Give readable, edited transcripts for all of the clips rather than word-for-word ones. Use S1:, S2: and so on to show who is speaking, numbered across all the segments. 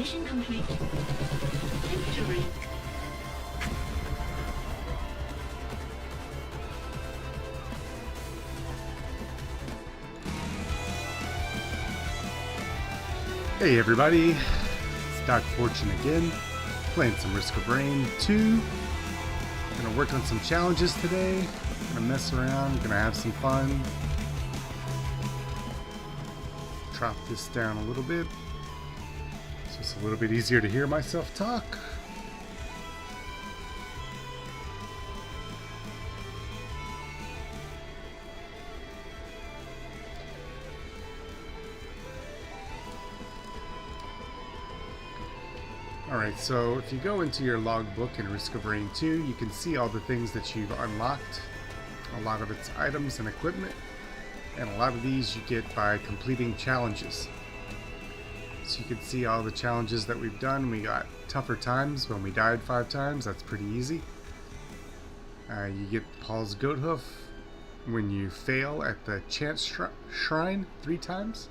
S1: Mission complete. Victory.
S2: Hey everybody, it's Doc Fortune again, playing some Risk of Rain 2. Gonna work on some challenges today, gonna mess around, gonna have some fun. Drop this down a little bit, so it's a little bit easier to hear myself talk. Alright, so if you go into your logbook in Risk of Rain 2, you can see all the things that you've unlocked, a lot of its items and equipment, and a lot of these you get by completing challenges. So you can see all the challenges that we've done. We got tougher times when we died 5 times, that's pretty easy. You get Paul's goat hoof when you fail at the chance shrine 3 times.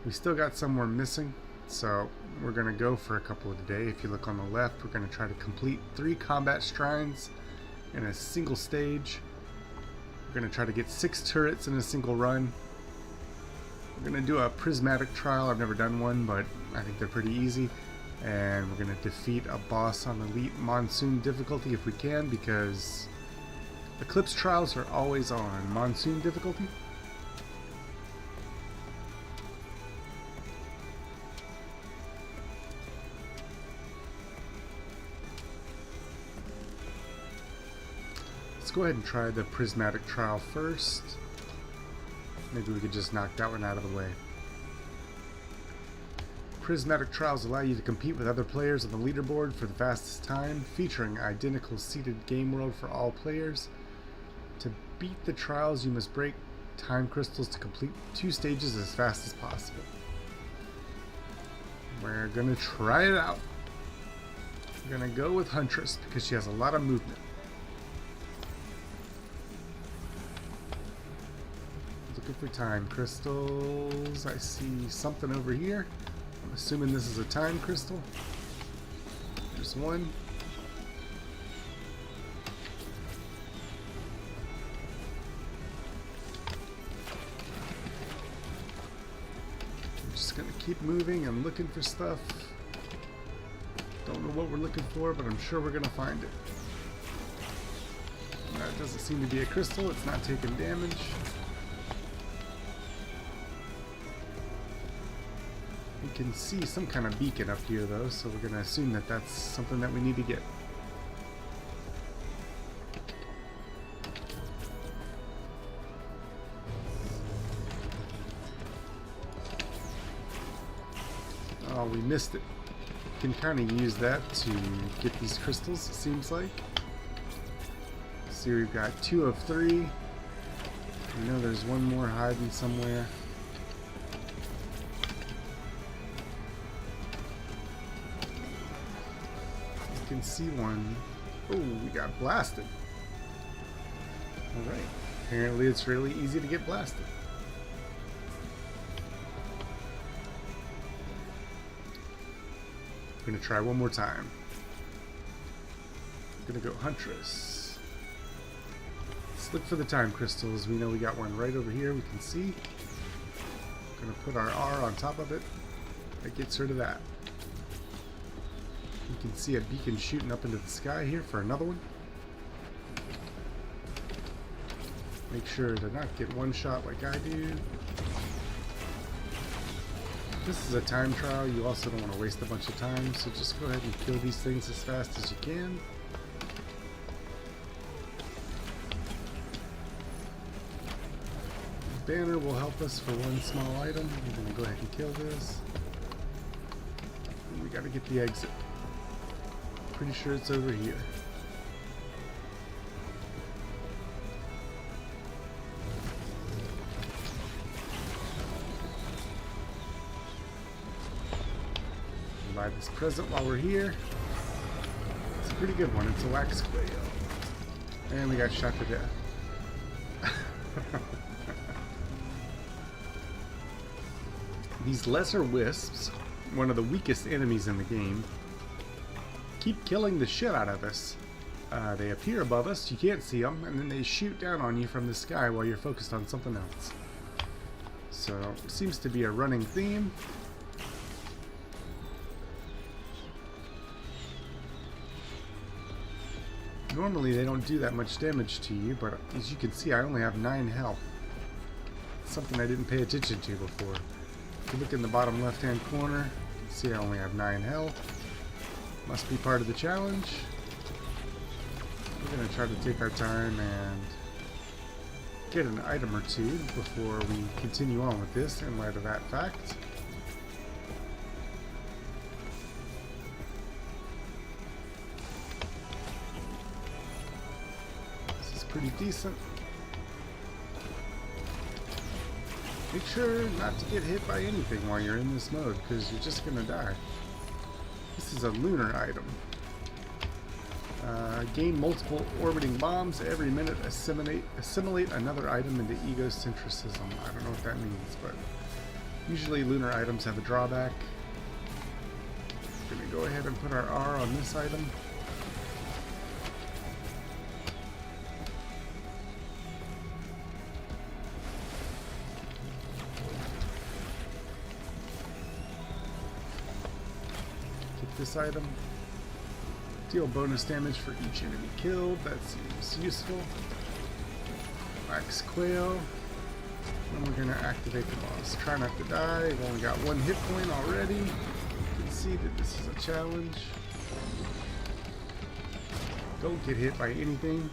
S2: We still got some we're missing. So we're going to go for a couple today. If you look on the left, we're going to try to complete 3 combat shrines in a single stage. We're going to try to get 6 turrets in a single run. We're going to do a prismatic trial. I've never done one, but I think they're pretty easy. And we're going to defeat a boss on elite monsoon difficulty if we can, because Eclipse trials are always on monsoon difficulty. Let's go ahead and try the prismatic trial first. Maybe we could just knock that one out of the way. Prismatic trials allow you to compete with other players on the leaderboard for the fastest time, featuring identical seated game world for all players. To beat the trials, you must break time crystals to complete 2 stages as fast as possible. We're gonna try it out. We're gonna go with Huntress because she has a lot of movement. Looking for time crystals. I see something over here. I'm assuming this is a time crystal. There's one. I'm just gonna keep moving and looking for stuff. Don't know what we're looking for, but I'm sure we're gonna find it. That doesn't seem to be a crystal. It's not taking damage. We can see some kind of beacon up here though, so we're going to assume that that's something that we need to get. Oh, we missed it. We can kind of use that to get these crystals, it seems like. See, we've got 2 of 3. We know there's one more hiding somewhere. Can see one. Oh, we got blasted. Alright. Apparently it's really easy to get blasted. I'm gonna try one more time. I'm gonna go Huntress. Let's look for the time crystals. We know we got one right over here, we can see. Gonna put our R on top of it. That gets rid of that. You can see a beacon shooting up into the sky here for another one. Make sure to not get one shot like I do. This is a time trial. You also don't want to waste a bunch of time, so just go ahead and kill these things as fast as you can. The banner will help us for one small item. I'm going to go ahead and kill this. And we got to get the exit. Pretty sure it's over here. Buy this present while we're here. It's a pretty good one. It's a wax quail. And we got shot to death. These lesser wisps one of the weakest enemies in the game, keep killing the shit out of us. They appear above us, you can't see them, and then they shoot down on you from the sky while you're focused on something else. So, seems to be a running theme. Normally they don't do that much damage to you, but as you can see I only have 9 health. Something I didn't pay attention to before. If you look in the bottom left hand corner, you can see I only have 9 health. Must be part of the challenge. We're going to try to take our time and get an item or two before we continue on with this in light of that fact. Pretty decent. Make sure not to get hit by anything while you're in this mode, because you're just gonna die. This is a lunar item. Gain multiple orbiting bombs every minute. Assimilate another item into egocentrism. I don't know what that means, but usually lunar items have a drawback. We're gonna go ahead and put our R on this item. This item. Deal bonus damage for each enemy killed. That seems useful. Wax Quail. And we're going to activate the boss. Try not to die. We've only got 1 hit point already. You can see that this is a challenge. Don't get hit by anything,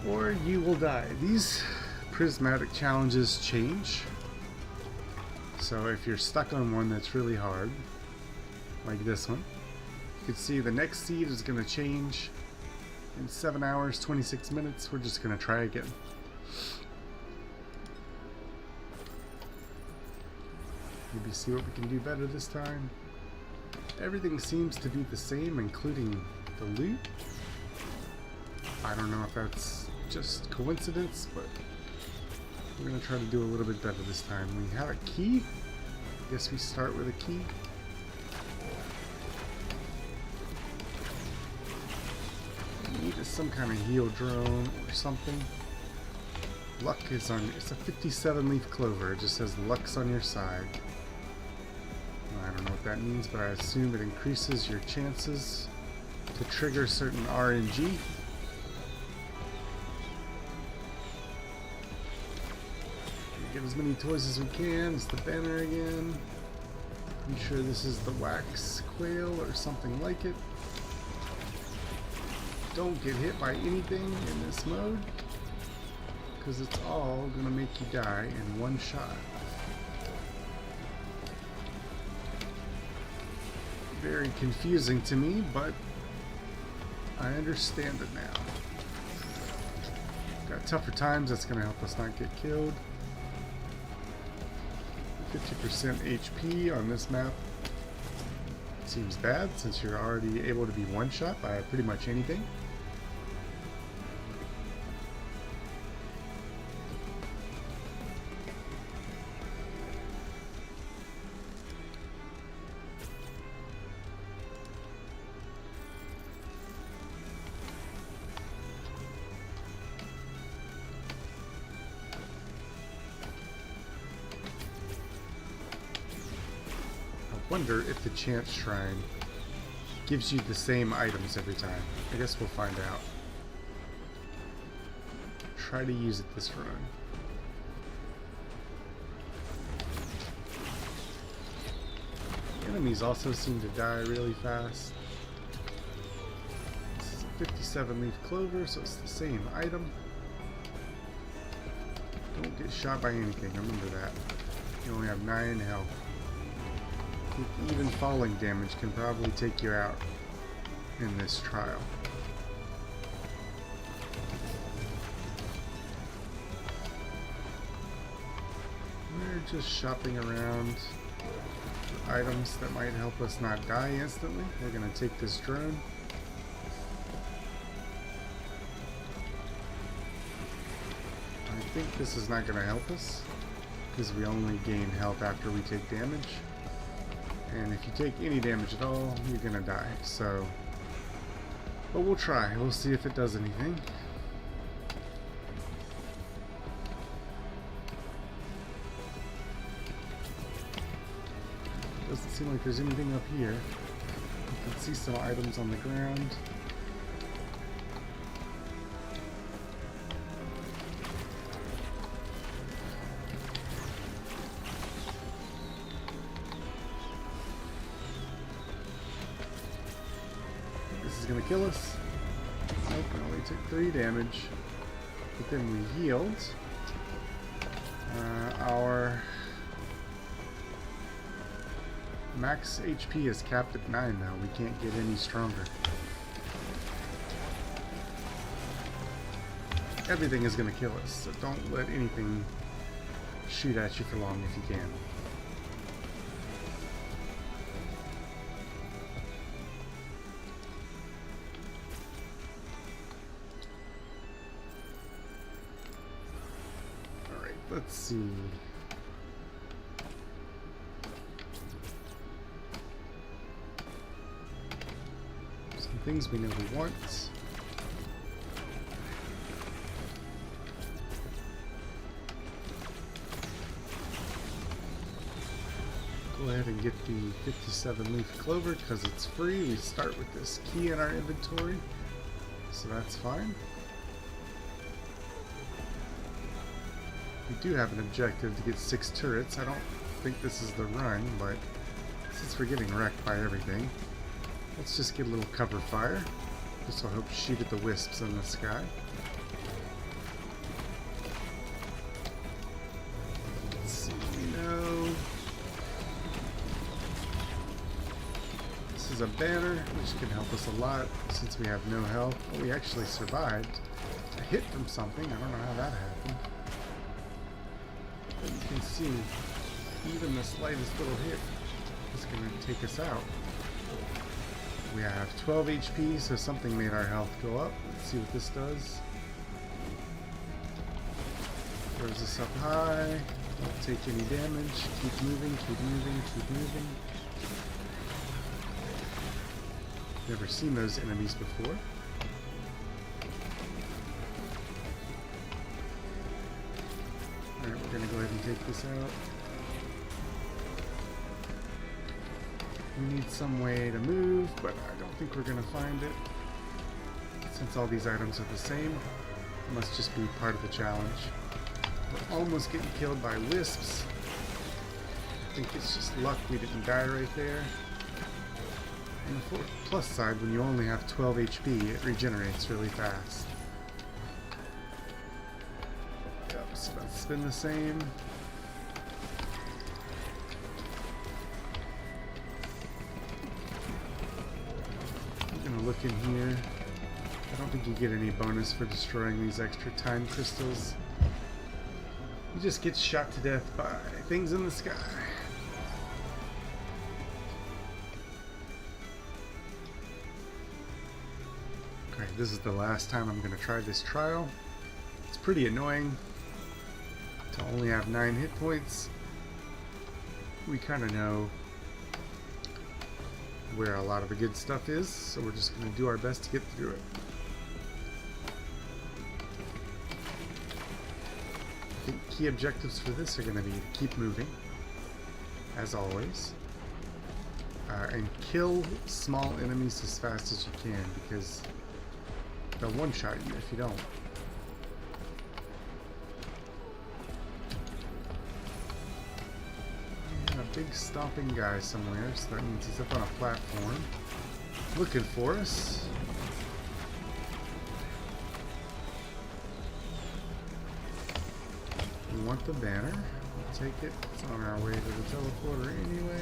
S2: or you will die. These prismatic challenges change. So if you're stuck on one that's really hard, like this one, you can see the next seed is going to change in 7 hours, 26 minutes. We're just going to try again. Maybe see what we can do better this time. Everything seems to be the same, including the loot. I don't know if that's just coincidence, but we're going to try to do a little bit better this time. We have a key. I guess we start with a key. Need some kind of heal drone or something. Luck is on. It's a 57 leaf clover. It just says luck's on your side. I don't know what that means, but I assume it increases your chances to trigger certain RNG. Get as many toys as we can. It's the banner again. I'm sure this is the wax quail or something like it. Don't get hit by anything in this mode, because it's all going to make you die in one shot. Very confusing to me, but I understand it now. Got tougher times, that's going to help us not get killed. 50% HP on this map seems bad, since you're already able to be one-shot by pretty much anything. I wonder if the Chance Shrine gives you the same items every time. I guess we'll find out. Try to use it this run. Enemies also seem to die really fast. This is a 57 leaf clover, so it's the same item. Don't get shot by anything, remember that. You only have 9 health. Even falling damage can probably take you out in this trial. We're just shopping around for items that might help us not die instantly. We're going to take this drone. I think this is not going to help us, because we only gain health after we take damage. And if you take any damage at all, you're gonna die. So, but we'll try. We'll see if it does anything. Doesn't seem like there's anything up here. You can see some items on the ground. This is gonna kill us. Nope, we only took 3 damage. But then we healed. Our max HP is capped at 9 now. We can't get any stronger. Everything is going to kill us, so don't let anything shoot at you for long if you can. Alright, let's see. Things we know we want. Go ahead and get the 57 leaf clover because it's free. We start with this key in our inventory, so that's fine. We do have an objective to get 6 turrets. I don't think this is the run, but since we're getting wrecked by everything, let's just get a little cover fire. This will help shoot at the wisps in the sky. Let's see, we know this is a banner, which can help us a lot since we have no health. But we actually survived a hit from something. I don't know how that happened. But you can see, even the slightest little hit is going to take us out. We have 12 HP, so something made our health go up. Let's see what this does. Throws us up high. Don't take any damage. Keep moving, keep moving, keep moving. Never seen those enemies before. Alright, we're gonna go ahead and take this out. We need some way to move, but I don't think we're going to find it. Since all these items are the same, it must just be part of the challenge. We're almost getting killed by wisps. I think it's just luck we didn't die right there. On the plus side, when you only have 12 HP, it regenerates really fast. Yep, so that's been the same. Look in here. I don't think you get any bonus for destroying these extra time crystals. You just get shot to death by things in the sky. Okay, this is the last time I'm going to try this trial. It's pretty annoying to only have 9 hit points. We kind of know where a lot of the good stuff is, so we're just going to do our best to get through it. I think key objectives for this are going to be to keep moving, as always, and kill small enemies as fast as you can, because they'll one-shot you if you don't. Big stomping guy somewhere, so that means he's up on a platform looking for us. We want the banner. We'll take it. It's on our way to the teleporter anyway.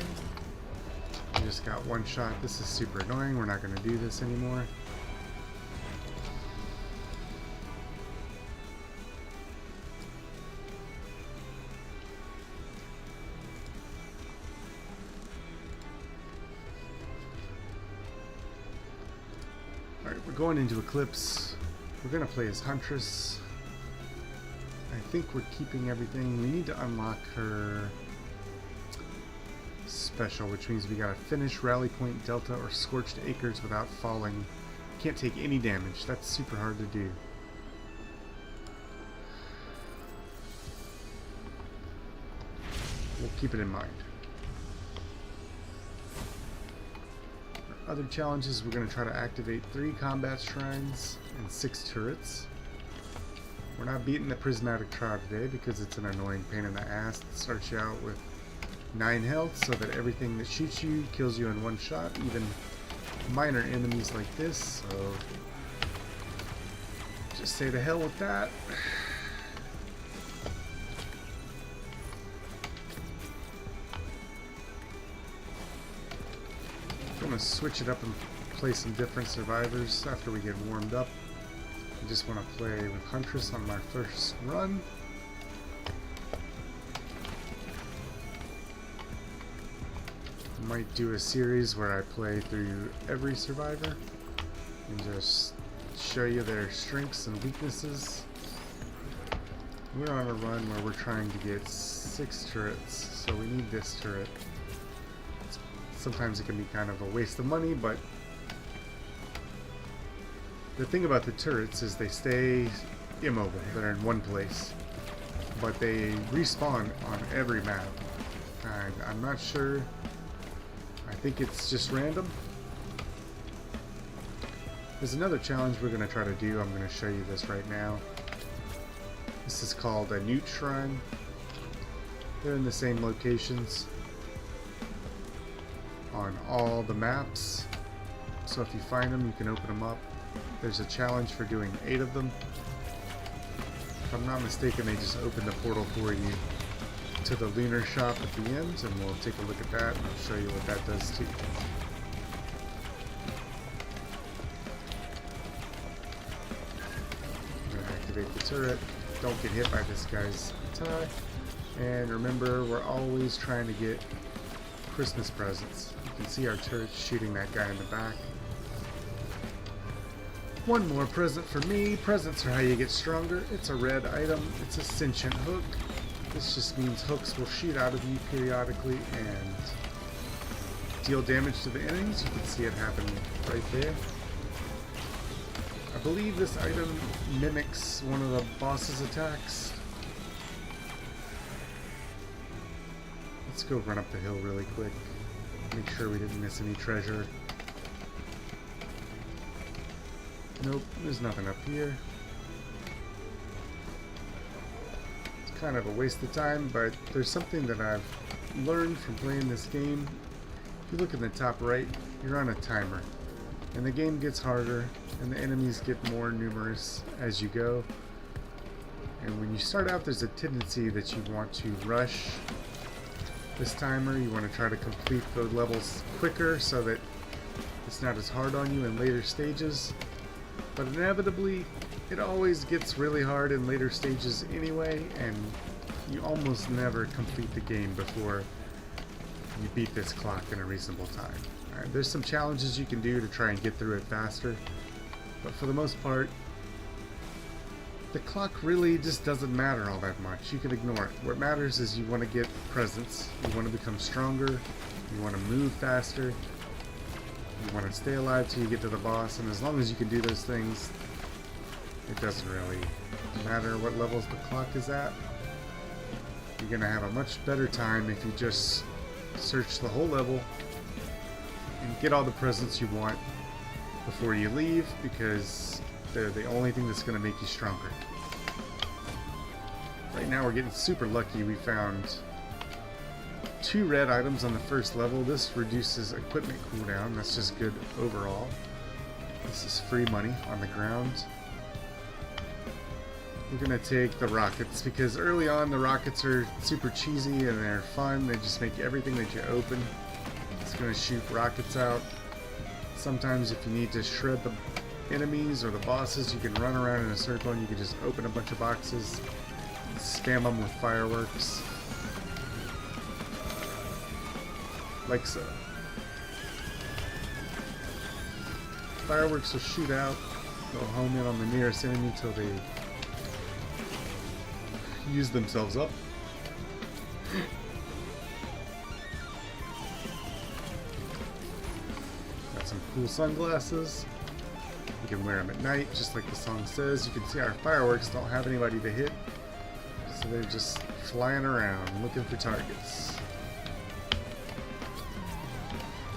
S2: We just got one shot. This is super annoying. We're not going to do this anymore. We're going into Eclipse. We're going to play as Huntress. I think we're keeping everything. We need to unlock her special, which means we gotta finish Rally Point, Delta, or Scorched Acres without falling. Can't take any damage. That's super hard to do. We'll keep it in mind. Our other challenges, we're going to try to activate 3 combat shrines and 6 turrets. We're not beating the prismatic trial today because it's an annoying pain in the ass that starts you out with 9 health so that everything that shoots you kills you in one shot, even minor enemies like this, so just say to hell with that. I'm going to switch it up and play some different survivors after we get warmed up. I just want to play with Huntress on my first run. I might do a series where I play through every survivor and just show you their strengths and weaknesses. We're on a run where we're trying to get 6 turrets, so we need this turret. Sometimes it can be kind of a waste of money, but the thing about the turrets is they stay immobile. They're in one place, but they respawn on every map. And I'm not sure. I think it's just random. There's another challenge we're going to try to do. I'm going to show you this right now. This is called a Newt Shrine. They're in the same locations on all the maps, so if you find them you can open them up. There's a challenge for doing 8 of them. If I'm not mistaken, they just open the portal for you to the lunar shop at the end, and we'll take a look at that and I'll show you what that does too. I'm going to activate the turret. Don't get hit by this guy's attack, and remember, we're always trying to get Christmas presents. You can see our turret shooting that guy in the back. One more present for me. Presents are how you get stronger. It's a red item. It's a sentient hook. This just means hooks will shoot out of you periodically and deal damage to the enemies. You can see it happen right there. I believe this item mimics one of the boss's attacks. Let's go run up the hill really quick. Make sure we didn't miss any treasure. Nope, there's nothing up here. It's kind of a waste of time, but there's something that I've learned from playing this game. If you look in the top right, you're on a timer. And the game gets harder, and the enemies get more numerous as you go. And when you start out, there's a tendency that you want to rush this timer. You want to try to complete the levels quicker so that it's not as hard on you in later stages. But inevitably, it always gets really hard in later stages anyway, and you almost never complete the game before you beat this clock in a reasonable time. Alright, there's some challenges you can do to try and get through it faster, but for the most part, the clock really just doesn't matter all that much. You can ignore it. What matters is you want to get presents, you want to become stronger, you want to move faster, you want to stay alive till you get to the boss, and as long as you can do those things, it doesn't really matter what levels the clock is at. You're going to have a much better time if you just search the whole level and get all the presents you want before you leave, because they're the only thing that's going to make you stronger. Right now we're getting super lucky. We found 2 red items on the first level. This reduces equipment cooldown. That's just good overall. This is free money on the ground. We're going to take the rockets because early on the rockets are super cheesy and they're fun. They just make everything that you open. It's going to shoot rockets out. Sometimes if you need to shred the enemies or the bosses, you can run around in a circle and you can just open a bunch of boxes, spam them with fireworks. Like so. Fireworks will shoot out. They'll home in on the nearest enemy till they use themselves up. cool sunglasses. You can wear them at night, just like the song says. You can see our fireworks don't have anybody to hit, so they're just flying around looking for targets.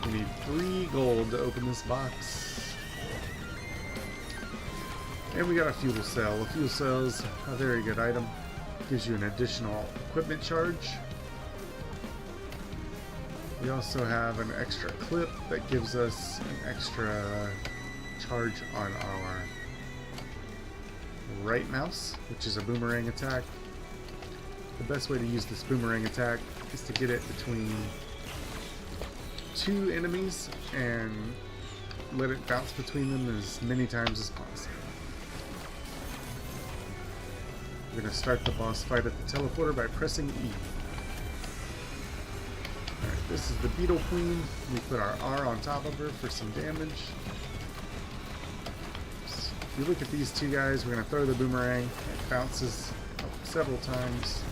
S2: We need 3 gold to open this box. And we got a fuel cell. A fuel cell is a very good item. Gives you an additional equipment charge. We also have an extra clip that gives us an extra charge on our right mouse, which is a boomerang attack. The best way to use this boomerang attack is to get it between 2 enemies and let it bounce between them as many times as possible. We're going to start the boss fight at the teleporter by pressing E. Alright, this is the Beetle Queen. We put our R on top of her for some damage. So if you look at these 2 guys, we're going to throw the boomerang. It bounces up several times.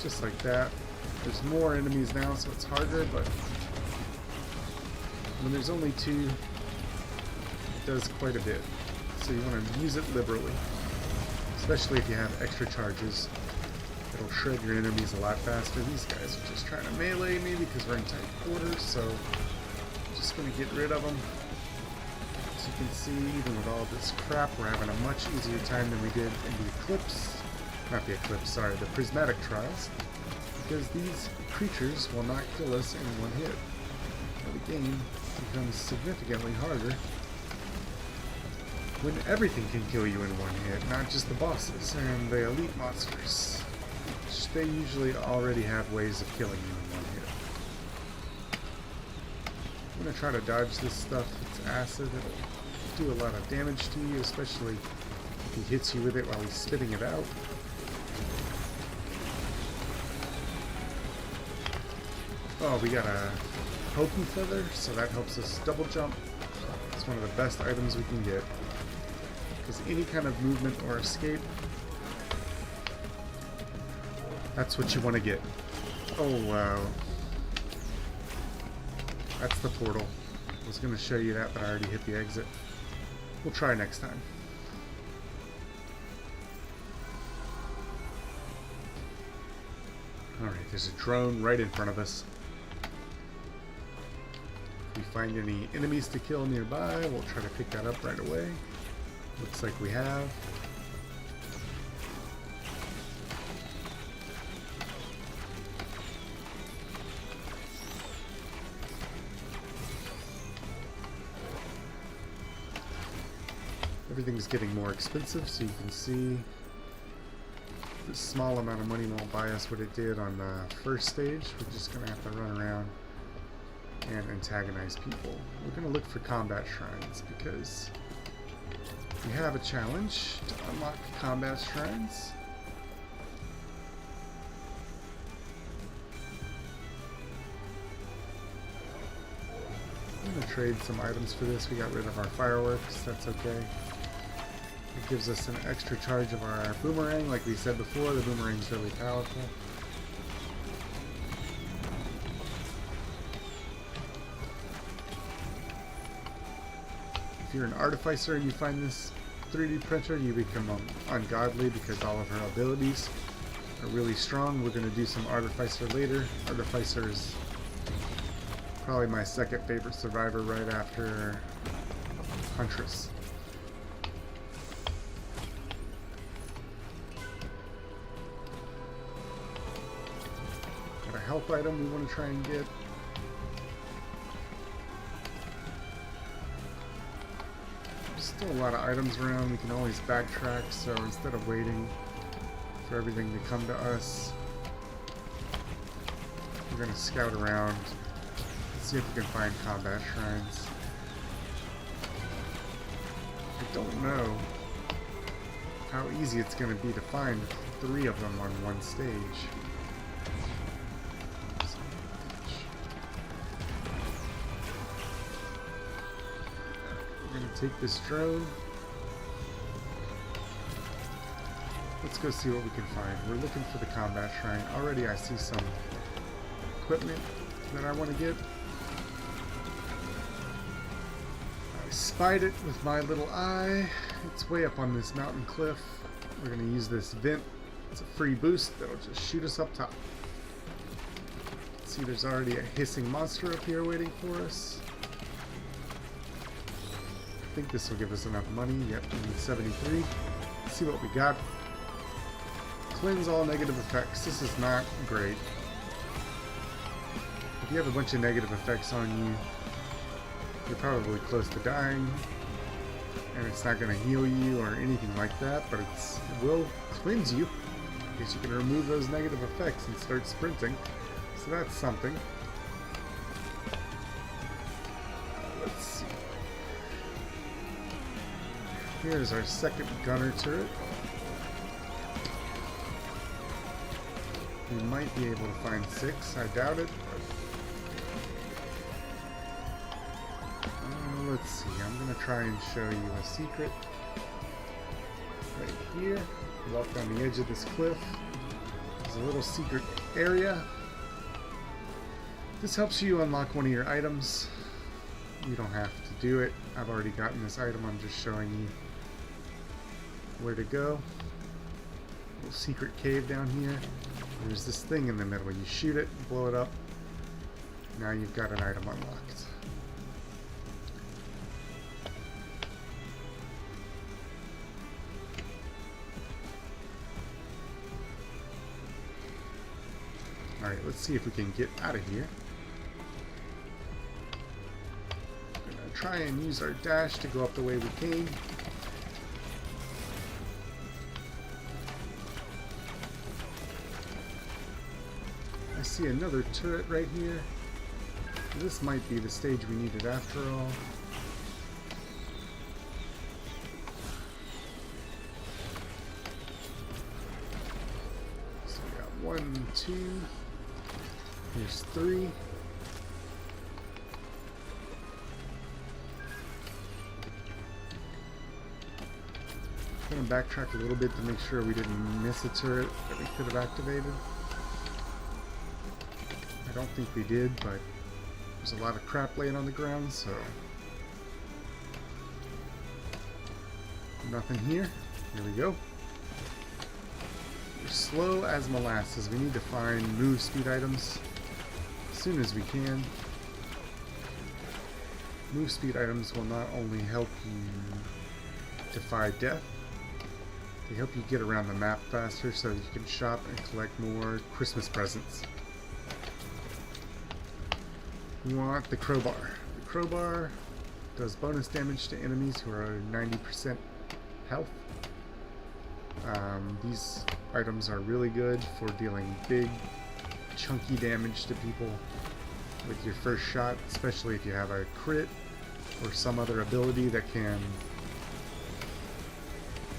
S2: Just like that. There's more enemies now, so it's harder, but when there's only 2, it does quite a bit. So you want to use it liberally, especially if you have extra charges. It'll shred your enemies a lot faster. These guys are just trying to melee me because we're in tight quarters, so I'm just going to get rid of them. As you can see, even with all this crap, we're having a much easier time than we did in the Eclipse. Not the Eclipse, sorry, the Prismatic Trials. Because these creatures will not kill us in one hit. Now the game becomes significantly harder when everything can kill you in one hit, not just the bosses and the elite monsters, which they usually already have ways of killing you in one hit. I'm going to try to dodge this stuff. It's acid. It'll do a lot of damage to you, especially if he hits you with it while he's spitting it out. Oh, we got a Hopi Feather, so that helps us double jump. It's one of the best items we can get. Because any kind of movement or escape, that's what you want to get. Oh, wow. That's the portal. I was going to show you that, but I already hit the exit. We'll try next time. Alright, there's a drone right in front of us. If we find any enemies to kill nearby, we'll try to pick that up right away. Looks like we have. Everything's getting more expensive, so you can see this small amount of money won't buy us what it did on the first stage. We're just going to have to run around and antagonize people. We're going to look for combat shrines because we have a challenge to unlock combat shrines. I'm going to trade some items for this. We got rid of our fireworks. That's okay. It gives us an extra charge of our boomerang. Like we said before, the boomerang's really powerful. If you're an Artificer and you find this 3D printer, you become ungodly because all of her abilities are really strong. We're going to do some Artificer later. Artificer is probably my second favorite survivor right after Huntress. Got a health item we want to try and get. Still a lot of items around. We can always backtrack, so instead of waiting for everything to come to us, we're going to scout around, see if we can find combat shrines. I don't know how easy it's going to be to find 3 of them on one stage. Take this drone. Let's go see what we can find. We're looking for the combat shrine. Already I see some equipment that I want to get. spied it with my little eye. It's way up on this mountain cliff. We're going to use this vent. It's a free boost that'll just shoot us up top. See, there's already a hissing monster up here waiting for us. I think this will give us enough money. Yep, we need 73. Let's see what we got. Cleanse all negative effects. This is not great. If you have a bunch of negative effects on you, you're probably close to dying. And it's not going to heal you or anything like that, but it will cleanse you. Because you can remove those negative effects and start sprinting. So that's something. Let's see. Here's our second gunner turret. We might be able to find 6. I doubt it. But let's see. I'm going to try and show you a secret. Right here. Walk on the edge of this cliff. There's a little secret area. This helps you unlock one of your items. You don't have to do it. I've already gotten this item. I'm just showing you where to go. Little secret cave down here. There's this thing in the middle. You shoot it, blow it up. Now you've got an item unlocked. Alright, let's see if we can get out of here. We're gonna try and use our dash to go up the way we came. I see another turret right here. This might be the stage we needed after all. So we got 1, 2. Here's 3. I'm going to backtrack a little bit to make sure we didn't miss a turret that we could have activated. I don't think we did, but there's a lot of crap laying on the ground, so nothing here. Here we go. We're slow as molasses. We need to find move speed items as soon as we can. Move speed items will not only help you defy death, they help you get around the map faster so that you can shop and collect more Christmas presents. We want the crowbar. The crowbar does bonus damage to enemies who are 90% health. These items are really good for dealing big, chunky damage to people with your first shot, especially if you have a crit or some other ability that can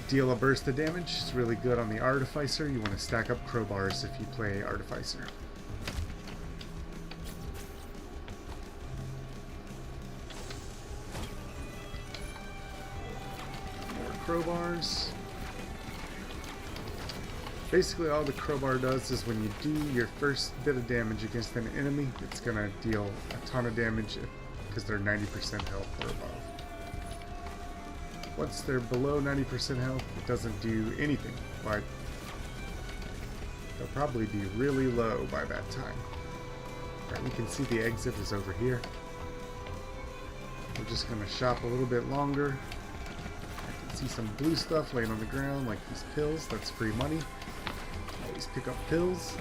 S2: deal a burst of damage. It's really good on the Artificer. You want to stack up crowbars if you play Artificer. Crowbars. Basically all the crowbar does is when you do your first bit of damage against an enemy, it's going to deal a ton of damage because they're 90% health or above. Once they're below 90% health, it doesn't do anything, but they'll probably be really low by that time. Right, we can see the exit is over here. We're just going to shop a little bit longer. See some blue stuff laying on the ground like these pills. That's free money. Always pick up pills.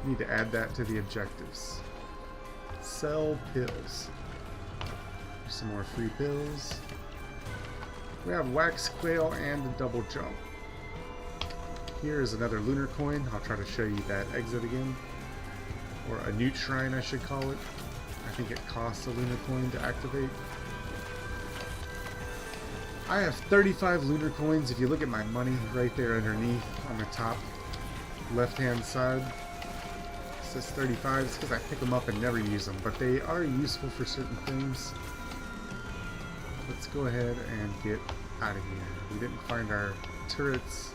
S2: Need to add that to the objectives. Sell pills. There's some more free pills. We have wax quail and a double jump. Here is another lunar coin. I'll try to show you that exit again. Or a newt shrine, I should call it. I think it costs a lunar coin to activate. I have 35 lunar coins. If you look at my money right there underneath on the top left hand side, it says 35. It's because I pick them up and never use them, but they are useful for certain things. Let's go ahead and get out of here. We didn't find our turrets.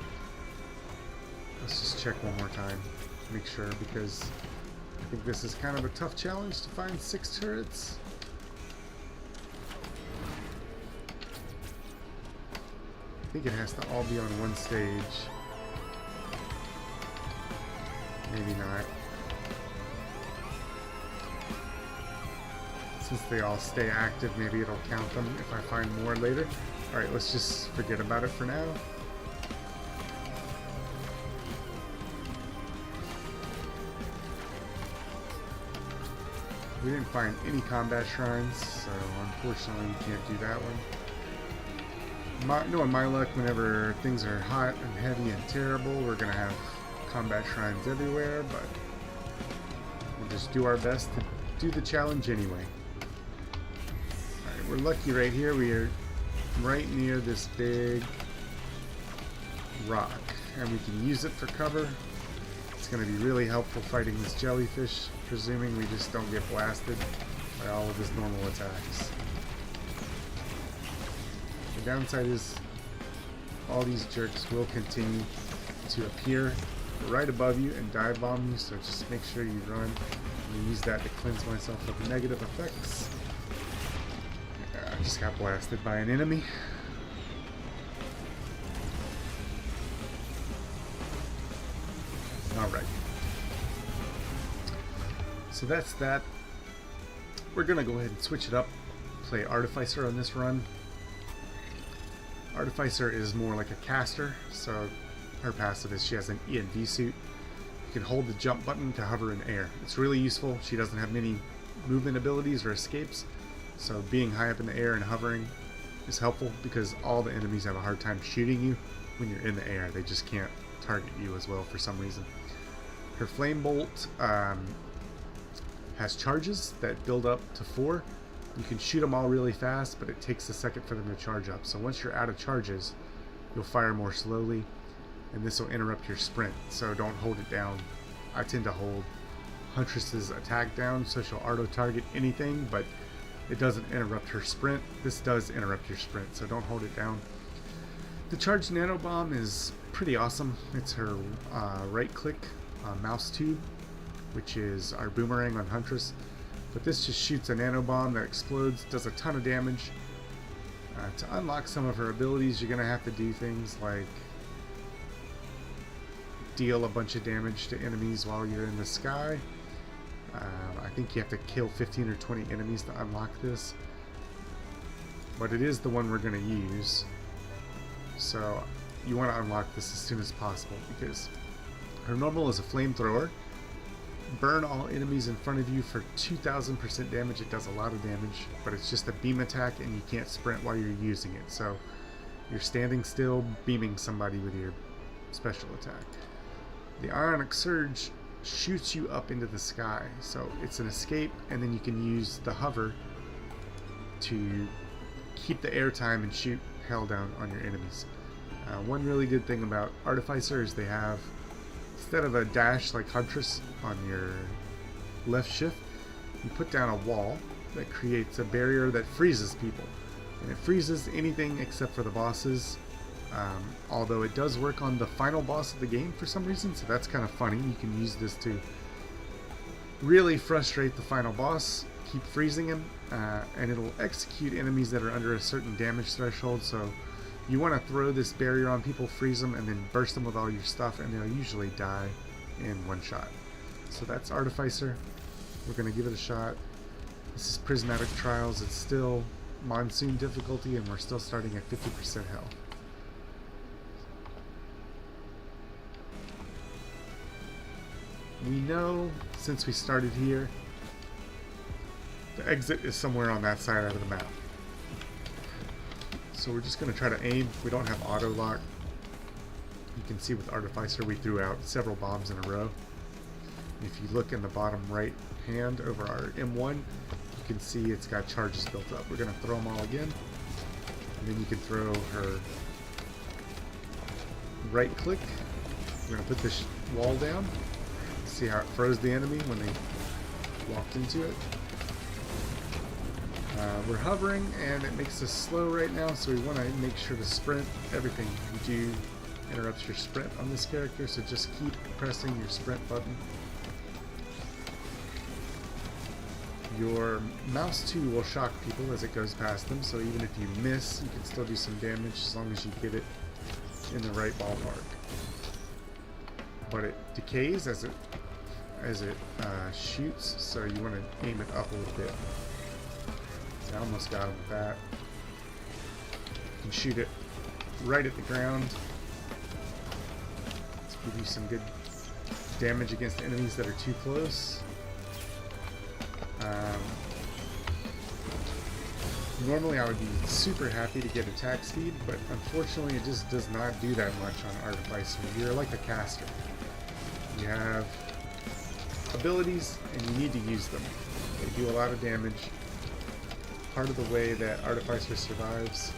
S2: Let's just check one more time, make sure, because I think this is kind of a tough challenge to find 6 turrets. think it has to all be on one stage. Maybe not. Since they all stay active, maybe it'll count them if I find more later. Alright, let's just forget about it for now. We didn't find any combat shrines, so unfortunately we can't do that one. Knowing my luck, whenever things are hot and heavy and terrible, we're going to have combat shrines everywhere, but we'll just do our best to do the challenge anyway. Alright, we're lucky right here. We are right near this big rock, and we can use it for cover. It's going to be really helpful fighting this jellyfish, presuming we just don't get blasted by all of his normal attacks. The downside is all these jerks will continue to appear right above you and dive bomb you, so just make sure you run. I'm use that to cleanse myself of negative effects. I just got blasted by an enemy. Alright. So that's that. We're going to go ahead and switch it up. Play Artificer on this run. Artificer is more like a caster, so her passive is she has an ENV suit. You can hold the jump button to hover in air. It's really useful. She doesn't have many movement abilities or escapes, so being high up in the air and hovering is helpful because all the enemies have a hard time shooting you when you're in the air. They just can't target you as well for some reason. Her flame bolt has charges that build up to 4. You can shoot them all really fast, but it takes a second for them to charge up. So once you're out of charges, you'll fire more slowly, and this will interrupt your sprint, so don't hold it down. I tend to hold Huntress's attack down so she'll auto-target anything, but it doesn't interrupt her sprint. This does interrupt your sprint, so don't hold it down. The charged nano bomb is pretty awesome. It's her right-click mouse tube, which is our boomerang on Huntress. But this just shoots a nano bomb that explodes, does a ton of damage. To unlock some of her abilities, you're going to have to do things like deal a bunch of damage to enemies while you're in the sky. I think you have to kill 15 or 20 enemies to unlock this. But it is the one we're going to use. So you want to unlock this as soon as possible because her normal is a flamethrower. Burn all enemies in front of you for 2000% damage. It does a lot of damage, but it's just a beam attack and you can't sprint while you're using it. So you're standing still, beaming somebody with your special attack. The Ionic Surge shoots you up into the sky. So it's an escape, and then you can use the hover to keep the air time and shoot hell down on your enemies. One really good thing about Artificer is they have, instead of a dash like Huntress on your left shift, you put down a wall that creates a barrier that freezes people. And it freezes anything except for the bosses, although it does work on the final boss of the game for some reason, so that's kind of funny. You can use this to really frustrate the final boss, keep freezing him, and it'll execute enemies that are under a certain damage threshold, so you want to throw this barrier on people, freeze them, and then burst them with all your stuff, and they'll usually die in one shot. So that's Artificer. We're going to give it a shot. This is Prismatic Trials. It's still Monsoon difficulty, and we're still starting at 50% health. We know, since we started here, the exit is somewhere on that side of the map. So we're just going to try to aim. We don't have auto lock. You can see with Artificer we threw out several bombs in a row. If you look in the bottom right hand over our M1, you can see it's got charges built up. We're going to throw them all again. And then you can throw her right click. We're going to put this wall down. See how it froze the enemy when they walked into it. We're hovering and it makes us slow right now, so we want to make sure to sprint. Everything you do interrupts your sprint on this character, so just keep pressing your sprint button. Your mouse too will shock people as it goes past them, so even if you miss, you can still do some damage as long as you get it in the right ballpark. But it decays as it shoots, so you want to aim it up a little bit. So I almost got him with that. You can shoot it right at the ground. Let's give you some good damage against enemies that are too close. Normally I would be super happy to get attack speed, but unfortunately it just does not do that much on Artificer. You're like a caster. You have abilities and you need to use them. They do a lot of damage. Part of the way that Artificer survives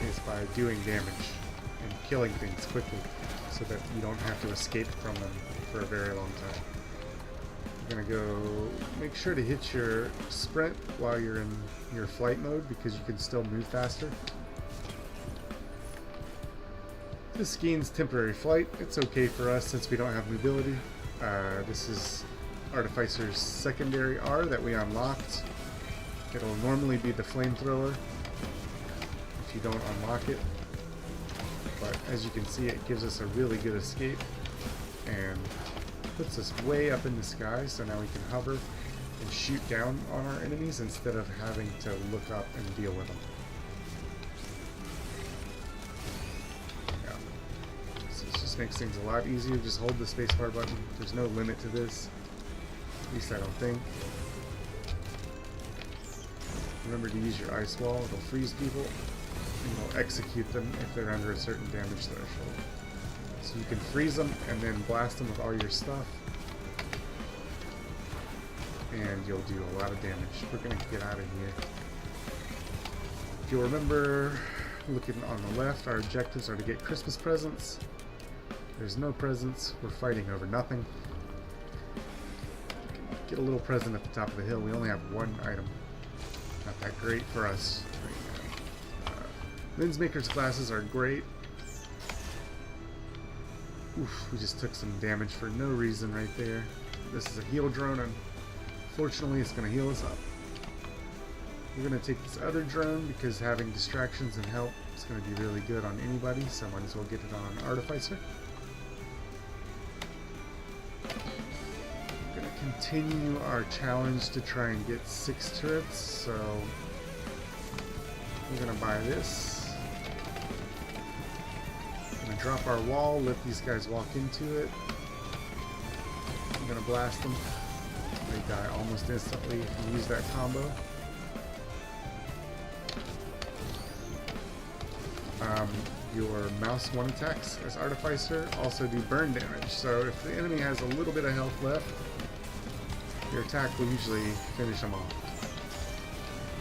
S2: is by doing damage and killing things quickly so that you don't have to escape from them for a very long time. You're gonna go make sure to hit your sprint while you're in your flight mode because you can still move faster. This gains temporary flight. It's okay for us since we don't have mobility. This is Artificer's secondary R that we unlocked. It'll normally be the flamethrower if you don't unlock it. But as you can see, it gives us a really good escape and puts us way up in the sky, so now we can hover and shoot down on our enemies instead of having to look up and deal with them. Yeah. So this just makes things a lot easier. Just hold the spacebar button. There's no limit to this. At least I don't think. Remember to use your ice wall. It'll freeze people and you'll execute them if they're under a certain damage threshold. So you can freeze them and then blast them with all your stuff. And you'll do a lot of damage. We're going to get out of here. If you'll remember, looking on the left, our objectives are to get Christmas presents. There's no presents. We're fighting over nothing. Get a little present at the top of the hill. We only have one item. Not that great for us right now. Lensmaker's glasses are great. Oof, we just took some damage for no reason right there. This is a heal drone, and fortunately it's going to heal us up. We're going to take this other drone because having distractions and help is going to be really good on anybody, so might as well get it on Artificer. We're going to continue our challenge to try and get 6 turrets, so we're going to buy this. Drop our wall, let these guys walk into it. I'm gonna blast them. They die almost instantly if you use that combo. Your mouse 1 attacks as Artificer also do burn damage, so if the enemy has a little bit of health left, your attack will usually finish them off.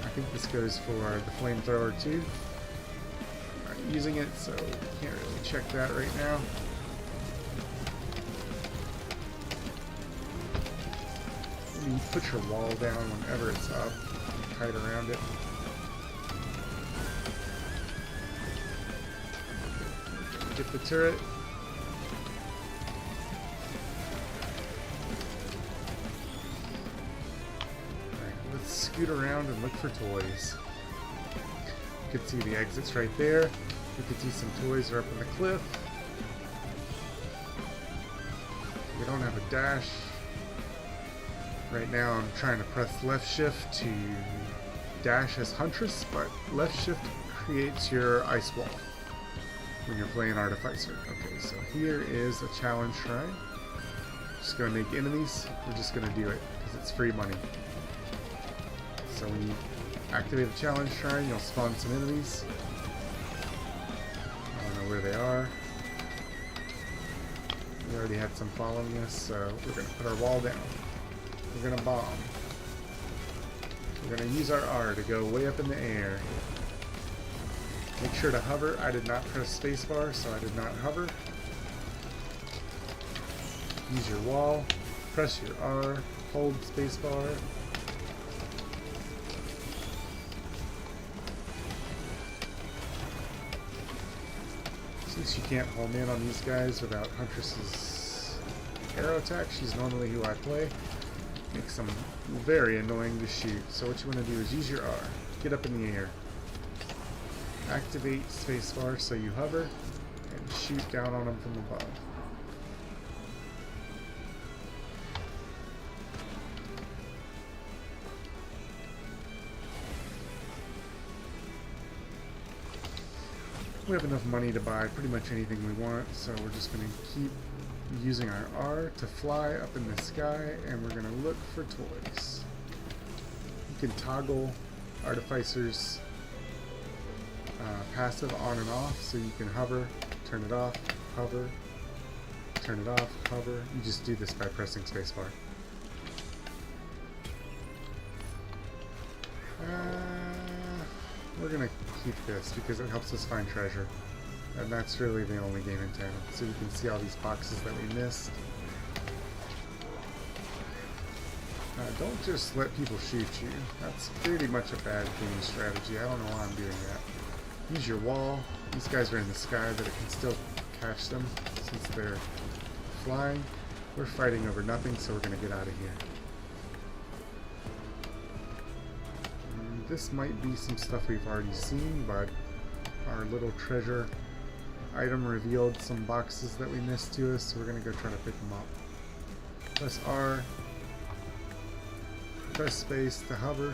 S2: I think this goes for the flamethrower too. Using it, so can't really check that right now. Maybe you put your wall down whenever it's up and kite around it. Get the turret. Alright, let's scoot around and look for toys. You can see the exits right there. You can see some toys are up on the cliff. We don't have a dash. Right now I'm trying to press left shift to dash as Huntress, but left shift creates your ice wall when you're playing Artificer. Okay, so here is a challenge shrine. Just gonna make enemies. We're just gonna do it because it's free money. So when you activate the challenge shrine, you'll spawn some enemies. I don't know where they are. We already had some following us, so we're going to put our wall down. We're going to bomb. We're going to use our R to go way up in the air. Make sure to hover. I did not press spacebar, so I did not hover. Use your wall. Press your R. Hold spacebar. Since you can't home in on these guys without Huntress's arrow attack, she's normally who I play. Makes them very annoying to shoot. So what you want to do is use your R. Get up in the air. Activate spacebar so you hover. and shoot down on them from above. We have enough money to buy pretty much anything we want, so we're just going to keep using our R to fly up in the sky, and we're going to look for toys. You can toggle Artificer's passive on and off, so you can hover, turn it off, hover, turn it off, hover. You just do this by pressing spacebar. We're gonna keep this because it helps us find treasure, and that's really the only game in town. So you can see all these boxes that we missed. Don't just let people shoot you. That's pretty much a bad game strategy. I don't know why I'm doing that. Use your wall. These guys are in the sky, but it can still catch them since they're flying. We're fighting over nothing, so we're gonna get out of here. This might be some stuff we've already seen, but our little treasure item revealed some boxes that we missed to us, so we're going to go try to pick them up. Press R, press space to hover,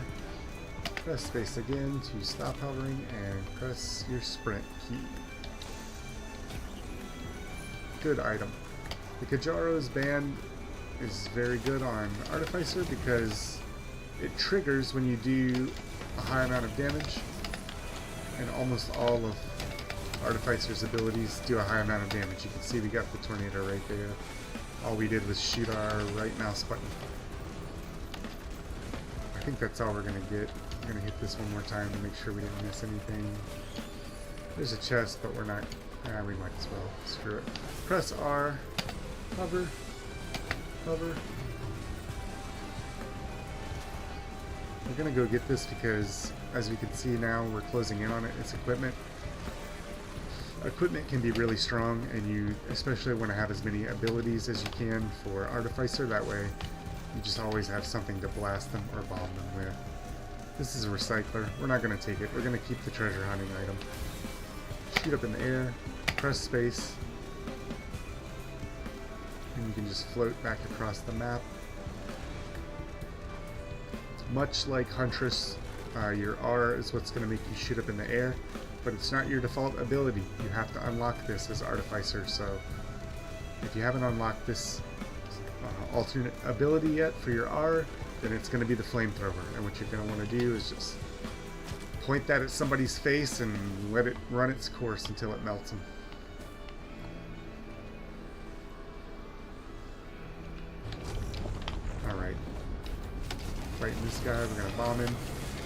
S2: press space again to stop hovering, and press your sprint key. Good item. The Kajaro's band is very good on Artificer because it triggers when you do a high amount of damage, and almost all of Artificer's abilities do a high amount of damage. You can see we got the tornado right there. All we did was shoot our right mouse button. I think that's all we're going to get. We're going to hit this one more time to make sure we didn't miss anything. There's a chest, but we're not... we might as well. Screw it. Press R, hover, hover. We're going to go get this because, as we can see now, we're closing in on it. It's equipment. Equipment can be really strong, and you especially want to have as many abilities as you can for Artificer. That way, you just always have something to blast them or bomb them with. This is a recycler. We're not going to take it. We're going to keep the treasure hunting item. Shoot up in the air, press space, and you can just float back across the map. Much like Huntress, your R is what's going to make you shoot up in the air, but it's not your default ability. You have to unlock this as Artificer, so if you haven't unlocked this alternate ability yet for your R, then it's going to be the flamethrower, and what you're going to want to do is just point that at somebody's face and let it run its course until it melts them. Alright. Fighting this guy, we're going to bomb him.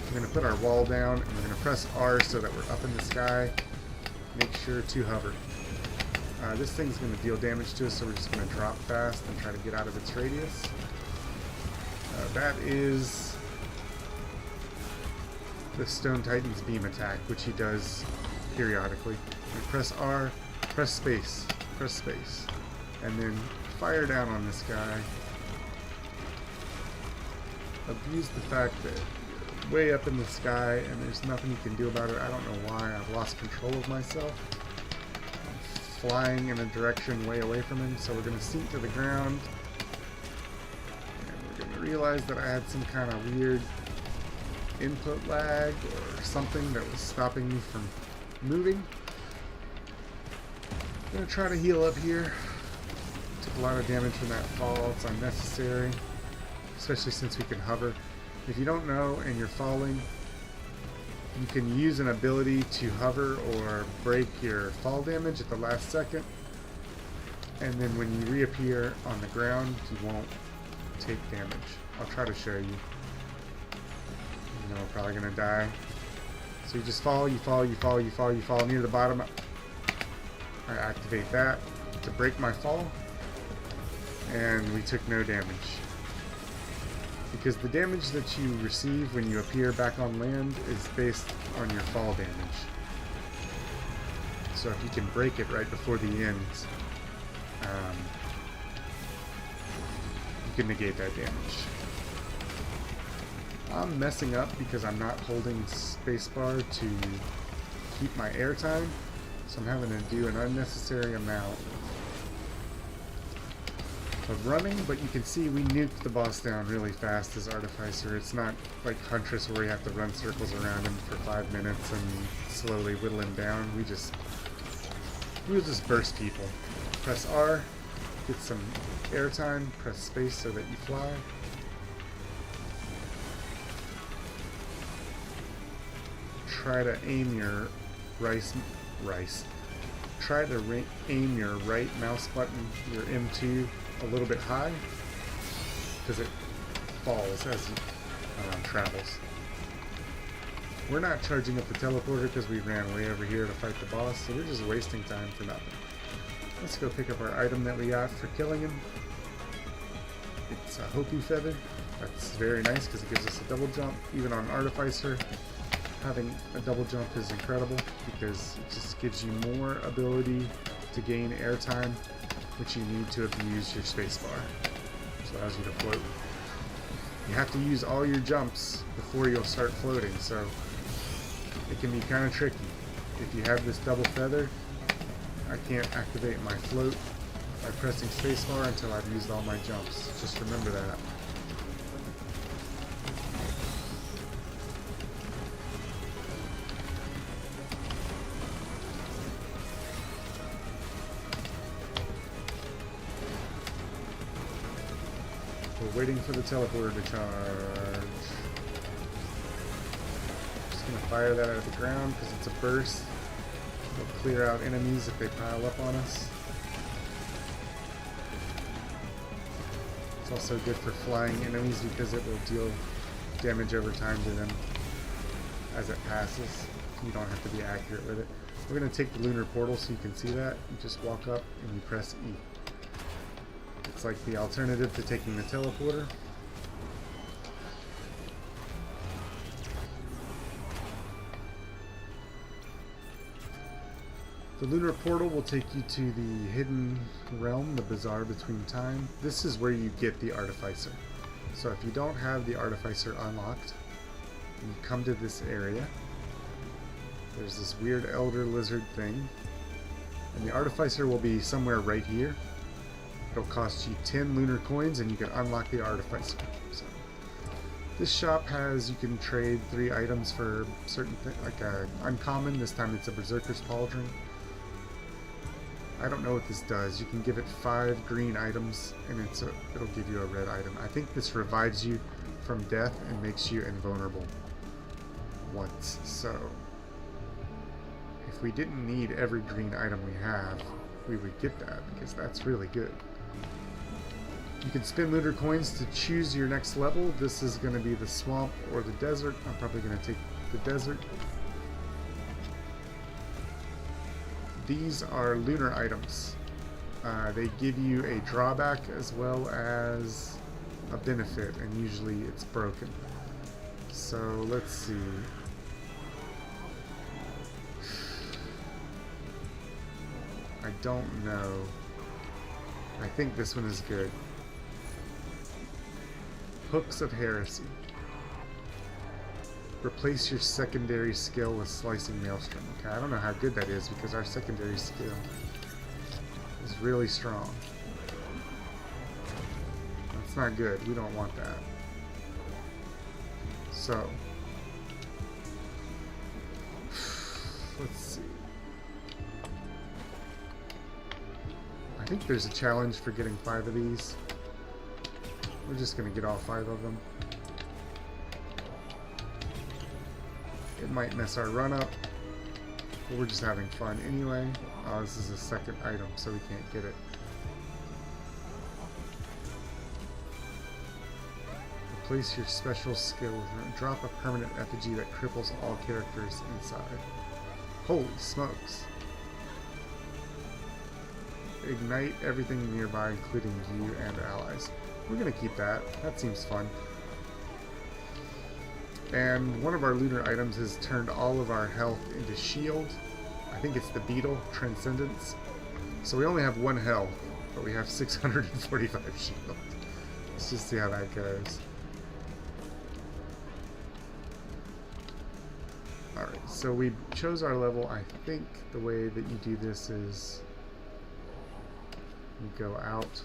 S2: We're going to put our wall down, and we're going to press R so that we're up in the sky. Make sure to hover. This thing's going to deal damage to us, so we're just going to drop fast and try to get out of its radius. That is the Stone Titan's beam attack, which he does periodically. We press R, press space, and then fire down on this guy. Abuse the fact that you're way up in the sky and there's nothing you can do about it. I don't know why. I've lost control of myself. I'm flying in a direction way away from him, so we're going to sink to the ground. And we're going to realize that I had some kind of weird input lag or something that was stopping me from moving. I'm going to try to heal up here. Took a lot of damage from that fall. It's unnecessary, especially since we can hover. If you don't know and you're falling, you can use an ability to hover or break your fall damage at the last second, and then when you reappear on the ground, you won't take damage. I'll try to show you. You know, we're probably gonna die. So you just fall, you fall near the bottom. I activate that to break my fall, and we took no damage. Because the damage that you receive when you appear back on land is based on your fall damage. So if you can break it right before the end, you can negate that damage. I'm messing up because I'm not holding spacebar to keep my airtime. So I'm having to do an unnecessary amount of running, but you can see we nuked the boss down really fast as Artificer. It's not like Huntress where you have to run circles around him for 5 minutes and slowly whittle him down. We'll just burst people. Press R, get some airtime, press space so that you fly. Try to aim your Try to aim your right mouse button, your M2, a little bit high, because it falls as it travels. We're not charging up the teleporter because we ran way over here to fight the boss, so we're just wasting time for nothing. Let's go pick up our item that we got for killing him. It's a Hopi Feather. That's very nice because it gives us a double jump. Even on Artificer, having a double jump is incredible because it just gives you more ability to gain airtime, which you need to abuse your spacebar, which allows you to float. You have to use all your jumps before you'll start floating, so it can be kind of tricky. If you have this double feather, I can't activate my float by pressing spacebar until I've used all my jumps. Just remember that. We're waiting for the teleporter to charge. Just gonna fire that out of the ground because it's a burst. It'll clear out enemies if they pile up on us. It's also good for flying enemies because it will deal damage over time to them as it passes. You don't have to be accurate with it. We're gonna take the lunar portal so you can see that. You just walk up and you press E. It's like the alternative to taking the teleporter. The lunar portal will take you to the hidden realm, the bazaar between time. This is where you get the Artificer. So if you don't have the Artificer unlocked, you come to this area. There's this weird elder lizard thing, and the Artificer will be somewhere right here. It'll cost you 10 lunar coins and you can unlock the Artificer. So this shop has, you can trade 3 items for certain things, like a uncommon. This time it's a Berserker's Pauldron. I don't know what this does. You can give it 5 green items and it'll give you a red item. I think this revives you from death and makes you invulnerable once. So if we didn't need every green item we have, we would get that because that's really good. You can spend lunar coins to choose your next level. This is going to be the swamp or the desert. I'm probably going to take the desert. These are lunar items. They give you a drawback as well as a benefit, and usually it's broken. So let's see. I don't know. I think this one is good. Hooks of Heresy. Replace your secondary skill with Slicing Maelstrom. Okay, I don't know how good that is because our secondary skill is really strong. That's not good. We don't want that. So, let's see. I think there's a challenge for getting 5 of these. We're just going to get all 5 of them. It might mess our run up, but we're just having fun anyway. Oh, this is a second item, so we can't get it. Replace your special skill. Drop a permanent effigy that cripples all characters inside. Holy smokes. Ignite everything nearby, including you and allies. We're going to keep that. That seems fun. And one of our lunar items has turned all of our health into shield. I think it's the Beetle Transcendence. So we only have 1 health, but we have 645 shield. Let's just see how that goes. Alright, so we chose our level. I think the way that you do this is you go out.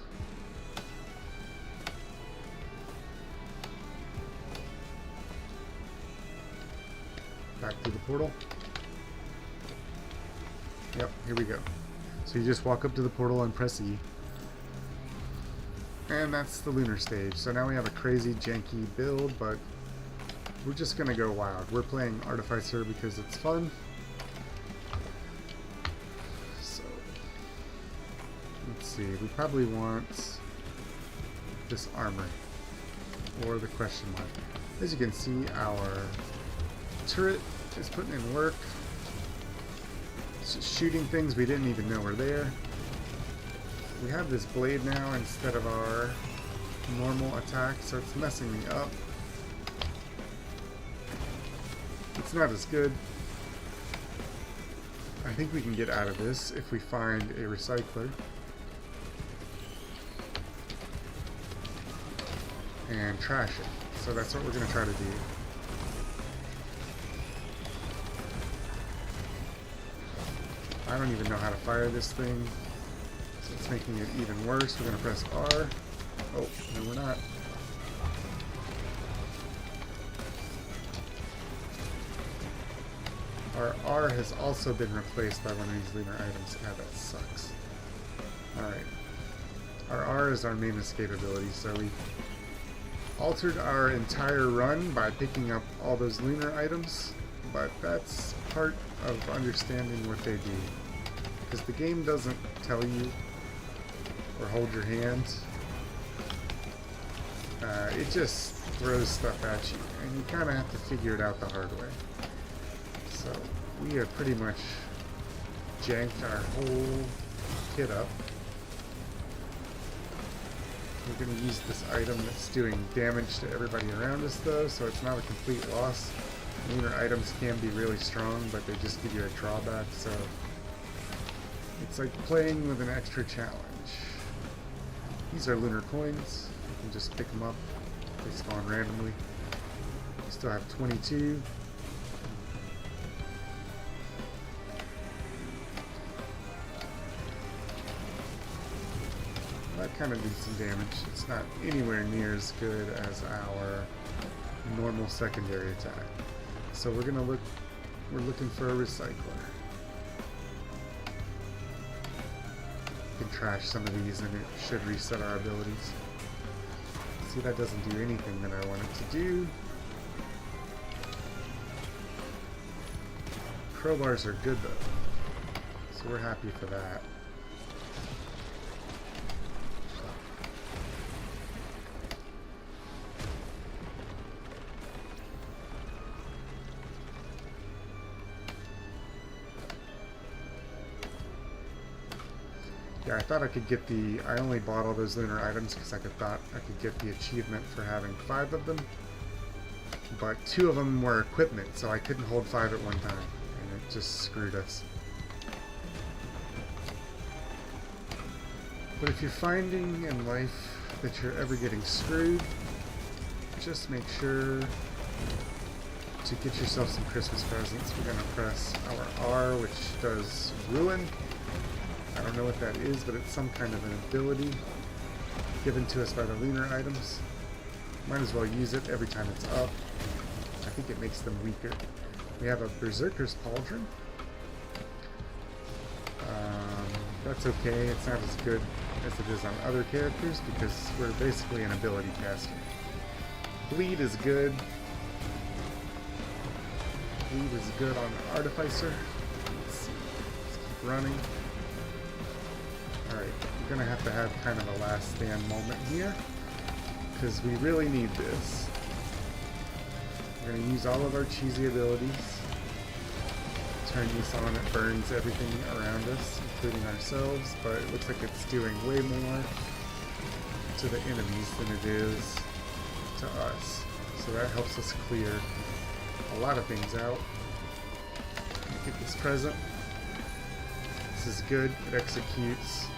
S2: Back through the portal. Yep, here we go. So you just walk up to the portal and press E. And that's the lunar stage. So now we have a crazy janky build, but we're just gonna go wild. We're playing Artificer because it's fun. So let's see, we probably want this armor or the question mark. As you can see, our turret is putting in work. It's just shooting things we didn't even know were there. We have this blade now instead of our normal attack, so it's messing me up. It's not as good. I think we can get out of this if we find a recycler. And trash it. So that's what we're going to try to do. I don't even know how to fire this thing. So it's making it even worse. We're going to press R. Oh, no we're not. Our R has also been replaced by one of these lunar items. God, that sucks. Alright. Our R is our main escape ability, so we altered our entire run by picking up all those lunar items, but that's part of understanding what they do. Because the game doesn't tell you or hold your hand. It just throws stuff at you, and you kind of have to figure it out the hard way. So we have pretty much janked our whole kit up. We're going to use this item that's doing damage to everybody around us though, so it's not a complete loss. Lunar items can be really strong, but they just give you a drawback, so it's like playing with an extra challenge. These are lunar coins. You can just pick them up. They spawn randomly. We still have 22. That kind of did some damage. It's not anywhere near as good as our normal secondary attack. So we're looking for a recycler. We can trash some of these and it should reset our abilities. See, that doesn't do anything that I want it to do. Crowbars are good though, so we're happy for that. Yeah, I thought I could get I only bought all those lunar items because I thought I could get the achievement for having 5 of them. But 2 of them were equipment, so I couldn't hold 5 at one time. And it just screwed us. But if you're finding in life that you're ever getting screwed, just make sure to get yourself some Christmas presents. We're going to press our R, which does ruin. I don't know what that is, but it's some kind of an ability given to us by the lunar items. Might as well use it every time it's up. I think it makes them weaker. We have a Berserker's Pauldron. That's okay. It's not as good as it is on other characters because we're basically an ability caster. Bleed is good. Bleed is good on the Artificer. Let's see. Let's keep running. Alright, we're going to have kind of a last stand moment here, because we really need this. We're going to use all of our cheesy abilities. Turn this on, it burns everything around us, including ourselves, but it looks like it's doing way more to the enemies than it is to us. So that helps us clear a lot of things out. Get this present. This is good. It executes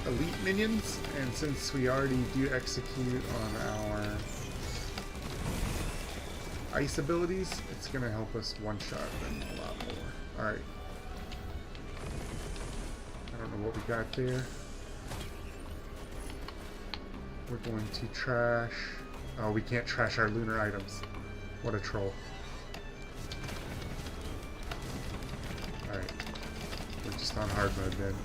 S2: elite minions, and since we already do execute on our ice abilities, it's going to help us one-shot them a lot more. Alright. I don't know what we got there. We're going to trash... Oh, we can't trash our lunar items. What a troll. Alright. We're just on hard mode then.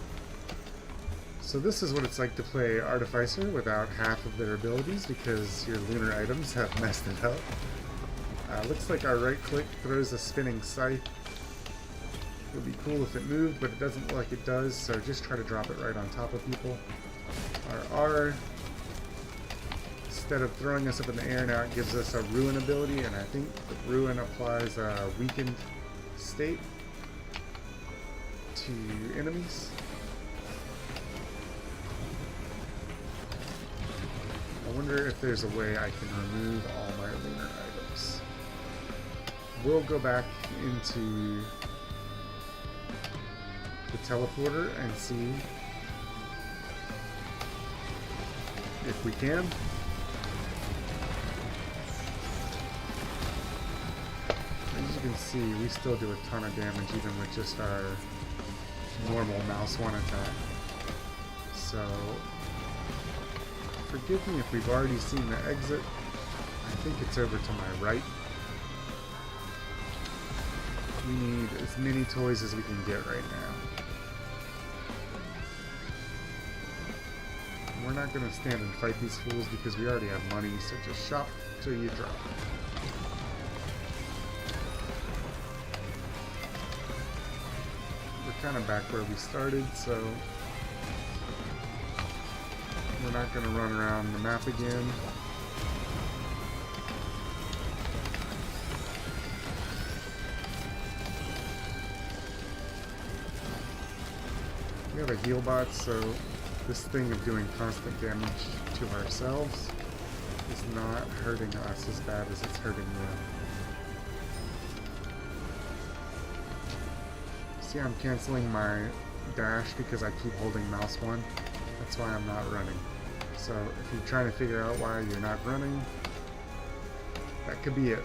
S2: So this is what it's like to play Artificer without half of their abilities because your lunar items have messed it up. Looks like our right click throws a spinning scythe. It would be cool if it moved, but it doesn't look like it does, so just try to drop it right on top of people. Our R, instead of throwing us up in the air, now it gives us a ruin ability, and I think the ruin applies a weakened state to enemies. I wonder if there's a way I can remove all my lunar items. We'll go back into the teleporter and see if we can. As you can see, we still do a ton of damage even with just our normal mouse 1 attack. So, forgive me if we've already seen the exit. I think it's over to my right. We need as many toys as we can get right now. We're not going to stand and fight these fools because we already have money, so just shop till you drop. We're kind of back where we started, so we're not going to run around the map again. We have a heal bot, so this thing of doing constant damage to ourselves is not hurting us as bad as it's hurting them. See, I'm canceling my dash because I keep holding mouse 1. That's why I'm not running. So if you're trying to figure out why you're not running, that could be it.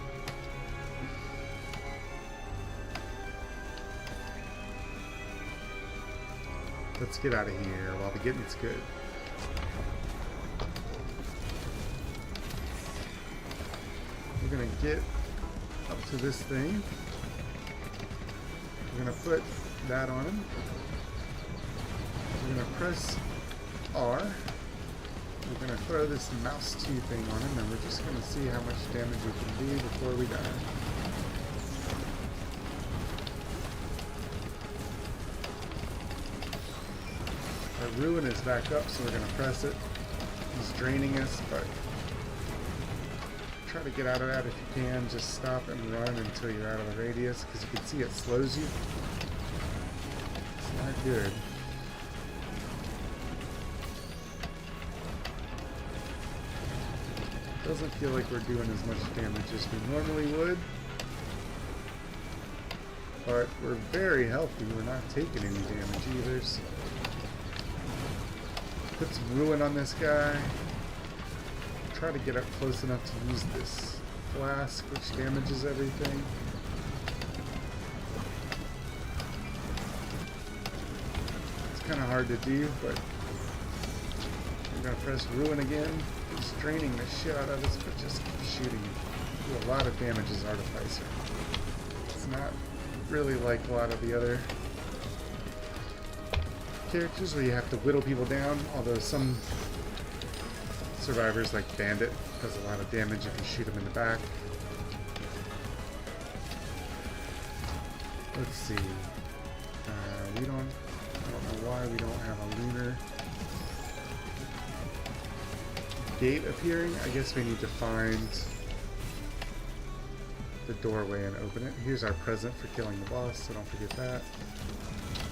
S2: Let's get out of here while the getting's good. We're gonna get up to this thing. We're gonna put that on him. We're gonna press R. We're gonna throw this mouse 2 thing on him, and we're just gonna see how much damage we can do before we die. Our ruin is back up, so we're going to press it. He's draining us, but try to get out of that if you can. Just stop and run until you're out of the radius, because you can see it slows you. It's not good. Doesn't feel like we're doing as much damage as we normally would. But we're very healthy. We're not taking any damage either. So put some ruin on this guy. Try to get up close enough to use this flask, which damages everything. It's kind of hard to do, but we're going to press ruin again. It's draining the shit out of us, but just keep shooting. Do a lot of damage as Artificer. It's not really like a lot of the other characters where you have to whittle people down, although some survivors like Bandit does a lot of damage if you shoot them in the back. Let's see. I don't know why we don't have a lunar gate appearing. I guess we need to find the doorway and open it. Here's our present for killing the boss, so don't forget that.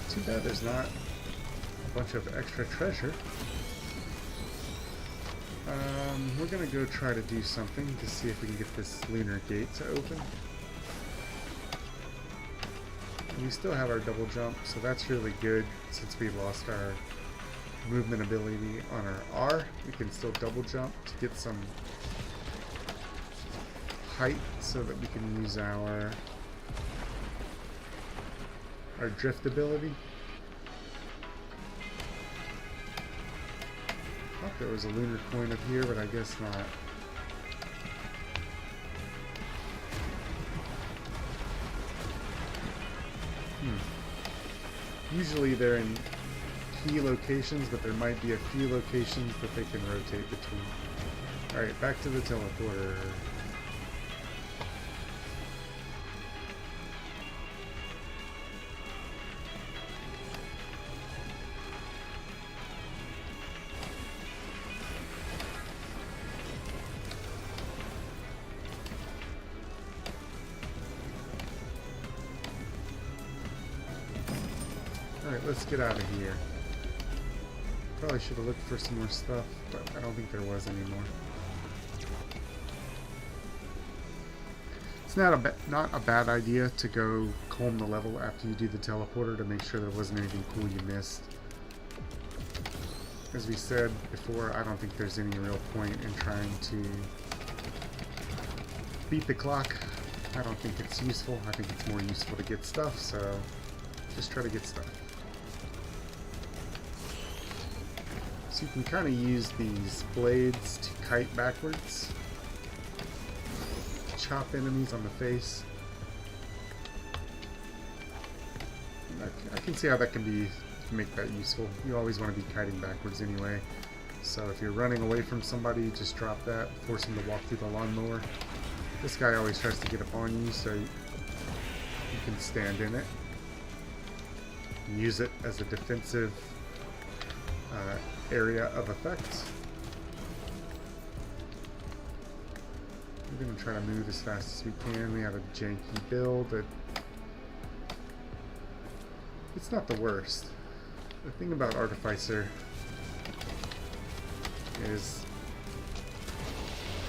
S2: Too bad there's not a bunch of extra treasure. We're gonna go try to do something to see if we can get this lunar gate to open. We still have our double jump, so that's really good since we lost our movement ability on our R. We can still double jump to get some kite so that we can use our drift ability. I thought there was a lunar coin up here, but I guess not. Usually they're in key locations, but there might be a few locations that they can rotate between. Alright, back to the teleporter. Alright, let's get out of here. Probably should have looked for some more stuff, but I don't think there was anymore. It's not a bad idea to go comb the level after you do the teleporter to make sure there wasn't anything cool you missed. As we said before, I don't think there's any real point in trying to beat the clock. I don't think it's useful. I think it's more useful to get stuff, so just try to get stuff. So you can kind of use these blades to kite backwards, chop enemies on the face. I can see how that can make that useful. You always want to be kiting backwards anyway. So if you're running away from somebody, just drop that, force them to walk through the lawnmower. This guy always tries to get up on you, so you can stand in it and use it as a defensive area of effect. We're going to try to move as fast as we can. We have a janky build. It's not the worst. The thing about Artificer is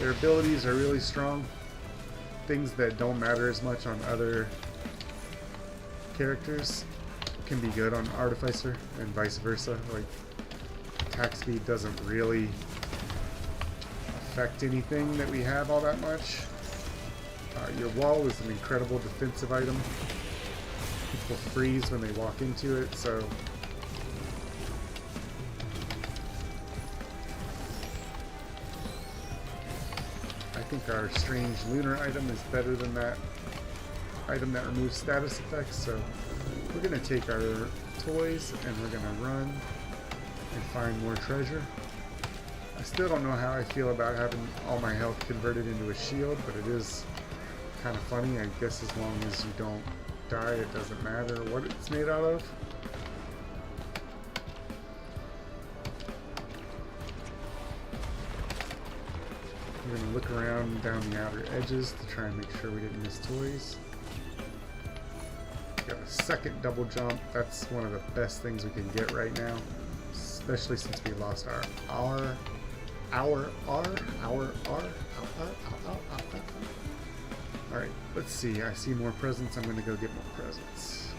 S2: their abilities are really strong. Things that don't matter as much on other characters can be good on Artificer, and vice versa. Like, attack speed doesn't really affect anything that we have all that much. Your wall is an incredible defensive item. People freeze when they walk into it, so I think our strange lunar item is better than that item that removes status effects. So we're going to take our toys and we're going to run and find more treasure. I still don't know how I feel about having all my health converted into a shield, but it is kind of funny. I guess as long as you don't die, it doesn't matter what it's made out of. We're going to look around down the outer edges to try and make sure we didn't miss toys. Got a second double jump. That's one of the best things we can get right now, especially since we lost our Alright, let's see. I see more presents. I'm going to go get more presents.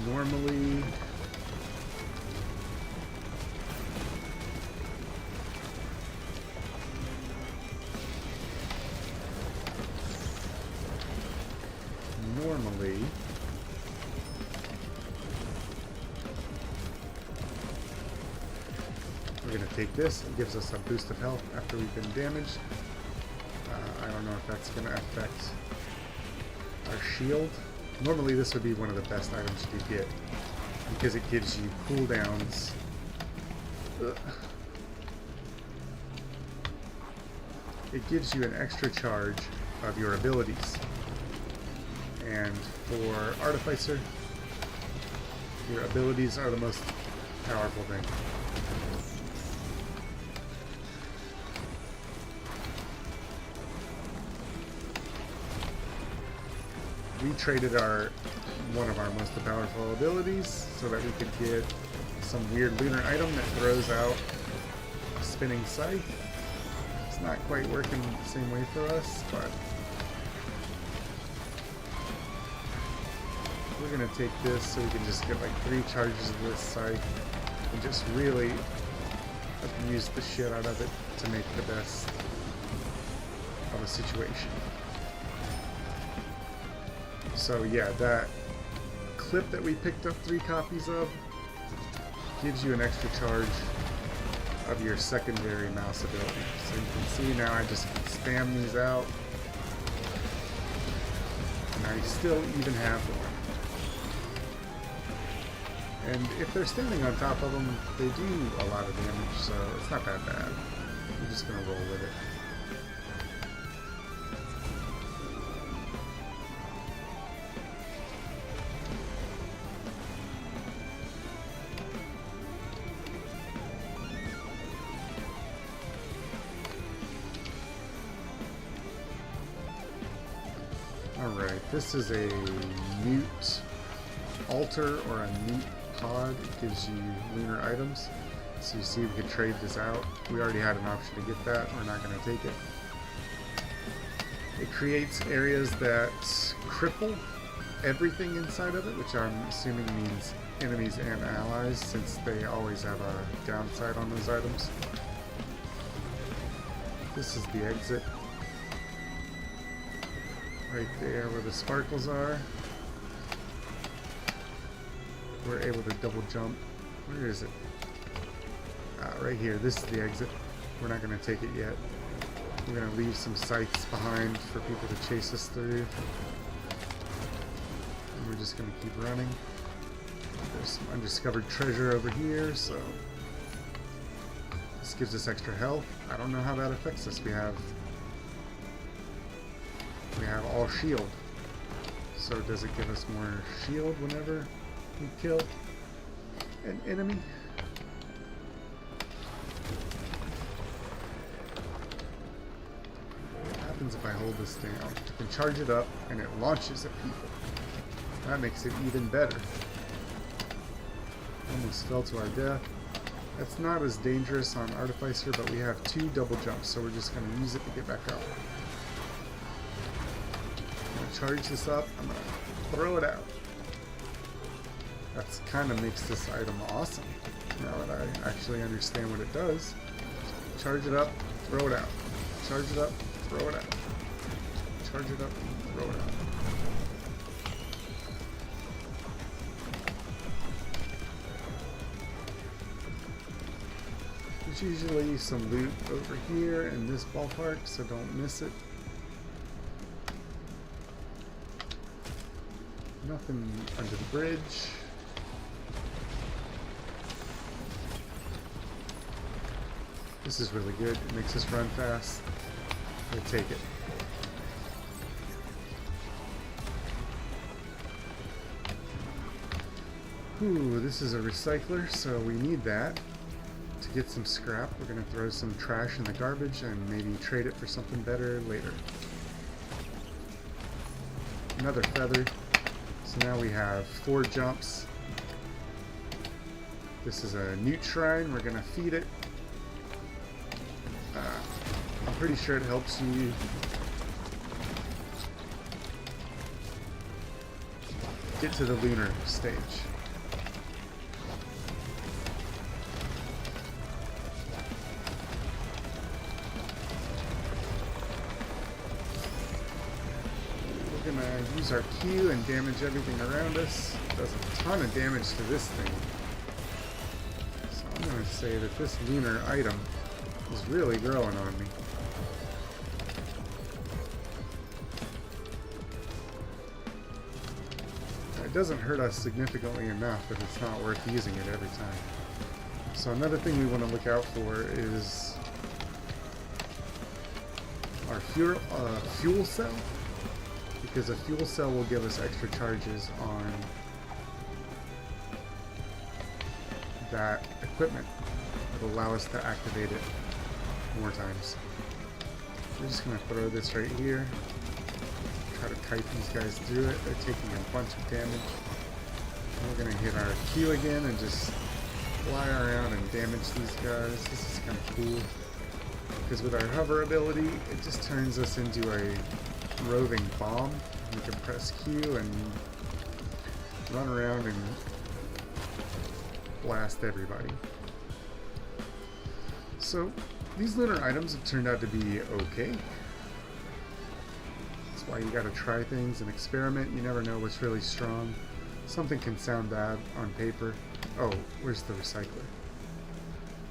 S2: Normally, we're going to take this. It gives us a boost of health after we've been damaged. I don't know if that's going to affect our shield. Normally this would be one of the best items you could get because it gives you cooldowns. It gives you an extra charge of your abilities. And for Artificer, your abilities are the most powerful thing. We traded one of our most powerful abilities so that we could get some weird lunar item that throws out a spinning scythe. It's not quite working the same way for us, but we're gonna take this so we can just get like 3 charges of this scythe and just really abuse the shit out of it to make the best of a situation. So yeah, that clip that we picked up 3 copies of gives you an extra charge of your secondary mouse ability. So you can see now I just can spam these out, and I still even have one. And if they're standing on top of them, they do a lot of damage, so it's not that bad. I'm just gonna roll with it. Alright, this is a mute altar or a mute pod. It gives you lunar items. So you see we can trade this out. We already had an option to get that. We're not going to take it. It creates areas that cripple everything inside of it, which I'm assuming means enemies and allies, since they always have a downside on those items. This is the exit. Right there where the sparkles are. We're able to double jump. Where is it? Right here. This is the exit. We're not going to take it yet. We're going to leave some scythes behind for people to chase us through. And we're just going to keep running. There's some undiscovered treasure over here, so this gives us extra health. I don't know how that affects us. We have all shield. So does it give us more shield whenever we kill an enemy? What happens if I hold this down? I can charge it up and it launches at people. That makes it even better. Almost fell to our death. That's not as dangerous on Artificer, but we have 2 double jumps, so we're just going to use it to get back up. Charge this up, I'm gonna throw it out. That's kind of makes this item awesome now that I actually understand what it does. Charge it up, throw it out. Charge it up, throw it out. Charge it up, throw it out. There's usually some loot over here in this ballpark, so don't miss it. Nothing under the bridge. This is really good. It makes us run fast. We'll take it. Ooh, this is a recycler, so we need that to get some scrap. We're going to throw some trash in the garbage and maybe trade it for something better later. Another feather. So now we have 4 jumps. This is a newt shrine. We're going to feed it. I'm pretty sure it helps you get to the lunar stage. We're going to use our Q and damage everything around us. It does a ton of damage to this thing. So I'm going to say that this lunar item is really growing on me. It doesn't hurt us significantly enough that it's not worth using it every time. So another thing we want to look out for is our fuel cell, because a fuel cell will give us extra charges on that equipment. It'll allow us to activate it more times. We're just going to throw this right here. Try to kite these guys through it. They're taking a bunch of damage. And we're going to hit our Q again and just fly around and damage these guys. This is kind of cool, because with our hover ability, it just turns us into a roving bomb. We can press Q and run around and blast everybody. So these lunar items have turned out to be okay. That's why you gotta try things and experiment. You never know what's really strong. Something can sound bad on paper. Oh, where's the recycler?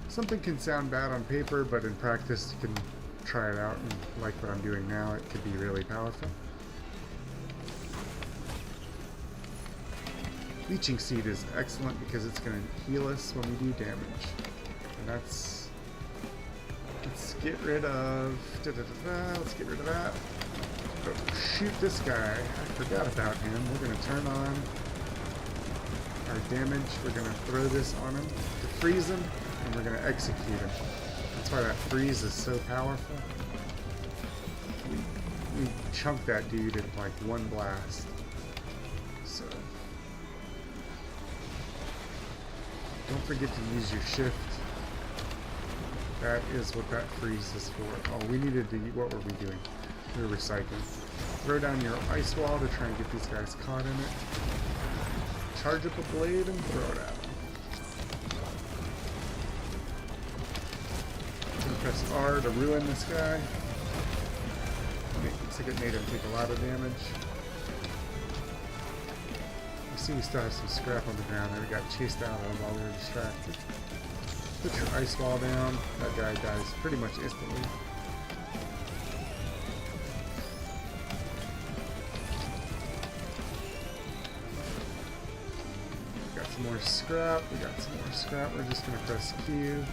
S2: Something can sound bad on paper, but in practice you can try it out, and like what I'm doing now, it could be really powerful. Leeching Seed is excellent because it's going to heal us when we do damage. And that's... let's get rid of... let's get rid of that. Oh, shoot this guy. I forgot about him. We're going to turn on our damage. We're going to throw this on him to freeze him, and we're going to execute him. That's why that freeze is so powerful. We chunked that dude in like one blast. So... don't forget to use your shift. That is what that freeze is for. Oh, we needed to... what were we doing? We were recycling. Throw down your ice wall to try and get these guys caught in it. Charge up a blade and throw it at them. And press R to ruin this guy. Looks like it made him take a lot of damage. See, we still have some scrap on the ground there. We got chased out of while we were distracted. Put your ice wall down. That guy dies pretty much instantly. Got some more scrap. We got some more scrap. We're just going to press Q.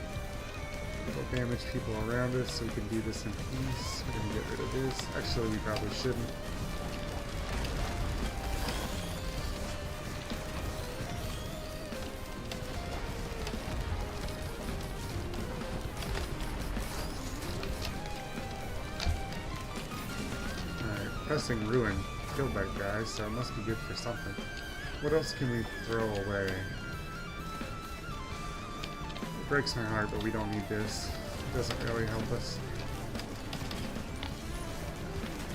S2: It'll damage people around us so we can do this in peace. We're going to get rid of this. Actually, we probably shouldn't. Pressing Ruin killed that guy, so it must be good for something. What else can we throw away? It breaks my heart, but we don't need this. It doesn't really help us.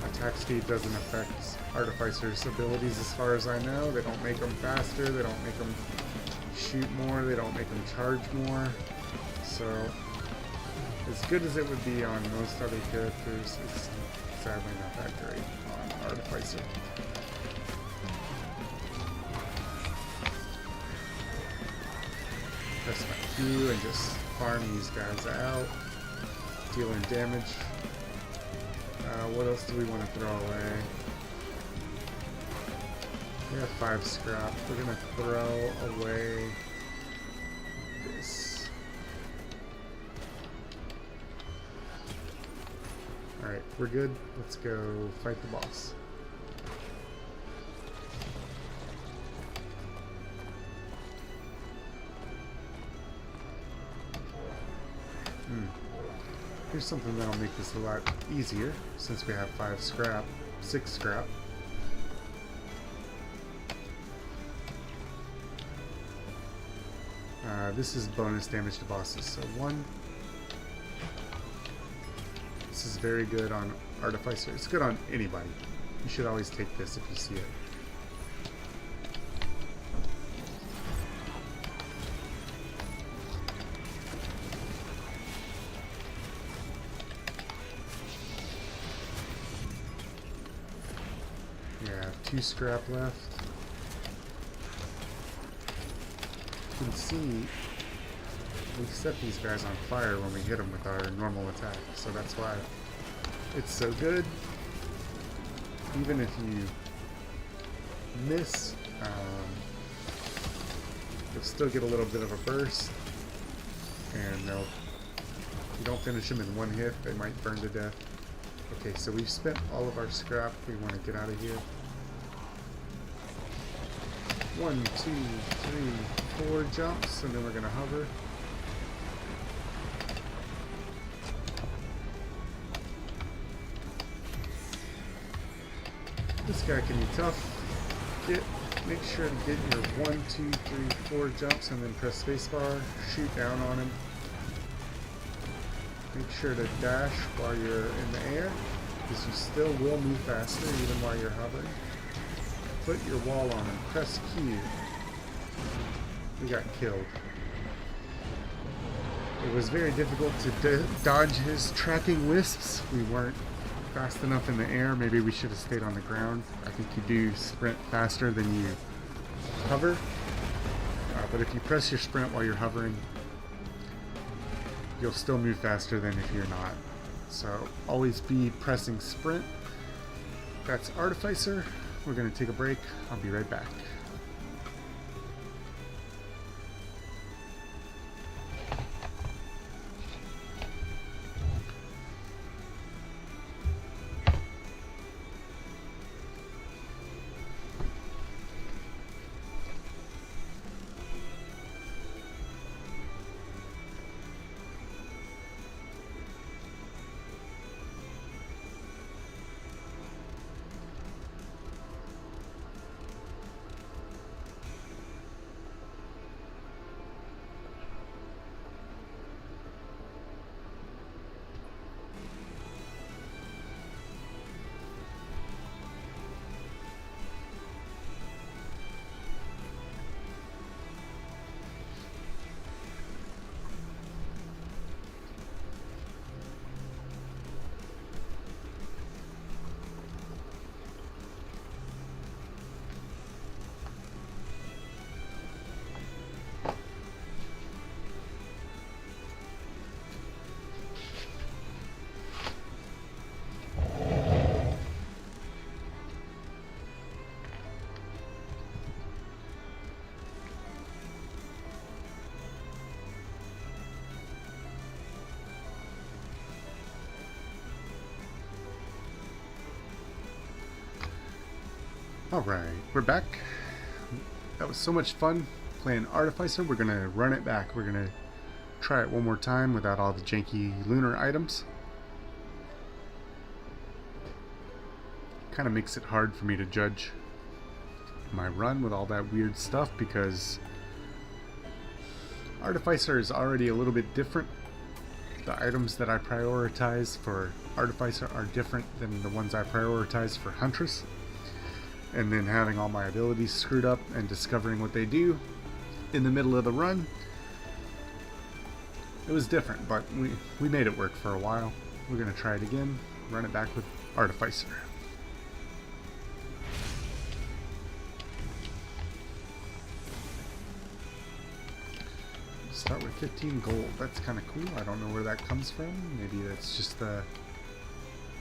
S2: Attack speed doesn't affect Artificer's abilities as far as I know. They don't make them faster, they don't make them shoot more, they don't make them charge more. So, as good as it would be on most other characters, it's sadly not that great on Artificer. Press my Q and just farm these guys out, dealing damage. What else do we want to throw away? We have 5 scrap. We're going to throw away this. Alright, we're good. Let's go fight the boss. Here's something that'll make this a lot easier since we have 5 scrap, 6 scrap. This is bonus damage to bosses. So 1. This is very good on Artificer. It's good on anybody. You should always take this if you see it. Yeah, I have 2 scrap left. You can see we set these guys on fire when we hit them with our normal attack, so that's why it's so good. Even if you miss, you'll still get a little bit of a burst, and if you don't finish them in 1 hit, they might burn to death. Okay, so we've spent all of our scrap. We want to get out of here. 1, 2, 3, 4 jumps, and then we're going to hover. This guy can be tough. Make sure to get your 1, 2, 3, 4 jumps, and then press spacebar. Shoot down on him. Make sure to dash while you're in the air, because you still will move faster even while you're hovering. put your wall on and press Q. We got killed. It was very difficult to dodge his tracking wisps. We weren't fast enough in the air. Maybe we should have stayed on the ground. I think you do sprint faster than you hover. But if you press your sprint while you're hovering, you'll still move faster than if you're not. So always be pressing sprint. That's Artificer. We're going to take a break. I'll be right back. Alright, we're back. That was so much fun playing Artificer. We're going to run it back. We're going to try it one more time without all the janky lunar items. Kind of makes it hard for me to judge my run with all that weird stuff because Artificer is already a little bit different. The items that I prioritize for Artificer are different than the ones I prioritize for Huntress. And then having all my abilities screwed up and discovering what they do in the middle of the run. It was different, but we made it work for a while. We're going to try it again, run it back with Artificer. Start with 15 gold. That's kind of cool. I don't know where that comes from. Maybe that's just the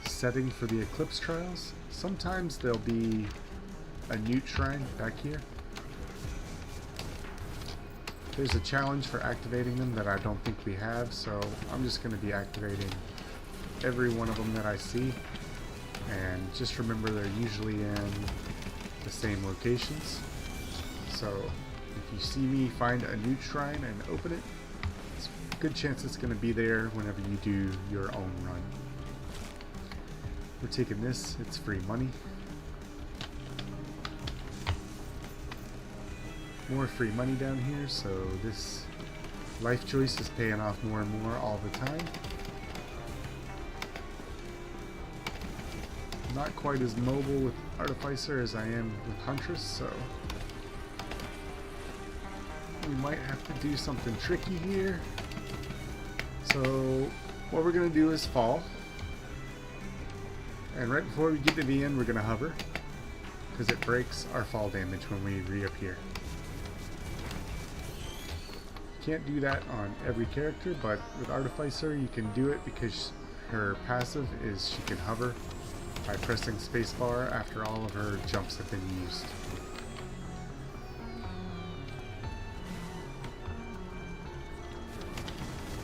S2: setting for the Eclipse trials. Sometimes there'll be a newt shrine back here. There's a challenge for activating them that I don't think we have, so I'm just going to be activating every one of them that I see. And just remember they're usually in the same locations. So if you see me find a newt shrine and open it, it's a good chance it's going to be there whenever you do your own run. We're taking this, it's free money. More free money down here, so this life choice is paying off more and more all the time. Not quite as mobile with Artificer as I am with Huntress, so we might have to do something tricky here. So what we're going to do is fall, and right before we get to the end we're going to hover, because it breaks our fall damage when we reappear. Can't do that on every character, but with Artificer you can do it because her passive is she can hover by pressing spacebar after all of her jumps have been used.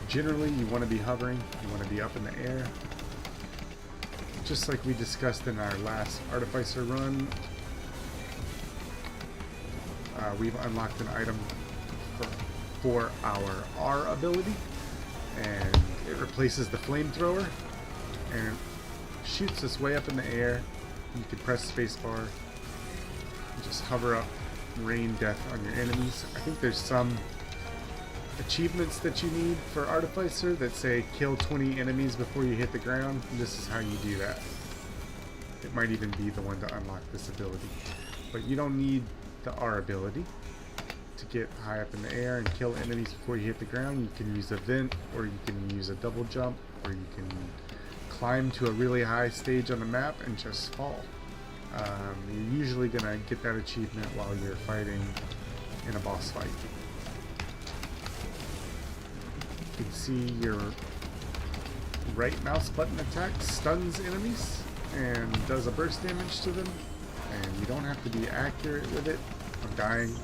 S2: Generally you want to be hovering, you want to be up in the air. Just like we discussed in our last Artificer run, we've unlocked an item for our R ability, and it replaces the flamethrower and shoots us way up in the air. You can press spacebar and just hover up, rain death on your enemies. I think there's some achievements that you need for Artificer that say kill 20 enemies before you hit the ground. This is how you do that. It might even be the one to unlock this ability. But you don't need the R ability to get high up in the air and kill enemies before you hit the ground. You can use a vent, or you can use a double jump, or you can climb to a really high stage on the map and just fall. You're usually going to get that achievement while you're fighting in a boss fight. You can see your right mouse button attack stuns enemies and does a burst damage to them, and you don't have to be accurate with it. I'm dying.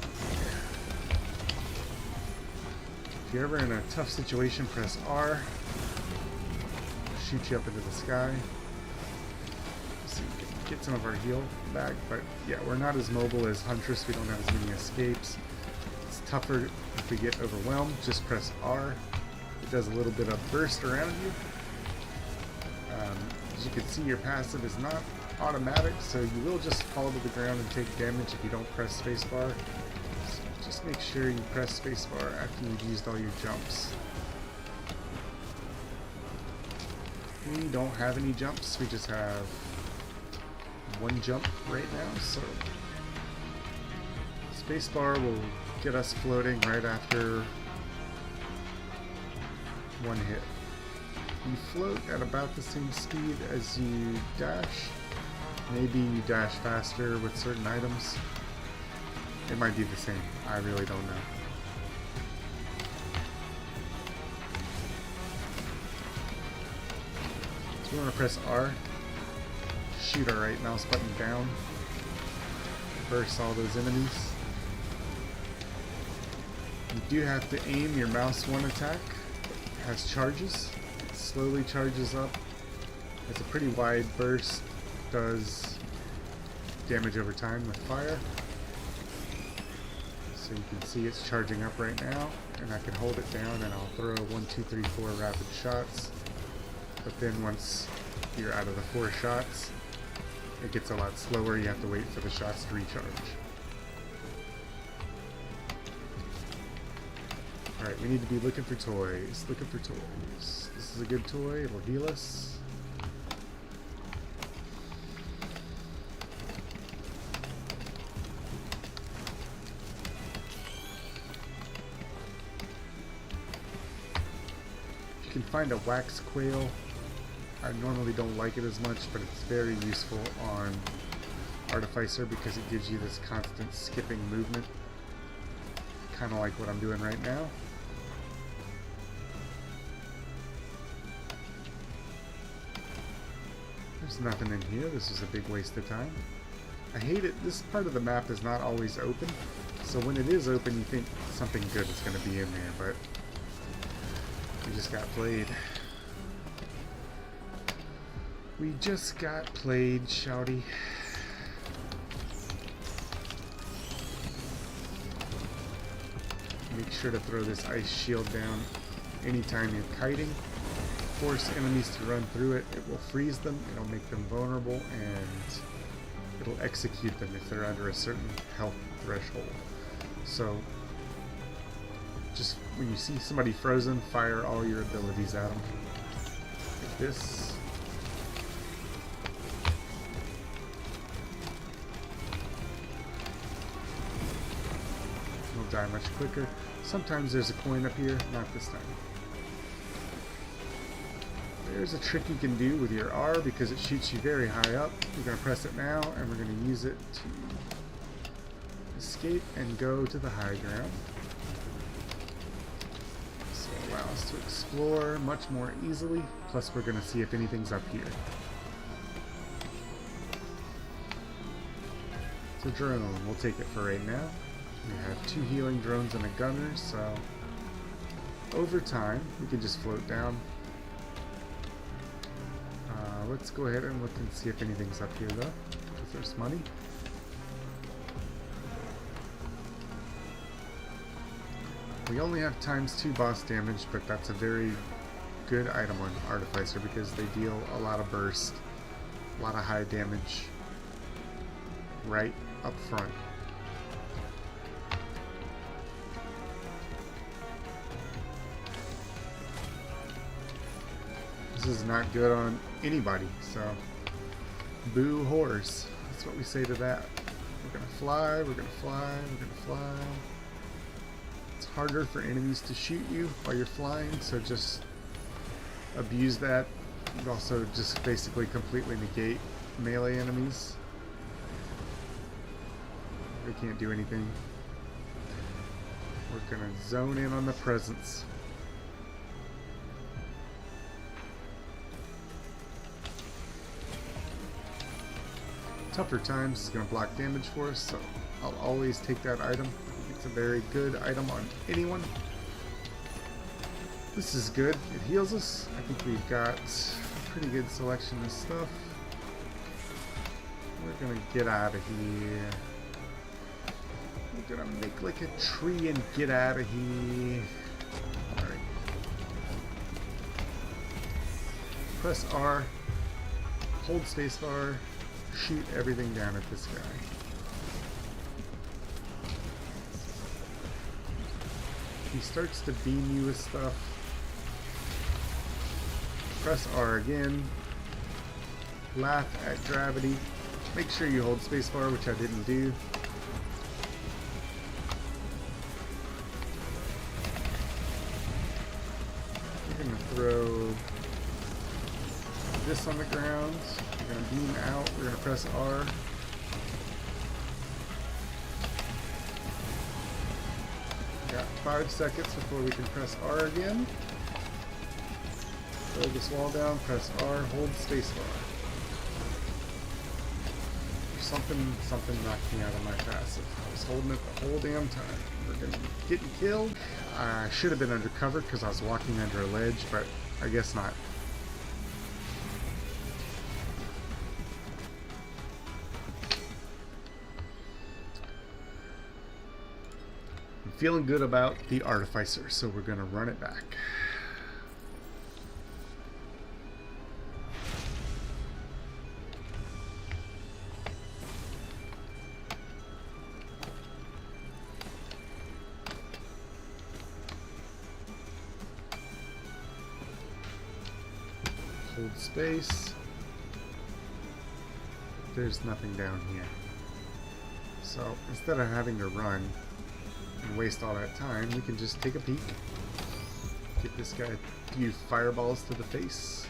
S2: If you're ever in a tough situation, press R. Shoot you up into the sky. So you can get some of our heal back, but yeah, we're not as mobile as Huntress. We don't have as many escapes. It's tougher if we get overwhelmed. Just press R. It does a little bit of burst around you. As you can see, your passive is not automatic, so you will just fall to the ground and take damage if you don't press spacebar. So just make sure you press spacebar after you've used all your jumps. We don't have any jumps, we just have one jump right now, so spacebar will get us floating right after one hit. You float at about the same speed as you dash. Maybe you dash faster with certain items. It might be the same. I really don't know. So we want to press R. Shoot our right mouse button down. Burst all those enemies. You do have to aim your mouse one attack. It has charges. Slowly charges up. It's a pretty wide burst. Does damage over time with fire. So you can see it's charging up right now, and I can hold it down and I'll throw 1, 2, 3, 4 rapid shots. But then once you're out of the 4 shots, it gets a lot slower. You have to wait for the shots to recharge. Alright, we need to be looking for toys. Looking for toys. This is a good toy. It'll heal us. You can find a wax quail. I normally don't like it as much, but it's very useful on Artificer because it gives you this constant skipping movement. Kind of like what I'm doing right now. There's nothing in here. This is a big waste of time. I hate it. This part of the map is not always open. So when it is open, you think something good is going to be in there, but we just got played. We just got played, shouty. Make sure to throw this ice shield down anytime you're kiting. Force enemies to run through it. It will freeze them, it'll make them vulnerable, and it'll execute them if they're under a certain health threshold. So just when you see somebody frozen, fire all your abilities at them. Like this. They'll die much quicker. Sometimes there's a coin up here, not this time. There's a trick you can do with your R because it shoots you very high up. We're going to press it now and we're going to use it to escape and go to the high ground. This will allow us to explore much more easily. Plus we're going to see if anything's up here. It's a drone. We'll take it for right now. We have 2 healing drones and a gunner, so over time we can just float down. Let's go ahead and look and see if anything's up here though, because there's money. We only have ×2 boss damage, but that's a very good item on Artificer because they deal a lot of burst, a lot of high damage right up front. This is not good on anybody, so boo horse. That's what we say to that. We're gonna fly, we're gonna fly, we're gonna fly. It's harder for enemies to shoot you while you're flying, so just abuse that. You also just basically completely negate melee enemies. They can't do anything. We're gonna zone in on the presence. Tougher Times is going to block damage for us, so I'll always take that item. It's a very good item on anyone. This is good. It heals us. I think we've got a pretty good selection of stuff. We're going to get out of here. We're going to make like a tree and get out of here. Alright. Press R. Hold spacebar. Shoot everything down at this guy. He starts to beam you with stuff. Press R again. Laugh at gravity. Make sure you hold spacebar, which I didn't do. We're going to throw this on the ground. We're going to beam out. We're going to press R. Got 5 seconds before we can press R again. Throw this wall down, press R, hold spacebar. Something knocked me out of my passive. I was holding it the whole damn time. We're going to be getting killed. I should have been undercover because I was walking under a ledge, but I guess not. Feeling good about the Artificer, so we're going to run it back. Hold space. There's nothing down here. So instead of having to run and waste all that time, we can just take a peek. Get this guy a few fireballs to the face.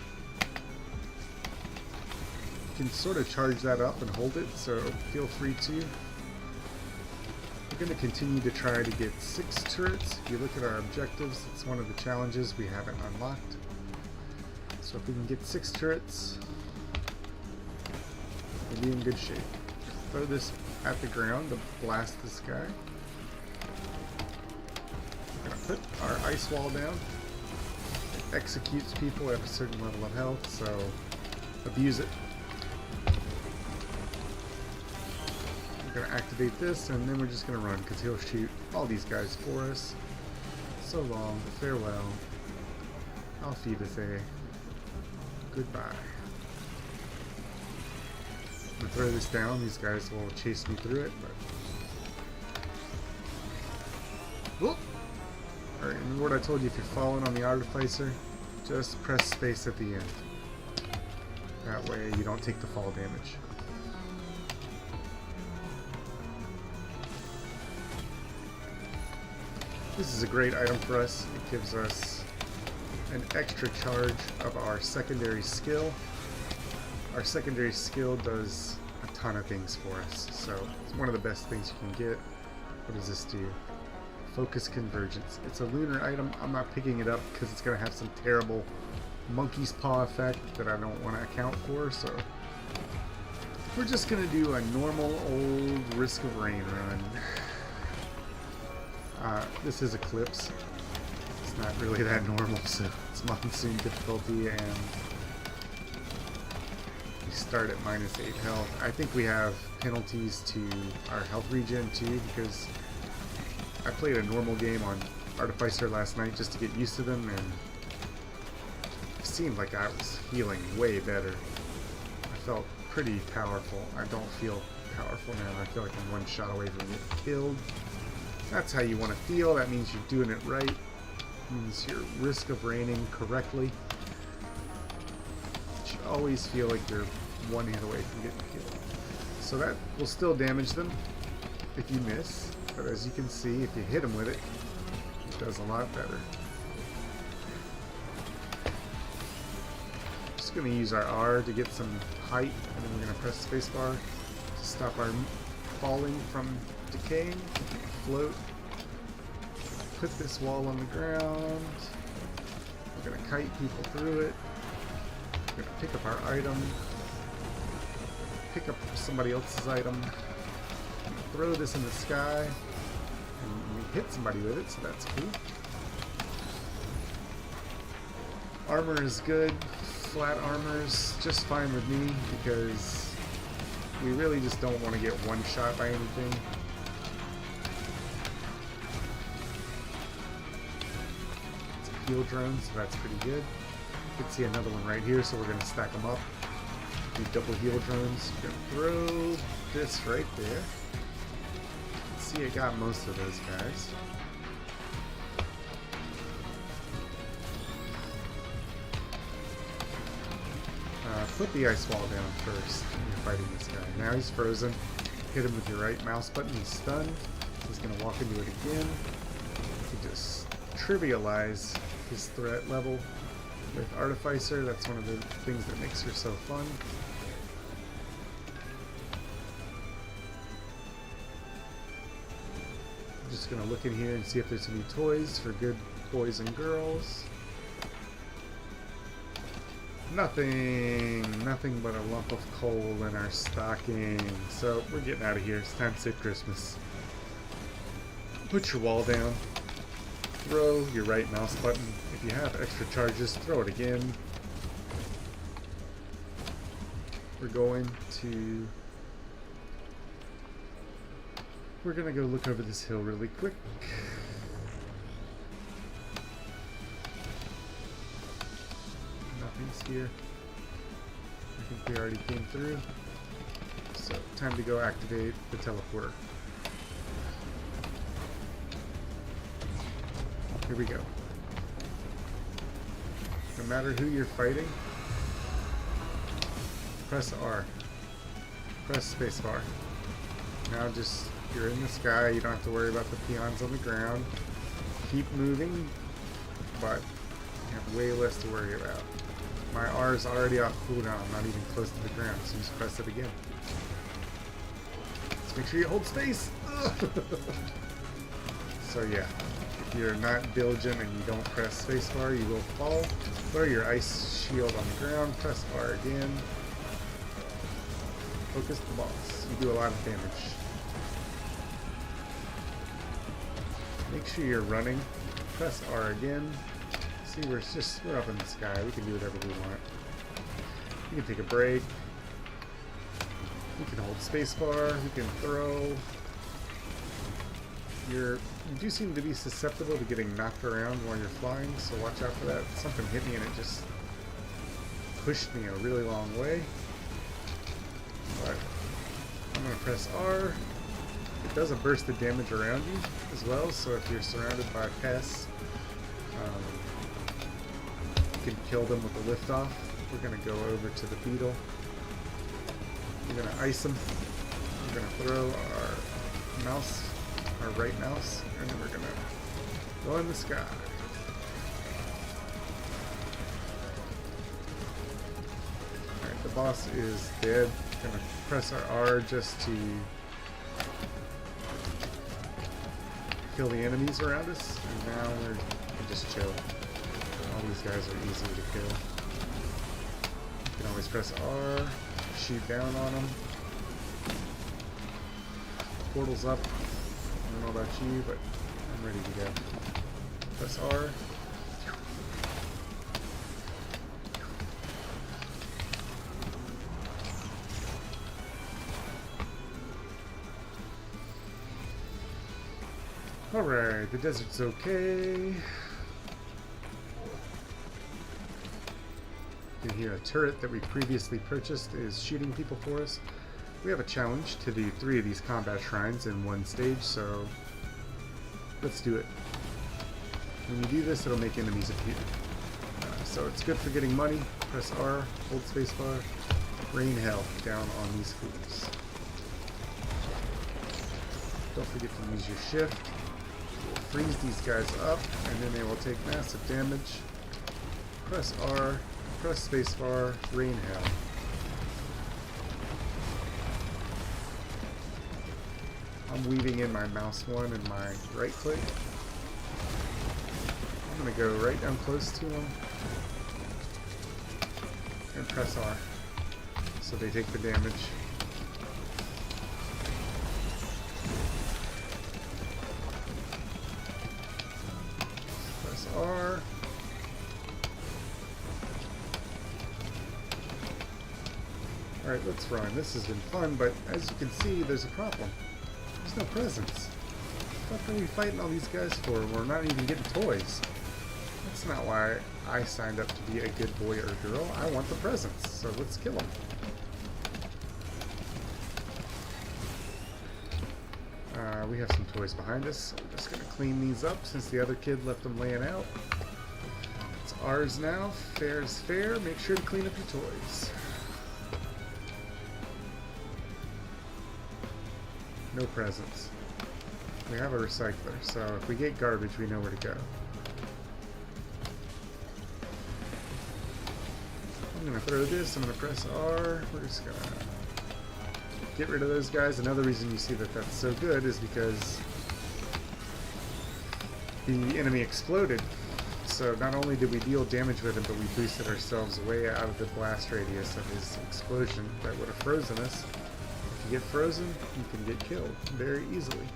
S2: You can sort of charge that up and hold it, so feel free to. We're going to continue to try to get 6 turrets. If you look at our objectives, it's one of the challenges we haven't unlocked. So if we can get 6 turrets, we'll be in good shape. Throw this at the ground to blast this guy. Put our ice wall down. It executes people at a certain level of health, so abuse it. We're going to activate this, and then we're just going to run, because he'll shoot all these guys for us. So long, farewell. Auf Wiedersehen. Goodbye. I'm going to throw this down. These guys will chase me through it, but... Whoop! Alright, remember what I told you, if you're falling on the Artificer, just press space at the end. That way you don't take the fall damage. This is a great item for us. It gives us an extra charge of our secondary skill. Our secondary skill does a ton of things for us, so it's one of the best things you can get. What does this do? Focus Convergence. It's a lunar item. I'm not picking it up because it's going to have some terrible monkey's paw effect that I don't want to account for, so we're just going to do a normal old Risk of Rain run. This is Eclipse. It's not really that normal, so it's monsoon difficulty, and we start at -8 health. I think we have penalties to our health regen too, because I played a normal game on Artificer last night just to get used to them, and it seemed like I was healing way better. I felt pretty powerful. I don't feel powerful now. I feel like I'm one shot away from getting killed. That's how you want to feel. That means you're doing it right. It means you're Risk of Raining correctly. You should always feel like you're one hit away from getting killed. So that will still damage them if you miss, but as you can see, if you hit them with it, it does a lot better. Just going to use our R to get some height, and then we're going to press spacebar to stop our falling from decaying. Float. Put this wall on the ground. We're going to kite people through it. We're going to pick up our item. Pick up somebody else's item. Throw this in the sky. And we hit somebody with it, so that's cool. Armor is good. Flat armor is just fine with me because we really just don't want to get one shot by anything. It's a heal drone, so that's pretty good. You can see another one right here, so we're going to stack them up. Do double heal drones. We're going to throw this right there. See, I got most of those guys. Put the ice wall down first when you're fighting this guy. Now he's frozen. Hit him with your right mouse button. He's stunned. He's going to walk into it again. You just trivialize his threat level with Artificer. That's one of the things that makes her so fun. I'm just going to look in here and see if there's any toys for good boys and girls. Nothing but a lump of coal in our stocking. So we're getting out of here. It's time to say Christmas. Put your wall down. Throw your right mouse button. If you have extra charges, throw it again. We're going to go look over this hill really quick. Nothing's here. I think we already came through. So, time to go activate the teleporter. Here we go. No matter who you're fighting, press R. Press spacebar. Now just, you're in the sky, you don't have to worry about the peons on the ground. Keep moving, but you have way less to worry about. My R is already off cooldown, I'm not even close to the ground, so just press it again. Just make sure you hold space! So yeah, if you're not diligent and you don't press spacebar, you will fall. Throw your ice shield on the ground, press R again. Focus the boss. You do a lot of damage. Make sure you're running. Press R again. See, we're up in the sky. We can do whatever we want. You can take a break. You can hold spacebar. You can throw. You do seem to be susceptible to getting knocked around while you're flying, so watch out for that. Something hit me and it just pushed me a really long way. But I'm going to press R. It does a burst of damage around you as well, so if you're surrounded by pests, you can kill them with the liftoff. We're going to go over to the beetle. We're going to ice them. We're going to throw our mouse, our right mouse, and then we're going to go in the sky. Alright, the boss is dead. Going to press our R just to kill the enemies around us, and now we can just chill. All these guys are easy to kill. You can always press R, shoot down on them. Portal's up. I don't know about you, but I'm ready to go. Press R. Alright, the desert's okay. You can hear a turret that we previously purchased is shooting people for us. We have a challenge to do 3 of these combat shrines in one stage, so let's do it. When you do this, it'll make enemies appear. So it's good for getting money. Press R, hold spacebar, rain hell down on these fools. Don't forget to use your shift. Freeze these guys up, and then they will take massive damage. Press R, press spacebar, rain hell. I'm weaving in my mouse 1 and my right click. I'm going to go right down close to them and press R so they take the damage. Press R. Alright, let's run. This has been fun, but as you can see, there's a problem. There's no presents. What are we fighting all these guys for? We're not even getting toys. That's not why I signed up to be a good boy or girl. I want the presents, so let's kill them. We have some toys behind us, so we're just going to clean these up since the other kid left them laying out. It's ours now. Fair is fair. Make sure to clean up your toys. No presents. We have a recycler, so if we get garbage, we know where to go. I'm gonna throw this, I'm gonna press R, we're just gonna get rid of those guys. Another reason you see that that's so good is because the enemy exploded. So not only did we deal damage with him, but we boosted ourselves way out of the blast radius of his explosion that would have frozen us. If you get frozen, you can get killed very easily.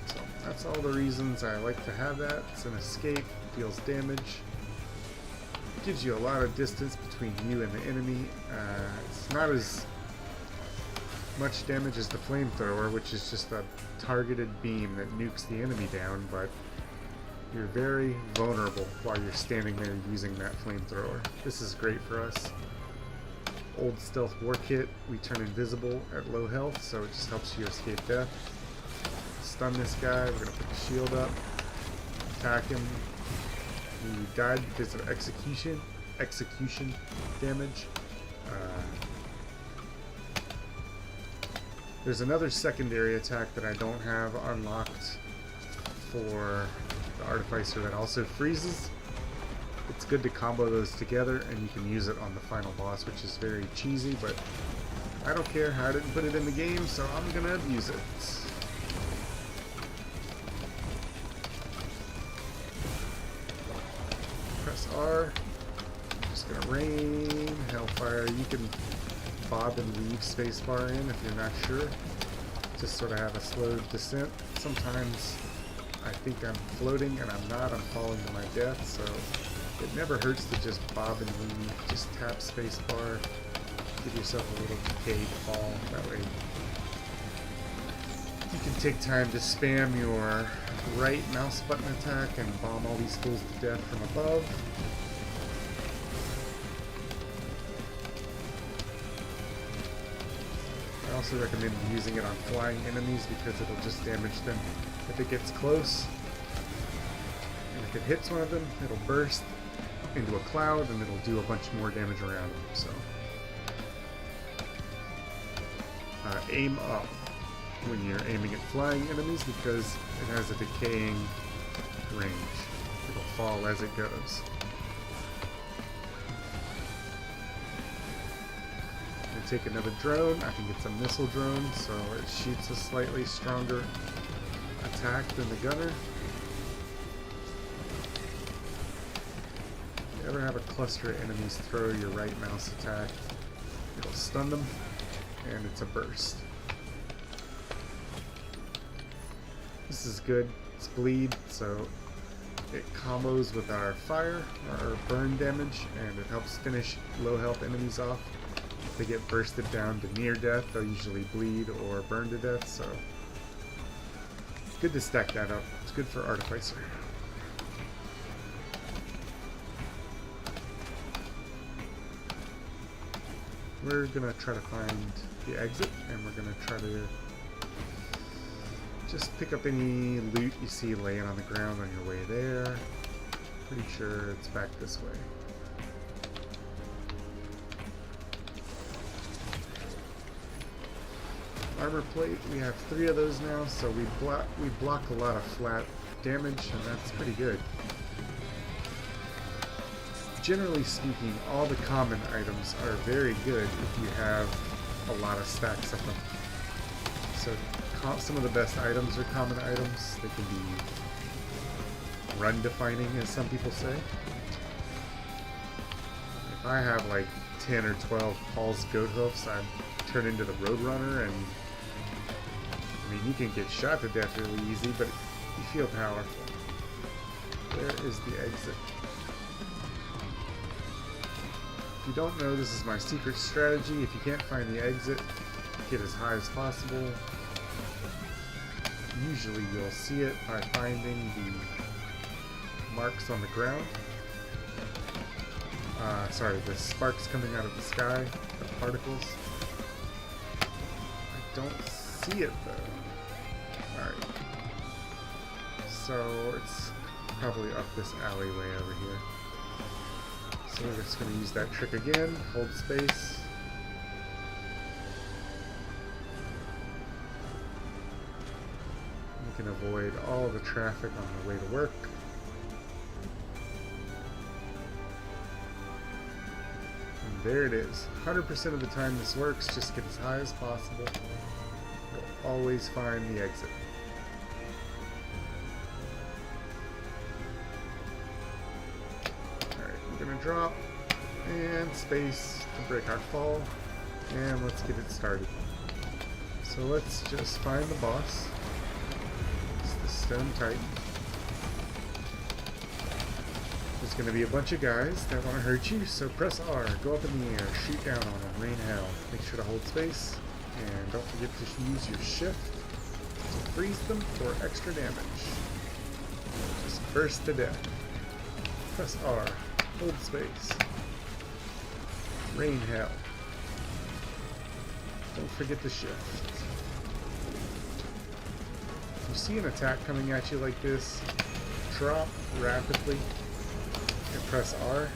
S2: So that's all the reasons I like to have that. It's an escape, deals damage, gives you a lot of distance between you and the enemy. It's not as much damage as the flamethrower, which is just a targeted beam that nukes the enemy down, but you're very vulnerable while you're standing there using that flamethrower. This is great for us. Old stealth war kit, we turn invisible at low health, so it just helps you escape death. Stun this guy, we're going to put the shield up, attack him. He died because of execution damage. There's another secondary attack that I don't have unlocked for the Artificer that also freezes. It's good to combo those together, and you can use it on the final boss, which is very cheesy, but I don't care. I didn't put it in the game, so I'm gonna abuse it. Press R. Just gonna rain hellfire. You can bob and weave spacebar in if you're not sure. Just sort of have a slow descent. Sometimes I think I'm floating and I'm not. I'm falling to my death, so it never hurts to just bob and weave. Just tap spacebar. Give yourself a little decayed fall. That way you can take time to spam your right mouse button attack and bomb all these fools to death from above. I also recommend using it on flying enemies because it'll just damage them if it gets close. And if it hits one of them, it'll burst into a cloud and it'll do a bunch more damage around them. So aim up when you're aiming at flying enemies because it has a decaying range. It'll fall as it goes. Take another drone. I think it's a missile drone, so it shoots a slightly stronger attack than the gunner. If you ever have a cluster of enemies, throw your right mouse attack. It'll stun them, and it's a burst. This is good. It's bleed, so it combos with our fire, our burn damage, and it helps finish low health enemies off. If they get bursted down to near death, they'll usually bleed or burn to death, so it's good to stack that up. It's good for Artificer. We're gonna try to find the exit, and we're gonna try to just pick up any loot you see laying on the ground on your way there. Pretty sure it's back this way. armor plate. We have 3 of those now, so we block a lot of flat damage, and that's pretty good. Generally speaking, all the common items are very good if you have a lot of stacks of them. So some of the best items are common items. They can be run defining, as some people say. If I have like 10 or 12 Paul's goat hoofs, I'd turn into the Roadrunner, and I mean, you can get shot to death really easy, but you feel powerful. Where is the exit? If you don't know, this is my secret strategy. If you can't find the exit, get as high as possible. Usually you'll see it by finding the marks on the ground. Sorry, the sparks coming out of the sky, the particles. I don't see it though. Alright. So it's probably up this alleyway over here. So we're just going to use that trick again. Hold space. We can avoid all the traffic on the way to work. And there it is. 100% of the time this works. Just get as high as possible. You'll always find the exit. Drop and space to break our fall, and let's get it started. So let's just find the boss. It's the Stone Titan. There's going to be a bunch of guys that want to hurt you, so press R, go up in the air, shoot down on them, rain hell. Make sure to hold space, and don't forget to use your shift to freeze them for extra damage. Just burst to death. Press R. Hold space. Rain hell. Don't forget to shift. If you see an attack coming at you like this, drop rapidly and press R.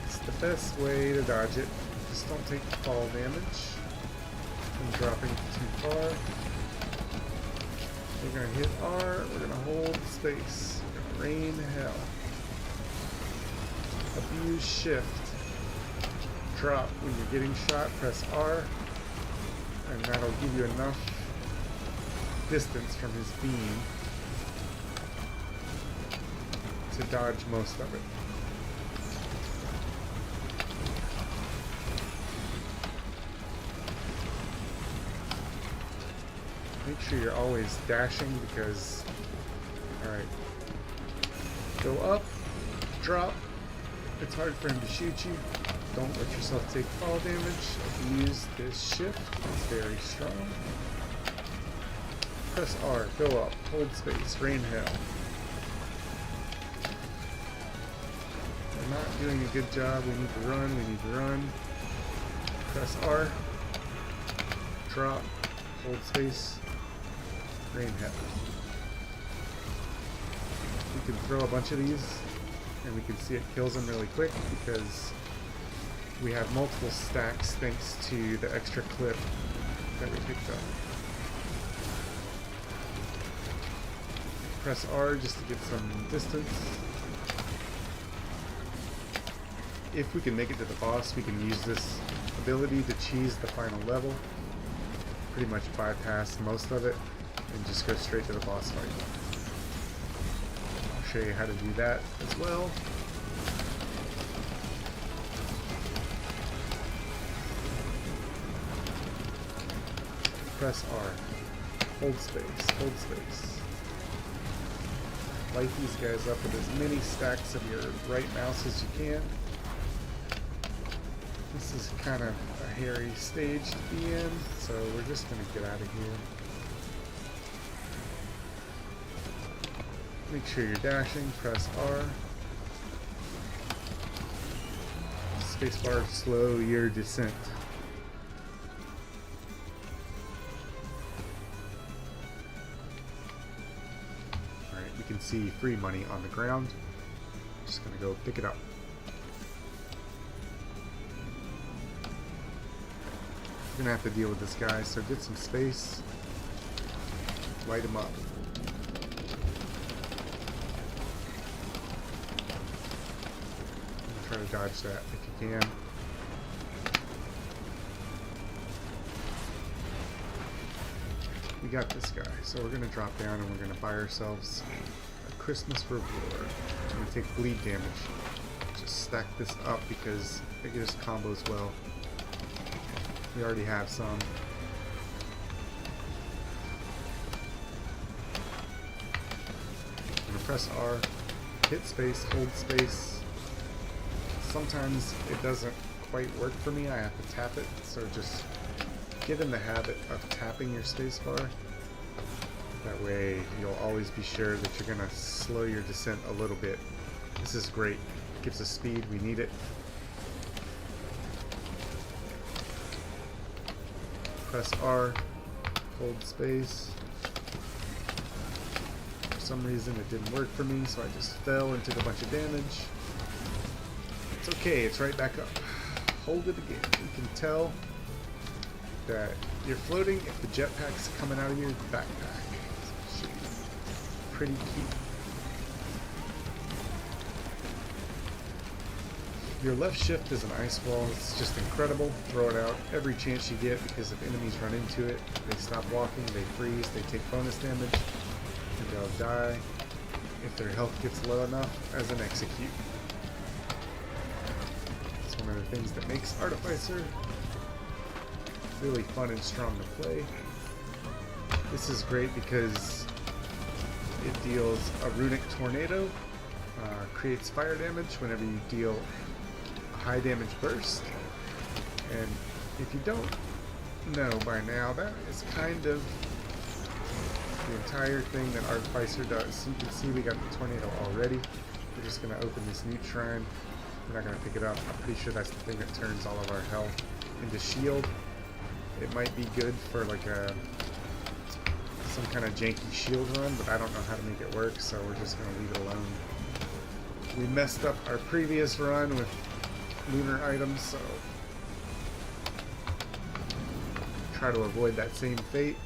S2: It's the best way to dodge it. Just don't take fall damage from dropping too far. We're going to hit R. We're going to hold space. We're going to rain hell. Abuse shift. Drop when you're getting shot, press R, and that'll give you enough distance from his beam to dodge most of it. Make sure you're always dashing because, alright, go up, drop. It's hard for him to shoot you. Don't let yourself take fall damage. Use this shift. It's very strong. Press R. Go up. Hold space. Rain hell. We're not doing a good job. We need to run. We need to run. Press R. Drop. Hold space. Rain hell. You can throw a bunch of these, and we can see it kills them really quick because we have multiple stacks thanks to the extra clip that we picked up. Press R just to get some distance. If we can make it to the boss, we can use this ability to cheese the final level. Pretty much bypass most of it and just go straight to the boss fight. Show you how to do that as well. Press R. Hold space. Hold space. Light these guys up with as many stacks of your right mouse as you can. This is kind of a hairy stage to be in, so we're just going to get out of here. Make sure you're dashing, press R. Spacebar, slow your descent. Alright, we can see free money on the ground. Just gonna go pick it up. gonna have to deal with this guy, so get some space. Light him up. Try to dodge that if you can. We got this guy, so we're gonna drop down and we're gonna buy ourselves a Christmas reward. I'm gonna take bleed damage. Just stack this up because it just combos well. We already have some. I'm gonna press R, hit space, hold space. Sometimes it doesn't quite work for me. I have to tap it, so just get in the habit of tapping your spacebar. That way you'll always be sure that you're gonna slow your descent a little bit. This is great. It gives us speed. We need it. Press R, hold space. For some reason it didn't work for me, so I just fell and took a bunch of damage. It's okay, it's right back up. Hold it again. You can tell that you're floating if the jetpack's coming out of your backpack. Should be pretty key. Your left shift is an ice wall. It's just incredible. Throw it out every chance you get because if enemies run into it, they stop walking, they freeze, they take bonus damage, and they'll die if their health gets low enough as an execute. It's one of the things that makes Artificer really fun and strong to play. This is great because it deals a runic tornado, creates fire damage whenever you deal a high damage burst. And if you don't know by now, that is kind of the entire thing that Artificer does. So you can see we got the tornado already. We're just going to open this new shrine. We're not going to pick it up. I'm pretty sure that's the thing that turns all of our health into shield. It might be good for like some kind of janky shield run, but I don't know how to make it work, so we're just going to leave it alone. We messed up our previous run with lunar items, so try to avoid that same fate.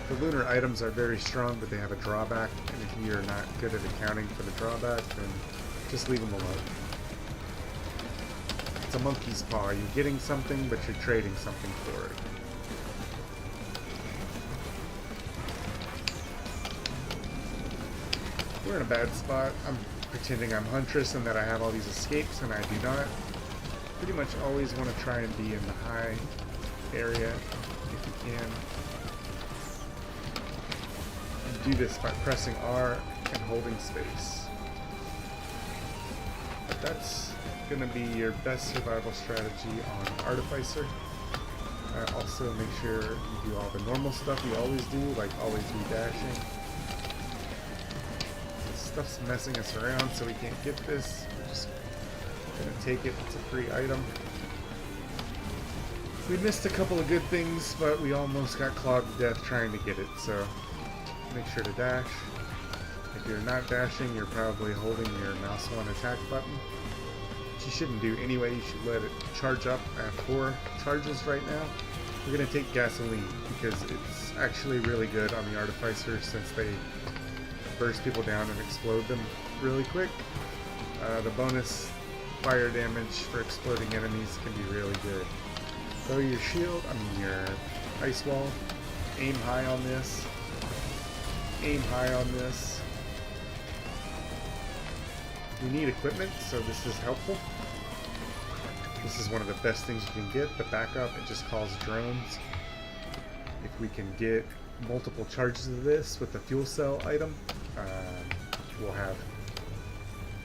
S2: The lunar items are very strong, but they have a drawback, and if you're not good at accounting for the drawback, then just leave them alone. It's a monkey's paw. You're getting something, but you're trading something for it. We're in a bad spot. I'm pretending I'm Huntress and that I have all these escapes, and I do not. Pretty much always want to try and be in the high area if you can. You do this by pressing R and holding space. But that's going to be your best survival strategy on Artificer. Also make sure you do all the normal stuff you always do, like always be dashing. This stuff's messing us around, so we can't get this. We're just going to take it. It's a free item. We missed a couple of good things, but we almost got clogged to death trying to get it, so make sure to dash. If you're not dashing, you're probably holding your mouse 1 attack button, which you shouldn't do anyway. You should let it charge up. I have 4 charges right now. We're going to take gasoline because it's actually really good on the Artificer since they burst people down and explode them really quick. The bonus fire damage for exploding enemies can be really good. Throw your shield, your ice wall, aim high on this. Aim high on this. We need equipment, so this is helpful. This is one of the best things you can get. The backup, it just calls drones. If we can get multiple charges of this with the fuel cell item, we'll have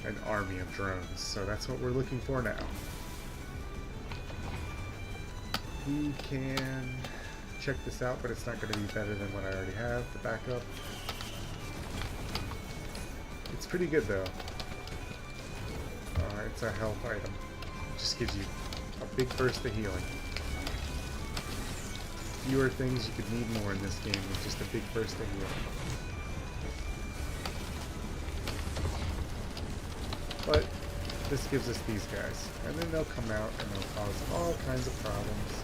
S2: an army of drones. So that's what we're looking for now. We can check this out, but it's not going to be better than what I already have. The backup. It's pretty good though. It's a health item. It just gives you a big burst of healing. Fewer things you could need more in this game with just a big burst of healing. But this gives us these guys. And then they'll come out and they'll cause all kinds of problems.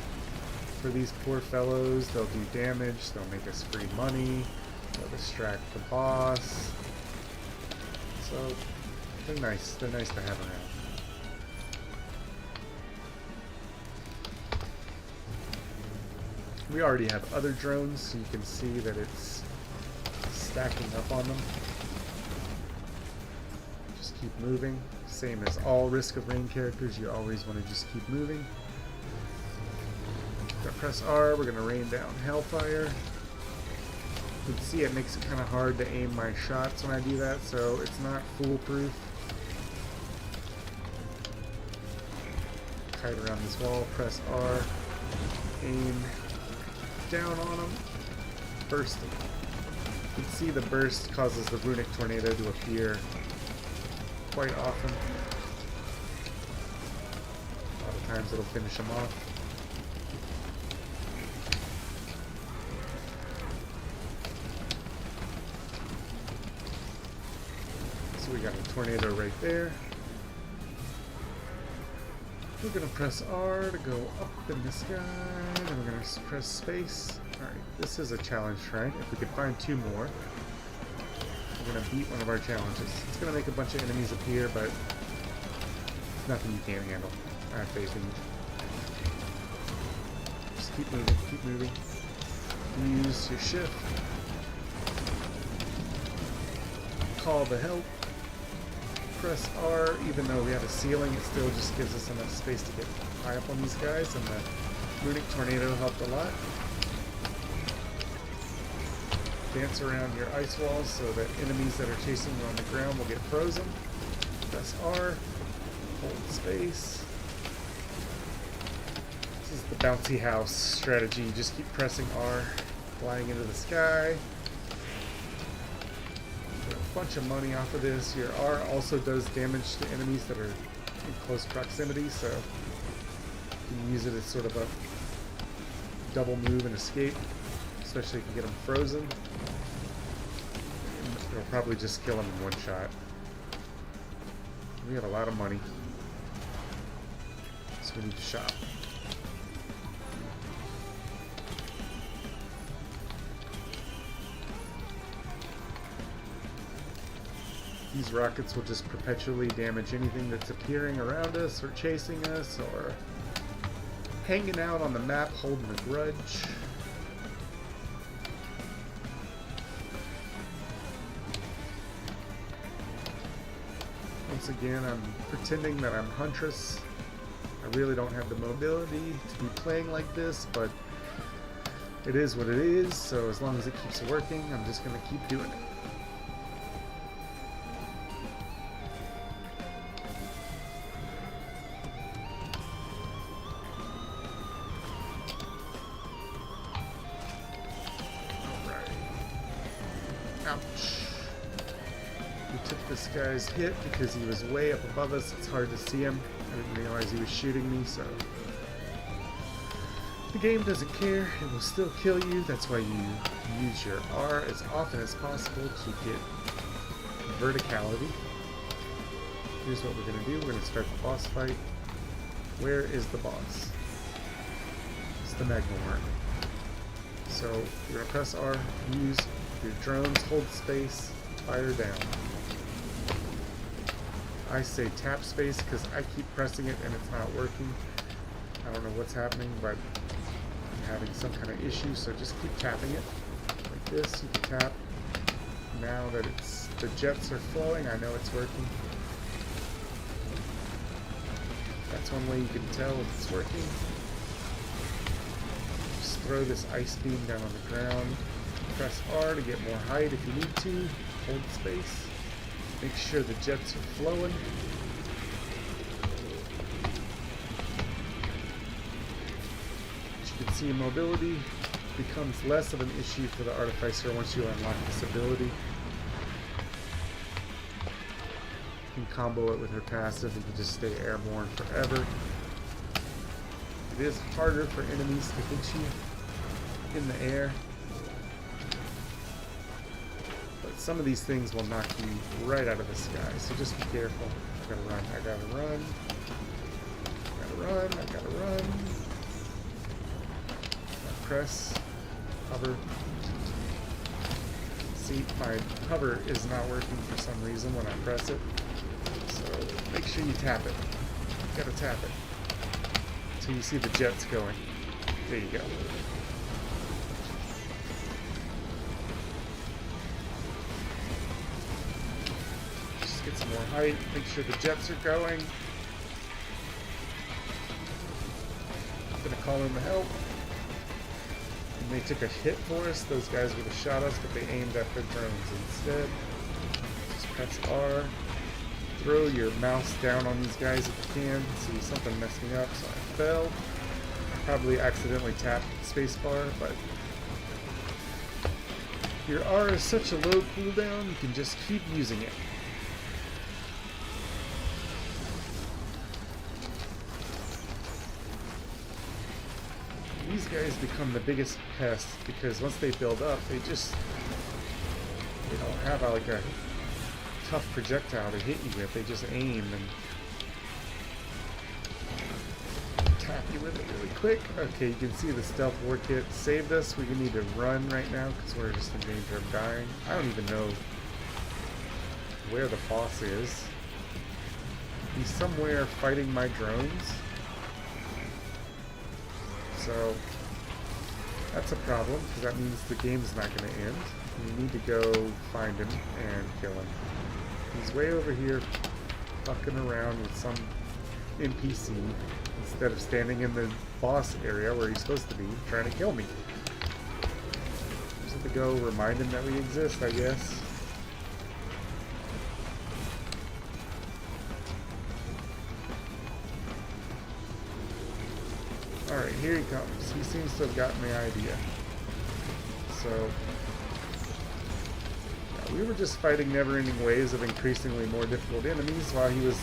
S2: For these poor fellows, they'll do damage, they'll make us free money, they'll distract the boss. So, they're nice to have around. We already have other drones, so you can see that it's stacking up on them. Just keep moving. Same as all Risk of Rain characters, you always want to just keep moving. Gonna press R, we're gonna rain down Hellfire. You can see it makes it kind of hard to aim my shots when I do that, so it's not foolproof. Kite around this wall, press R, aim down on them, burst them. You can see the burst causes the runic tornado to appear quite often. A lot of times it'll finish them off. So we got a tornado right there. We're going to press R to go up in the sky, and we're going to press space. Alright, this is a challenge shrine. If we could find 2 more, we're going to beat one of our challenges. It's going to make a bunch of enemies appear, but it's nothing you can't handle. I have faith in you. Just keep moving, keep moving. Use your shift. Call the help. Press R. Even though we have a ceiling, it still just gives us enough space to get high up on these guys, and the runic tornado helped a lot. Dance around your ice walls so that enemies that are chasing you on the ground will get frozen. Press R. Hold space. This is the bouncy house strategy. You just keep pressing R, flying into the sky. Get a bunch of money off of this. Your R also does damage to enemies that are in close proximity, so you can use it as sort of a double move and escape, especially if you get them frozen. It'll probably just kill them in one shot. We have a lot of money, so we need to shop. These rockets will just perpetually damage anything that's appearing around us or chasing us or hanging out on the map holding a grudge. Once again, I'm pretending that I'm Huntress. I really don't have the mobility to be playing like this, but it is what it is, so as long as it keeps working, I'm just going to keep doing it. Ouch. We took this guy's hit because he was way up above us. It's hard to see him. I didn't realize he was shooting me, so the game doesn't care. It will still kill you. That's why you use your R as often as possible to get verticality. Here's what we're going to do. We're going to start the boss fight. Where is the boss? It's the Magma Worm. So you're going to press R, use your drones, hold space, fire down. I say tap space because I keep pressing it and it's not working. I don't know what's happening, but I'm having some kind of issue, so just keep tapping it. Like this, you can tap. Now that the jets are flowing, I know it's working. That's one way you can tell if it's working. Just throw this ice beam down on the ground. Press R to get more height if you need to. Hold space. Make sure the jets are flowing. As you can see, mobility becomes less of an issue for the Artificer once you unlock this ability. You can combo it with her passive and can just stay airborne forever. It is harder for enemies to hit you in the air. Some of these things will knock you right out of the sky, so just be careful. I gotta run, I gotta run. I gotta run, I gotta run. Press, hover. See, my hover is not working for some reason when I press it. So make sure you tap it. You gotta tap it. Until you see the jets going. There you go. Just get some more height. Make sure the jets are going. I'm gonna call in the help. And they took a hit for us. Those guys would have shot us, but they aimed at the drones instead. Just press R. Throw your mouse down on these guys if you can. See, something messed me up, so I fell. Probably accidentally tapped spacebar, but your R is such a low cooldown, you can just keep using it. These guys become the biggest pest because once they build up, they don't have like a tough projectile to hit you with. They just aim and tap you with it really quick. Okay, you can see the stealth war kit saved us. We need to run right now because we're just in danger of dying. I don't even know where the boss is. He's somewhere fighting my drones. So that's a problem because that means the game's not going to end. We need to go find him and kill him. He's way over here fucking around with some NPC instead of standing in the boss area where he's supposed to be trying to kill me. Just have to go remind him that we exist, I guess. Alright, here he comes. He seems to have gotten the idea. So, yeah, we were just fighting never-ending waves of increasingly more difficult enemies while he was,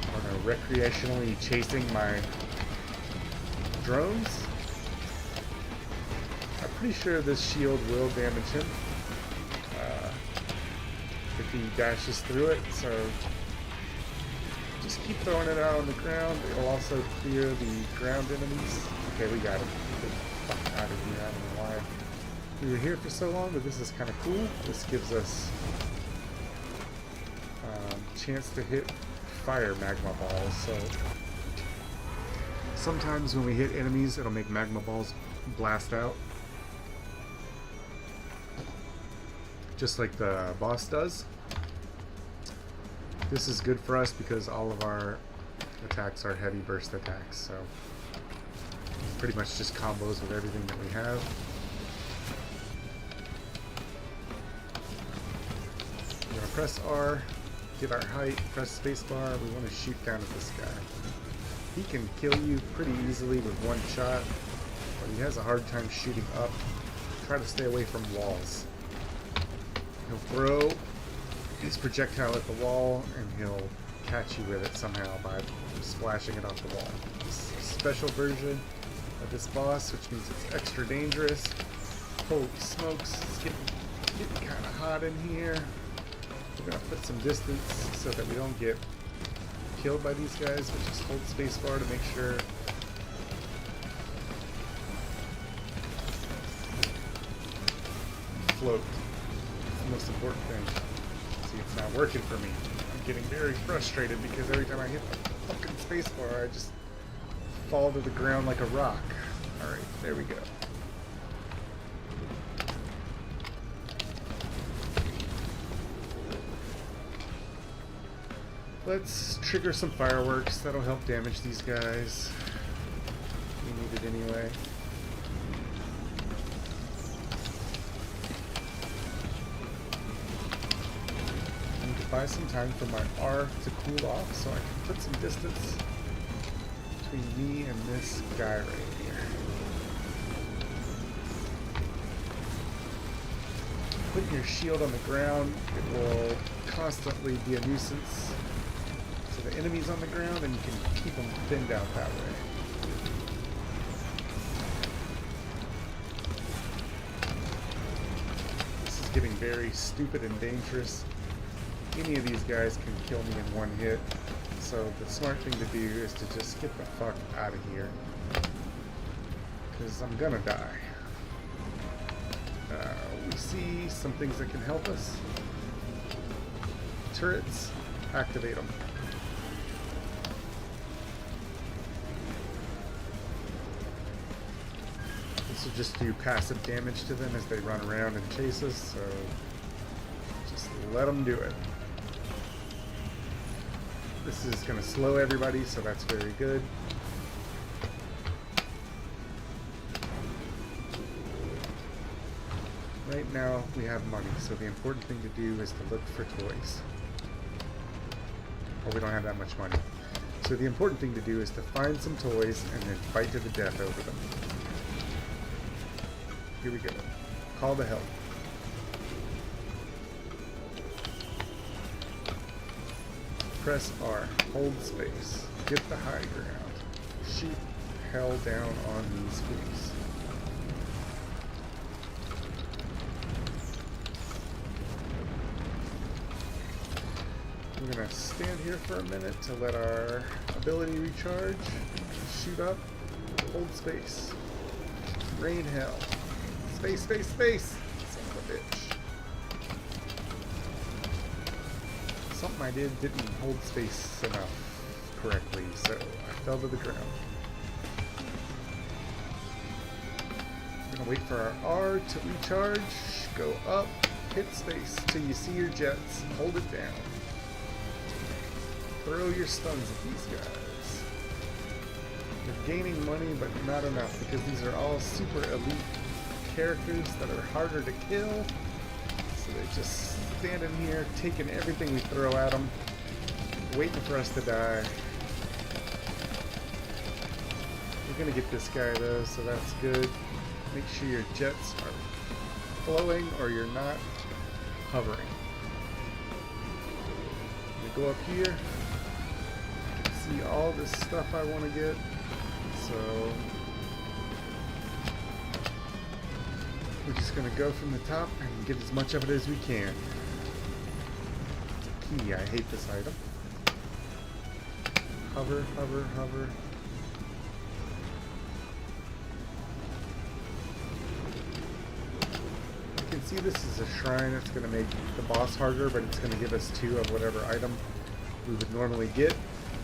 S2: I don't know, recreationally chasing my drones. I'm pretty sure this shield will damage him if he dashes through it, so just keep throwing it out on the ground. It'll also clear the ground enemies. Okay, we got him. Get the fuck out of here. I don't know why we were here for so long, but this is kind of cool. This gives us a chance to hit fire magma balls. So sometimes when we hit enemies, it'll make magma balls blast out. Just like the boss does. This is good for us because all of our attacks are heavy burst attacks, so pretty much just combos with everything that we have. We're going to press R, get our height, press spacebar. We want to shoot down at this guy. He can kill you pretty easily with one shot, but he has a hard time shooting up. Try to stay away from walls. He'll throw his projectile at the wall and he'll catch you with it somehow by splashing it off the wall. This is a special version of this boss, which means it's extra dangerous. Holy smokes, it's getting kind of hot in here. We're going to put some distance so that we don't get killed by these guys, but just hold spacebar to make sure. Float. That's the most important thing. See, it's not working for me. I'm getting very frustrated because every time I hit the fucking spacebar, I just fall to the ground like a rock. Alright, there we go. Let's trigger some fireworks. That'll help damage these guys. We need it anyway. Buy some time for my R to cool off so I can put some distance between me and this guy right here. Putting your shield on the ground, it will constantly be a nuisance to the enemies on the ground, and you can keep them thinned out that way. This is getting very stupid and dangerous. any of these guys can kill me in one hit. So the smart thing to do is to just get the fuck out of here. Because I'm gonna die. We see some things that can help us. Turrets, activate them. This will just do passive damage to them as they run around and chase us, so just let them do it. This is going to slow everybody, so that's very good. Right now we have money, so the important thing to do is to look for toys. Or we don't have that much money. So the important thing to do is to find some toys and then fight to the death over them. Here we go. Call to help. Press R. Hold space. Get the high ground. Shoot hell down on these fleas. We're going to stand here for a minute to let our ability recharge. Shoot up. Hold space. Rain hell. Space, space, space! Son of a bitch. Something I did didn't hold space enough correctly, so I fell to the ground. We're gonna wait for our R to recharge. Go up, hit space till you see your jets. Hold it down. Throw your stuns at these guys. You're gaining money, but not enough because these are all super elite characters that are harder to kill, so they're just standing here taking everything we throw at them, waiting for us to die. We're gonna get this guy though, so that's good. Make sure your jets are flowing or you're not hovering. We go up here, I can see all this stuff I want to get, so we're just going to go from the top and get as much of it as we can. Key, I hate this item. Hover, hover, hover. You can see this is a shrine. It's going to make the boss harder, but it's going to give us 2 of whatever item we would normally get.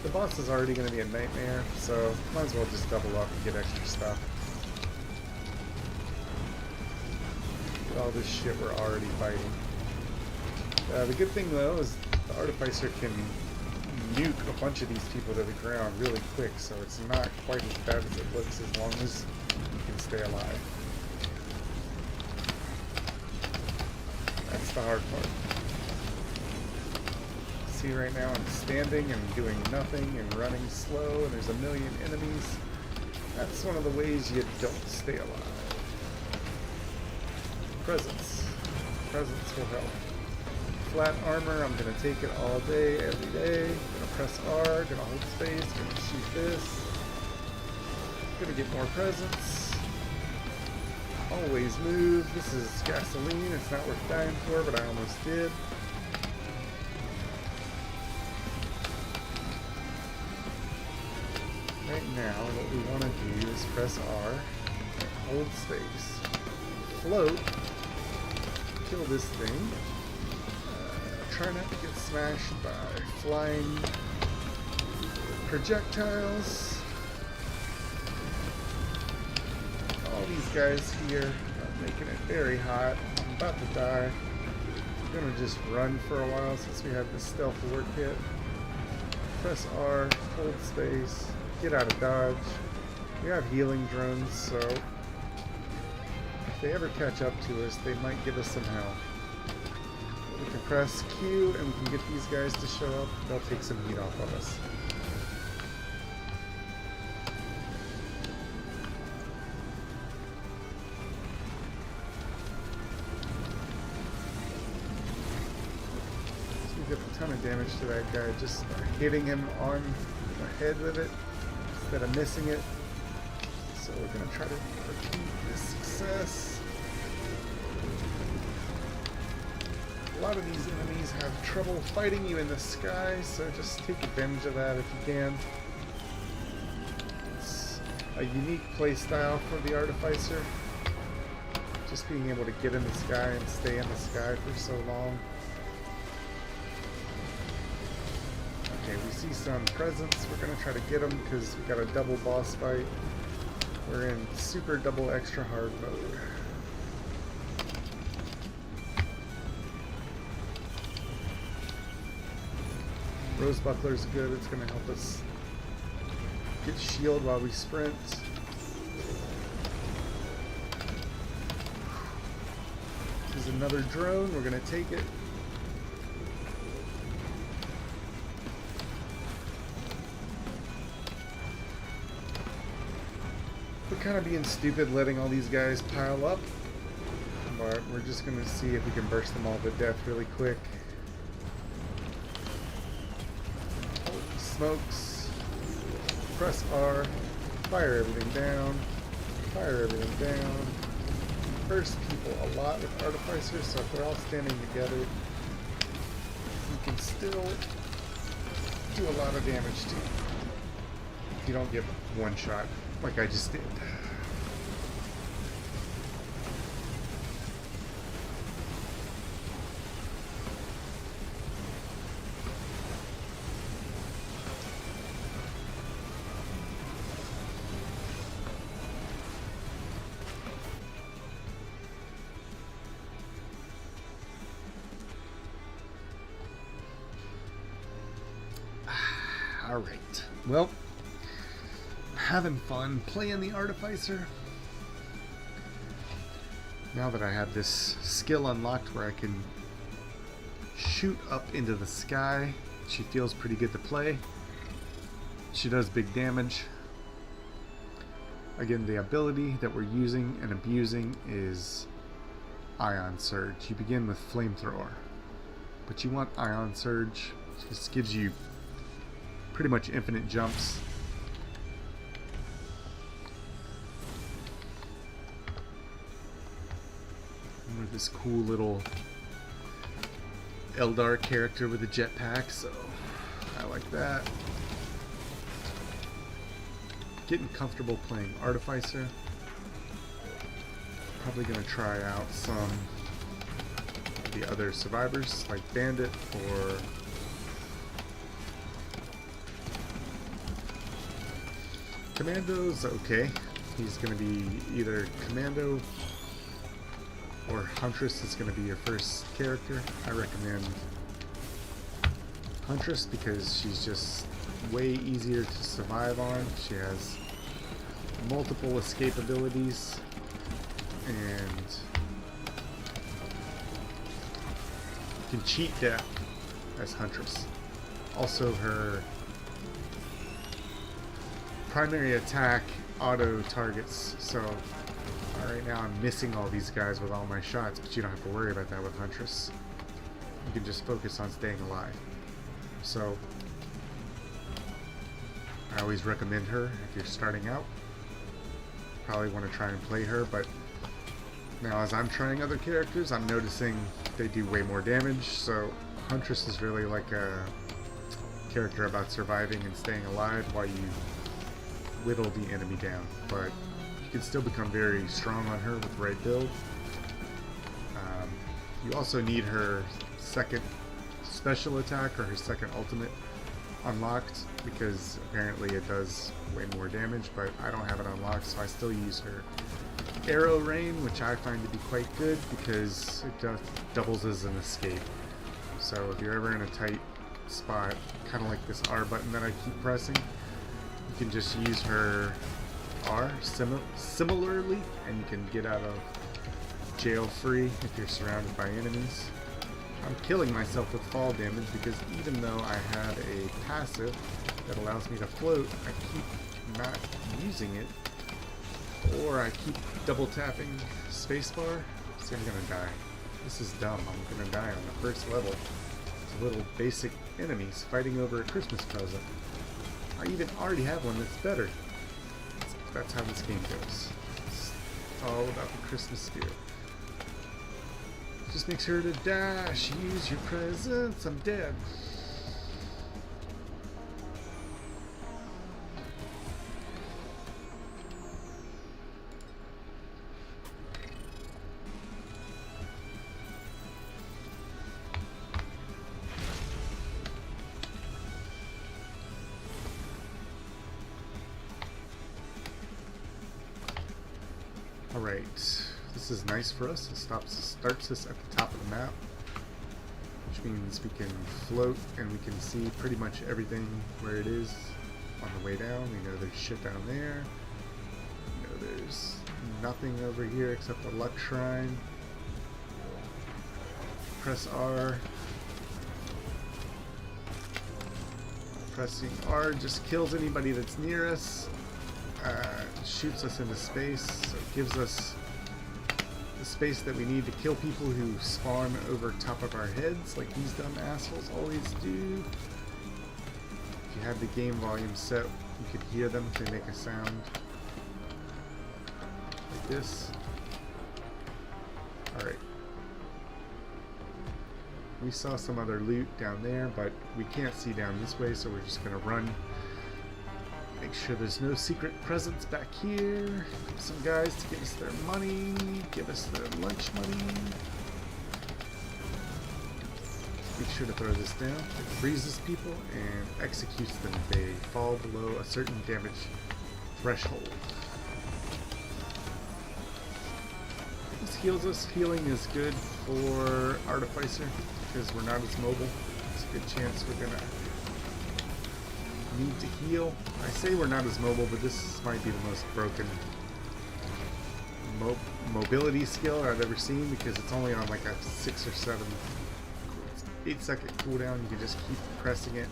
S2: The boss is already going to be a nightmare, so might as well just double up and get extra stuff. All this shit we're already fighting. The good thing though is the Artificer can nuke a bunch of these people to the ground really quick, so it's not quite as bad as it looks as long as you can stay alive. That's the hard part. See right now I'm standing and doing nothing and running slow and there's a million enemies. That's one of the ways you don't stay alive. Presence. Presence will help. Flat armor, I'm going to take it all day, every day. Going to press R, going to hold space, going to shoot this. Going to get more presence. Always move. This is gasoline, it's not worth dying for, but I almost did. Right now, what we want to do is press R, hold space, float, kill this thing. Try not to get smashed by flying projectiles. All these guys here are making it very hot. I'm about to die. I'm gonna just run for a while since we have this stealth work kit. Press R, hold space, get out of dodge. We have healing drones, so if they ever catch up to us, they might give us some help. We can press Q and we can get these guys to show up. They'll take some heat off of us. So we did a ton of damage to that guy just hitting him on the head with it instead of missing it. So we're going to try to repeat this success. A lot of these enemies have trouble fighting you in the sky, so just take advantage of that if you can. It's a unique playstyle for the Artificer. Just being able to get in the sky and stay in the sky for so long. Okay, we see some presents. We're going to try to get them because we got a double boss fight. We're in super double extra hard mode. Rose Buckler's good. It's going to help us get shield while we sprint. This is another drone. We're going to take it. We're kind of being stupid letting all these guys pile up, but we're just going to see if we can burst them all to death really quick. Smokes. Press R. Fire everything down. Fire everything down. Burst people a lot with Artificer, so if they're all standing together, you can still do a lot of damage to you. You don't get one shot like I just did. Alright, well, having fun playing the Artificer. Now that I have this skill unlocked where I can shoot up into the sky, she feels pretty good to play. She does big damage. Again, the ability that we're using and abusing is Ion Surge. You begin with Flamethrower, but you want Ion Surge. This gives you pretty much infinite jumps. And with this cool little Eldar character with a jetpack, so I like that. Getting comfortable playing Artificer. Probably gonna try out some of the other survivors like Bandit or Commando's okay. He's going to be either Commando or Huntress is going to be your first character. I recommend Huntress because she's just way easier to survive on. She has multiple escape abilities and you can cheat death as Huntress. Also, her primary attack auto targets, so right now I'm missing all these guys with all my shots, but you don't have to worry about that with Huntress. You can just focus on staying alive. So I always recommend her if you're starting out. Probably want to try and play her, but now as I'm trying other characters, I'm noticing they do way more damage, so Huntress is really like a character about surviving and staying alive while you whittle the enemy down, but you can still become very strong on her with the right build. You also need her second special attack or her second ultimate unlocked because apparently it does way more damage, but I don't have it unlocked, so I still use her arrow rain, which I find to be quite good because it doubles as an escape. So if you're ever in a tight spot, kind of like this R button that I keep pressing, you can just use her R similarly, and you can get out of jail free if you're surrounded by enemies. I'm killing myself with fall damage because even though I have a passive that allows me to float, I keep not using it, or I keep double tapping spacebar. See, I'm gonna die. This is dumb. I'm gonna die on the first level. It's little basic enemies fighting over a Christmas present. I even already have one that's better. That's how this game goes. It's all about the Christmas spirit. Just make sure to dash. Use your presence. I'm dead. Alright, this is nice for us. It starts us at the top of the map, which means we can float and we can see pretty much everything where it is on the way down. We know there's shit down there. We know there's nothing over here except the luck shrine. Press R. Pressing R just kills anybody that's near us. Shoots us into space, so it gives us the space that we need to kill people who spawn over top of our heads, like these dumb assholes always do. If you had the game volume set, you could hear them if they make a sound like this. Alright. We saw some other loot down there, but we can't see down this way, so we're just gonna run. Make sure there's no secret presence back here. Some guys to give us their money, give us their lunch money. Make sure to throw this down. It freezes people and executes them if they fall below a certain damage threshold. This heals us. Healing is good for Artificer because we're not as mobile. It's a good chance we're gonna need to heal. I say we're not as mobile, but this might be the most broken mobility skill I've ever seen because it's only on like a 6 or 7, 8-second cooldown. You can just keep pressing it.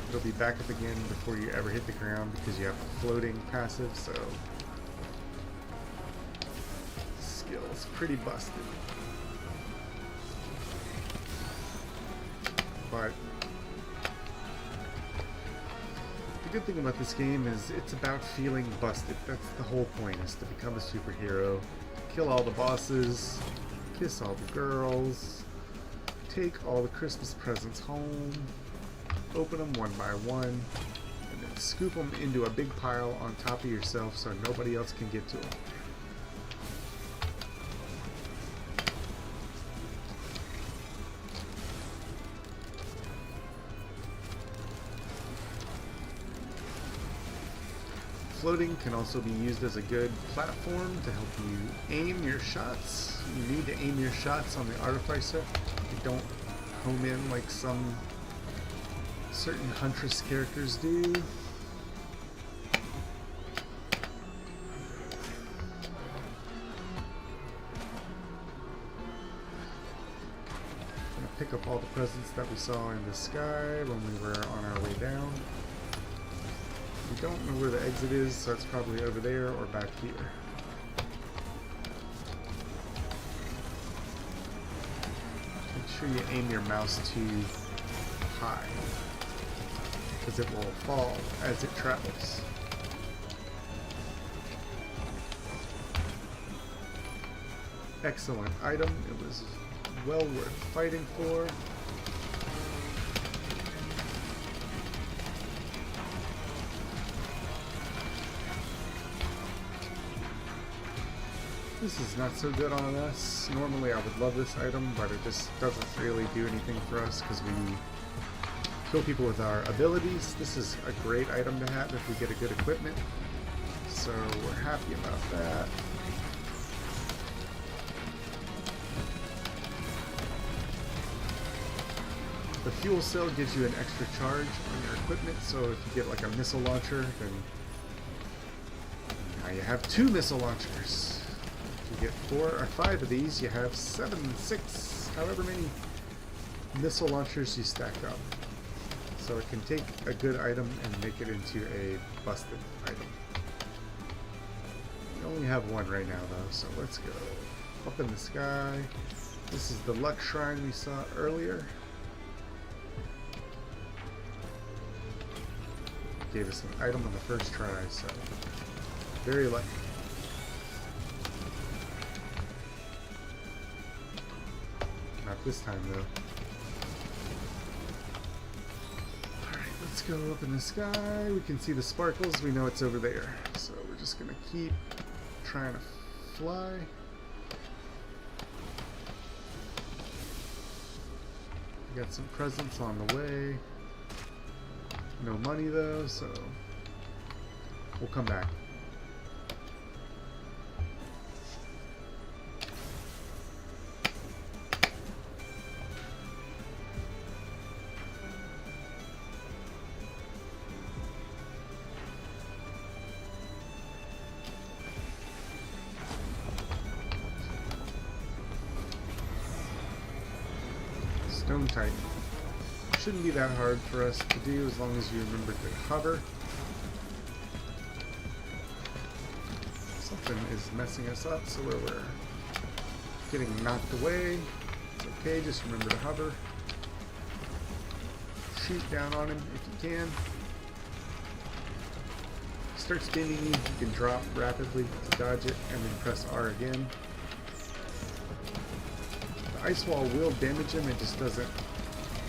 S2: It'll be back up again before you ever hit the ground because you have a floating passive, so this skill is pretty busted. But the good thing about this game is it's about feeling busted. That's the whole point, is to become a superhero, kill all the bosses, kiss all the girls, take all the Christmas presents home, open them one by one, and then scoop them into a big pile on top of yourself so nobody else can get to them. Floating can also be used as a good platform to help you aim your shots. You need to aim your shots on the Artificer. You don't home in like some certain Huntress characters do. I'm gonna pick up all the presents that we saw in the sky when we were on our way down. We don't know where the exit is, so it's probably over there or back here. Make sure you aim your mouse too high, because it will fall as it travels. Excellent item. It was well worth fighting for. This is not so good on us. Normally I would love this item, but it just doesn't really do anything for us because we kill people with our abilities. This is a great item to have if we get a good equipment, so we're happy about that. The fuel cell gives you an extra charge on your equipment, so if you get like a missile launcher, then now you have 2 missile launchers. You get 4 or 5 of these, you have 7, 6, however many missile launchers you stack up. So it can take a good item and make it into a busted item. We only have 1 right now though, so let's go. Up in the sky. This is the luck shrine we saw earlier. Gave us an item on the first try, so very lucky. Not this time though. Alright, let's go up in the sky. We can see the sparkles. We know it's over there. So we're just gonna keep trying to fly. We got some presents on the way. No money though, so we'll come back. Stone Titan. Shouldn't be that hard for us to do as long as you remember to hover. Something is messing us up, so we're getting knocked away. It's okay, just remember to hover. Shoot down on him if you can. If he starts spinning you, you can drop rapidly to dodge it and then press R again. The ice wall will damage him, it just doesn't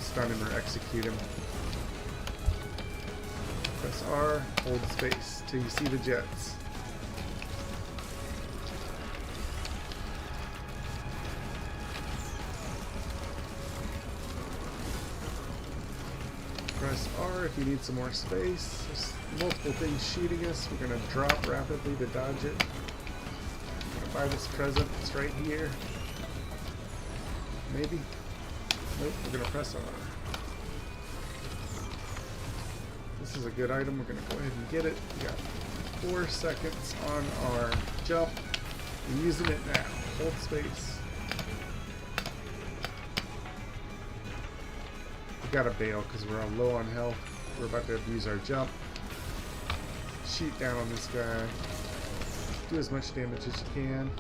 S2: stun him or execute him. Press R, hold space till you see the jets. Press R if you need some more space. There's multiple things shooting us. We're going to drop rapidly to dodge it. I'm going to buy this present. It's right here. Maybe. Nope, we're going to press R. This is a good item. We're going to go ahead and get it. We got 4 seconds on our jump. We're using it now. Hold space. We gotta bail because we're low on health. We're about to abuse our jump. Shoot down on this guy. Do as much damage as you can.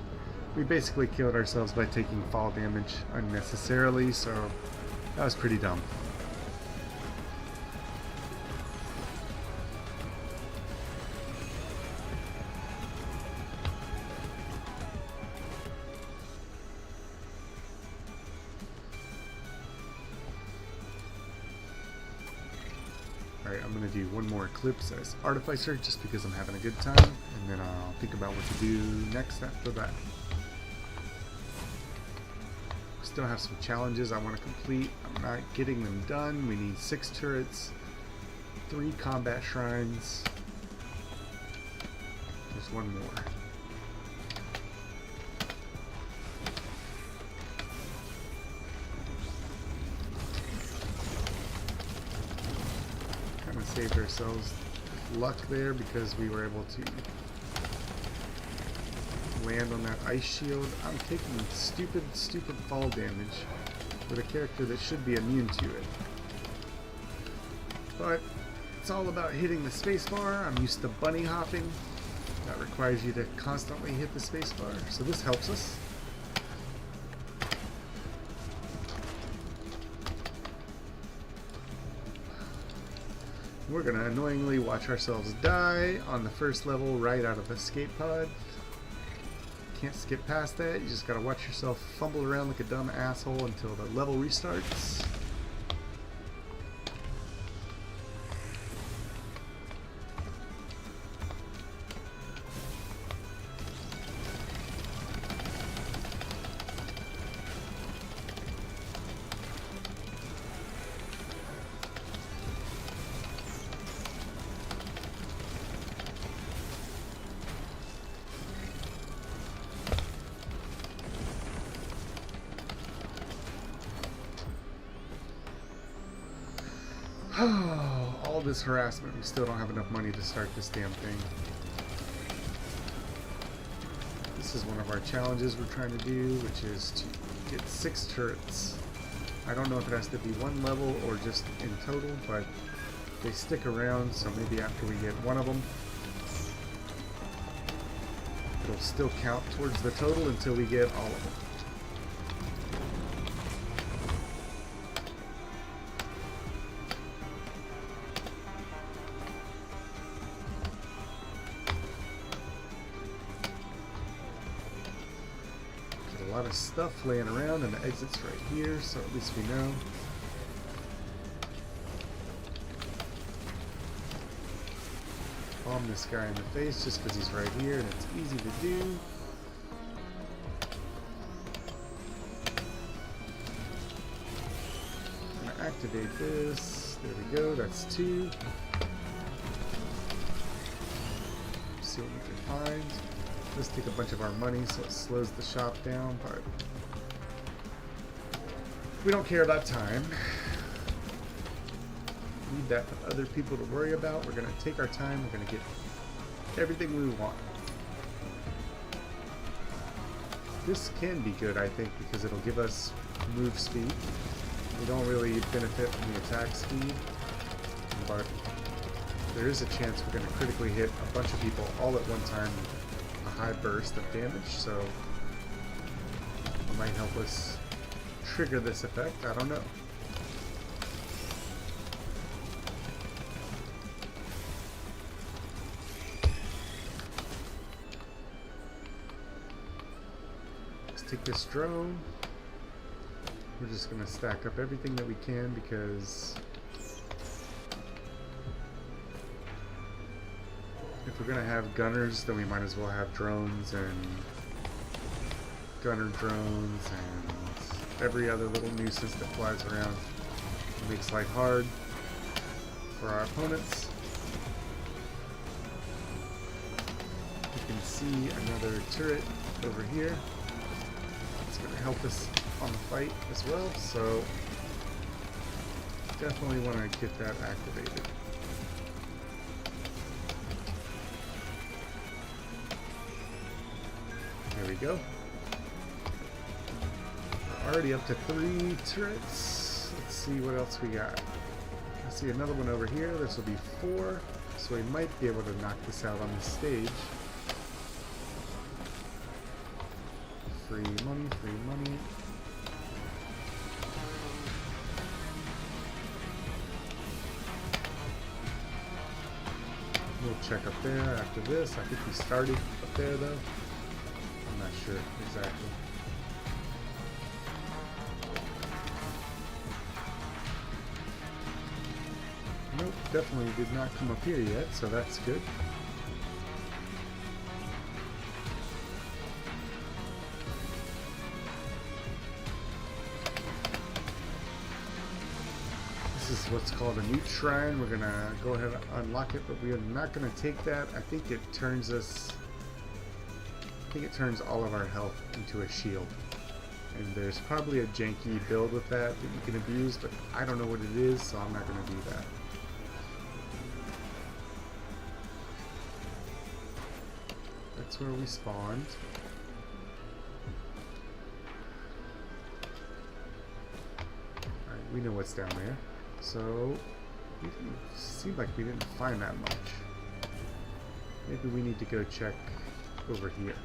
S2: We basically killed ourselves by taking fall damage unnecessarily, so that was pretty dumb. Alright, I'm going to do one more Eclipse as Artificer just because I'm having a good time, and then I'll think about what to do next after that. Still have some challenges I want to complete. I'm not getting them done. We need 6 turrets, 3 combat shrines. There's one more. Kind of saved ourselves luck there because we were able to land on that ice shield. I'm taking stupid fall damage with a character that should be immune to it. But it's all about hitting the spacebar. I'm used to bunny hopping. That requires you to constantly hit the spacebar, so this helps us. We're gonna annoyingly watch ourselves die on the first level right out of the escape pod. Can't skip past that. You just gotta watch yourself fumble around like a dumb asshole until the level restarts. All this harassment, we still don't have enough money to start this damn thing. This is one of our challenges we're trying to do, which is to get 6 turrets. I don't know if it has to be one level or just in total, but they stick around, so maybe after we get one of them, it'll still count towards the total until we get all of them. a lot of stuff laying around, and the exit's right here, so at least we know. Bomb this guy in the face just because he's right here, and it's easy to do. I'm gonna activate this. There we go, that's 2. See what we can find. Let's take a bunch of our money so it slows the shop down, but we don't care about time. Leave that for other people to worry about. We're going to take our time. We're going to get everything we want. This can be good, I think, because it'll give us move speed. We don't really benefit from the attack speed, but there is a chance we're going to critically hit a bunch of people all at one time with a high burst of damage, so it might help us trigger this effect. I don't know. Let's take this drone. We're just going to stack up everything that we can because if we're going to have gunners, then we might as well have drones and gunner drones and every other little nuisance that flies around. It makes life hard for our opponents. You can see another turret over here. It's going to help us on the fight as well, so definitely want to get that activated. There we go. We're already up to 3 turrets. Let's see what else we got. I see another one over here. This will be 4, so we might be able to knock this out on the stage. Free money, free money. We'll check up there after this. I think we started up there though. I'm not sure exactly. Nope, definitely did not come up here yet, so that's good. This is what's called a new shrine. We're gonna go ahead and unlock it, but we are not gonna take that. I think it turns us. I think it turns all of our health into a shield. And there's probably a janky build with that you can abuse, but I don't know what it is, so I'm not gonna do that. That's where we spawned. Alright, we know what's down there. So, it seemed like we didn't find that much. Maybe we need to go check over here.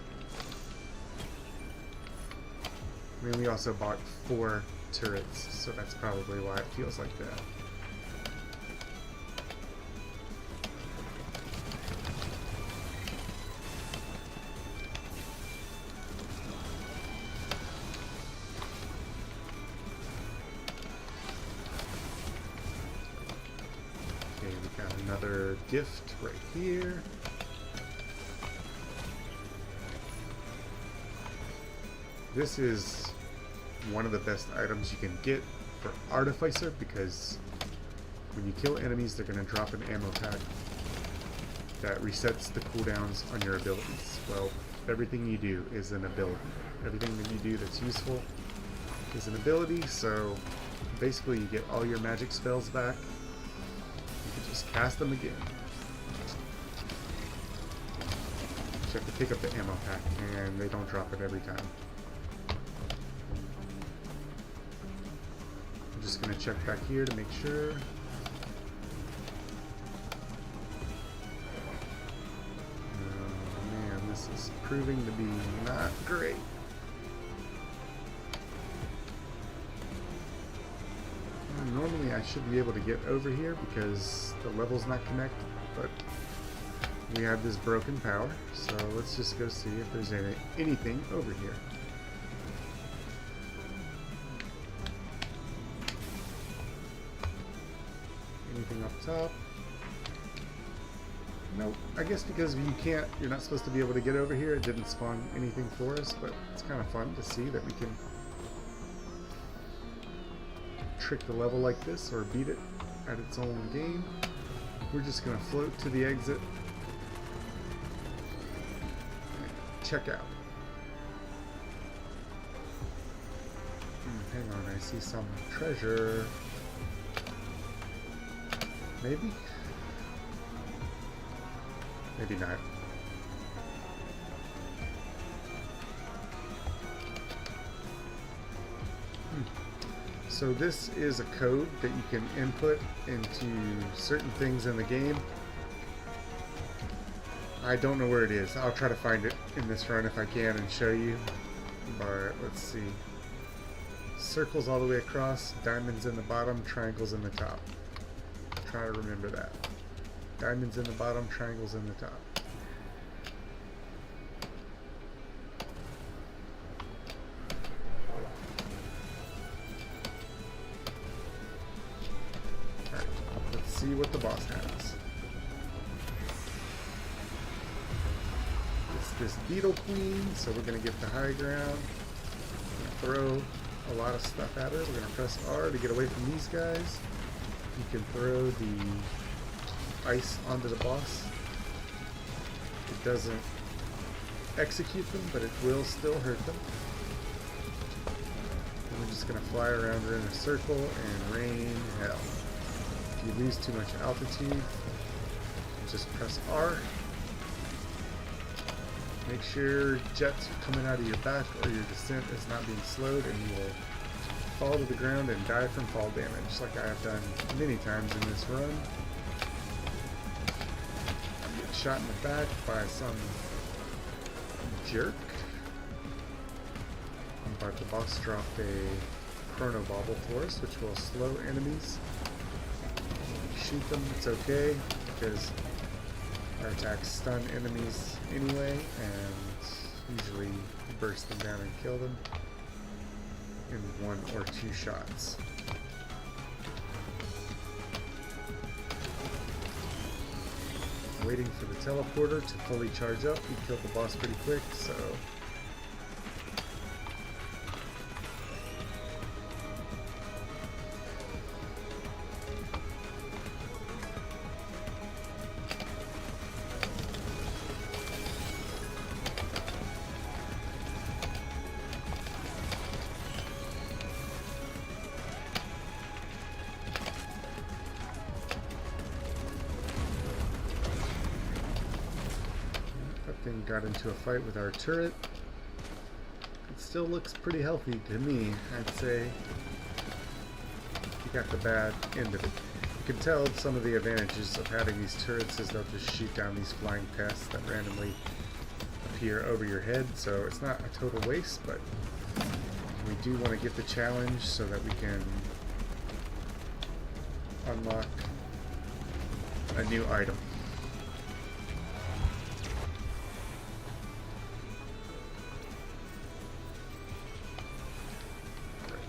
S2: I mean, we also bought 4 turrets, so that's probably why it feels like that. Another gift right here. This is one of the best items you can get for Artificer because when you kill enemies, they're going to drop an ammo pack that resets the cooldowns on your abilities. Well, everything you do is an ability. Everything that you do that's useful is an ability, so basically you get all your magic spells back. Just cast them again. You have to pick up the ammo pack, and they don't drop it every time. I'm just going to check back here to make sure. Oh man, this is proving to be not great. Normally I should be able to get over here because the level's not connected, but we have this broken power, so let's just go see if there's anything over here. top. Nope, I guess because you're not supposed to be able to get over here, it didn't spawn anything for us, but it's kind of fun to see that we can trick the level like this or beat it at its own game. We're just going to float to the exit. Check out. Hang on, I see some treasure. Maybe? Maybe not. So this is a code that you can input into certain things in the game. I don't know where it is. I'll try to find it in this run if I can and show you. But let's see. Circles all the way across, diamonds in the bottom, triangles in the top. Try to remember that. Diamonds in the bottom, triangles in the top. Alright, let's see what the boss has. It's this beetle queen, so we're going to get the high ground. Throw a lot of stuff at her. We're going to press R to get away from these guys. You can throw the ice onto the boss. It doesn't execute them, but it will still hurt them. And we're just going to fly around her in a circle and rain hell. If you lose too much altitude, just press R. Make sure jets are coming out of your back or your descent is not being slowed, and you will fall to the ground and die from fall damage, like I have done many times in this run. Get shot in the back by some jerk. But the boss dropped a chrono bauble for us, which will slow enemies. Shoot them, it's okay, because our attacks stun enemies anyway, and usually burst them down and kill them in 1 or 2 shots. Waiting for the teleporter to fully charge up. We killed the boss pretty quick, so got into a fight with our turret. It still looks pretty healthy to me, I'd say. You got the bad end of it. You can tell some of the advantages of having these turrets is they'll just shoot down these flying pests that randomly appear over your head, so it's not a total waste, but we do want to get the challenge so that we can unlock a new item.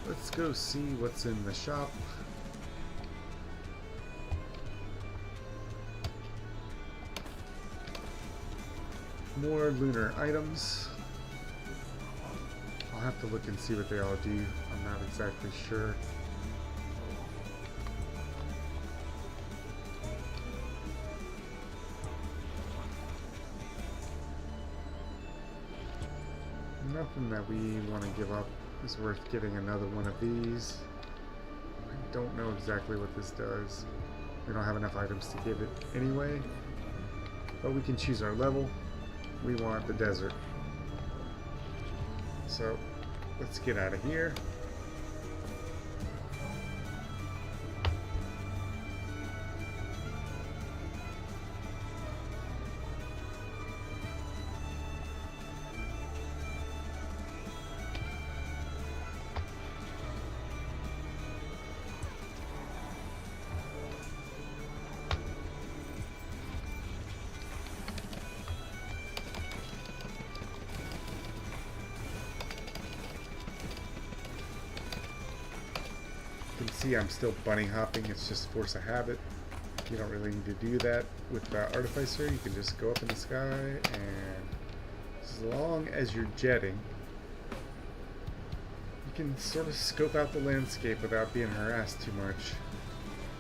S2: Let's go see what's in the shop. More lunar items. I'll have to look and see what they all do. I'm not exactly sure. Nothing that we want to give up is worth getting another one of these. I don't know exactly what this does. We don't have enough items to give it anyway. But we can choose our level. We want the desert. So let's get out of here. You can see I'm still bunny hopping, it's just force of habit. You don't really need to do that with the Artificer. You can just go up in the sky, and as long as you're jetting, you can sort of scope out the landscape without being harassed too much.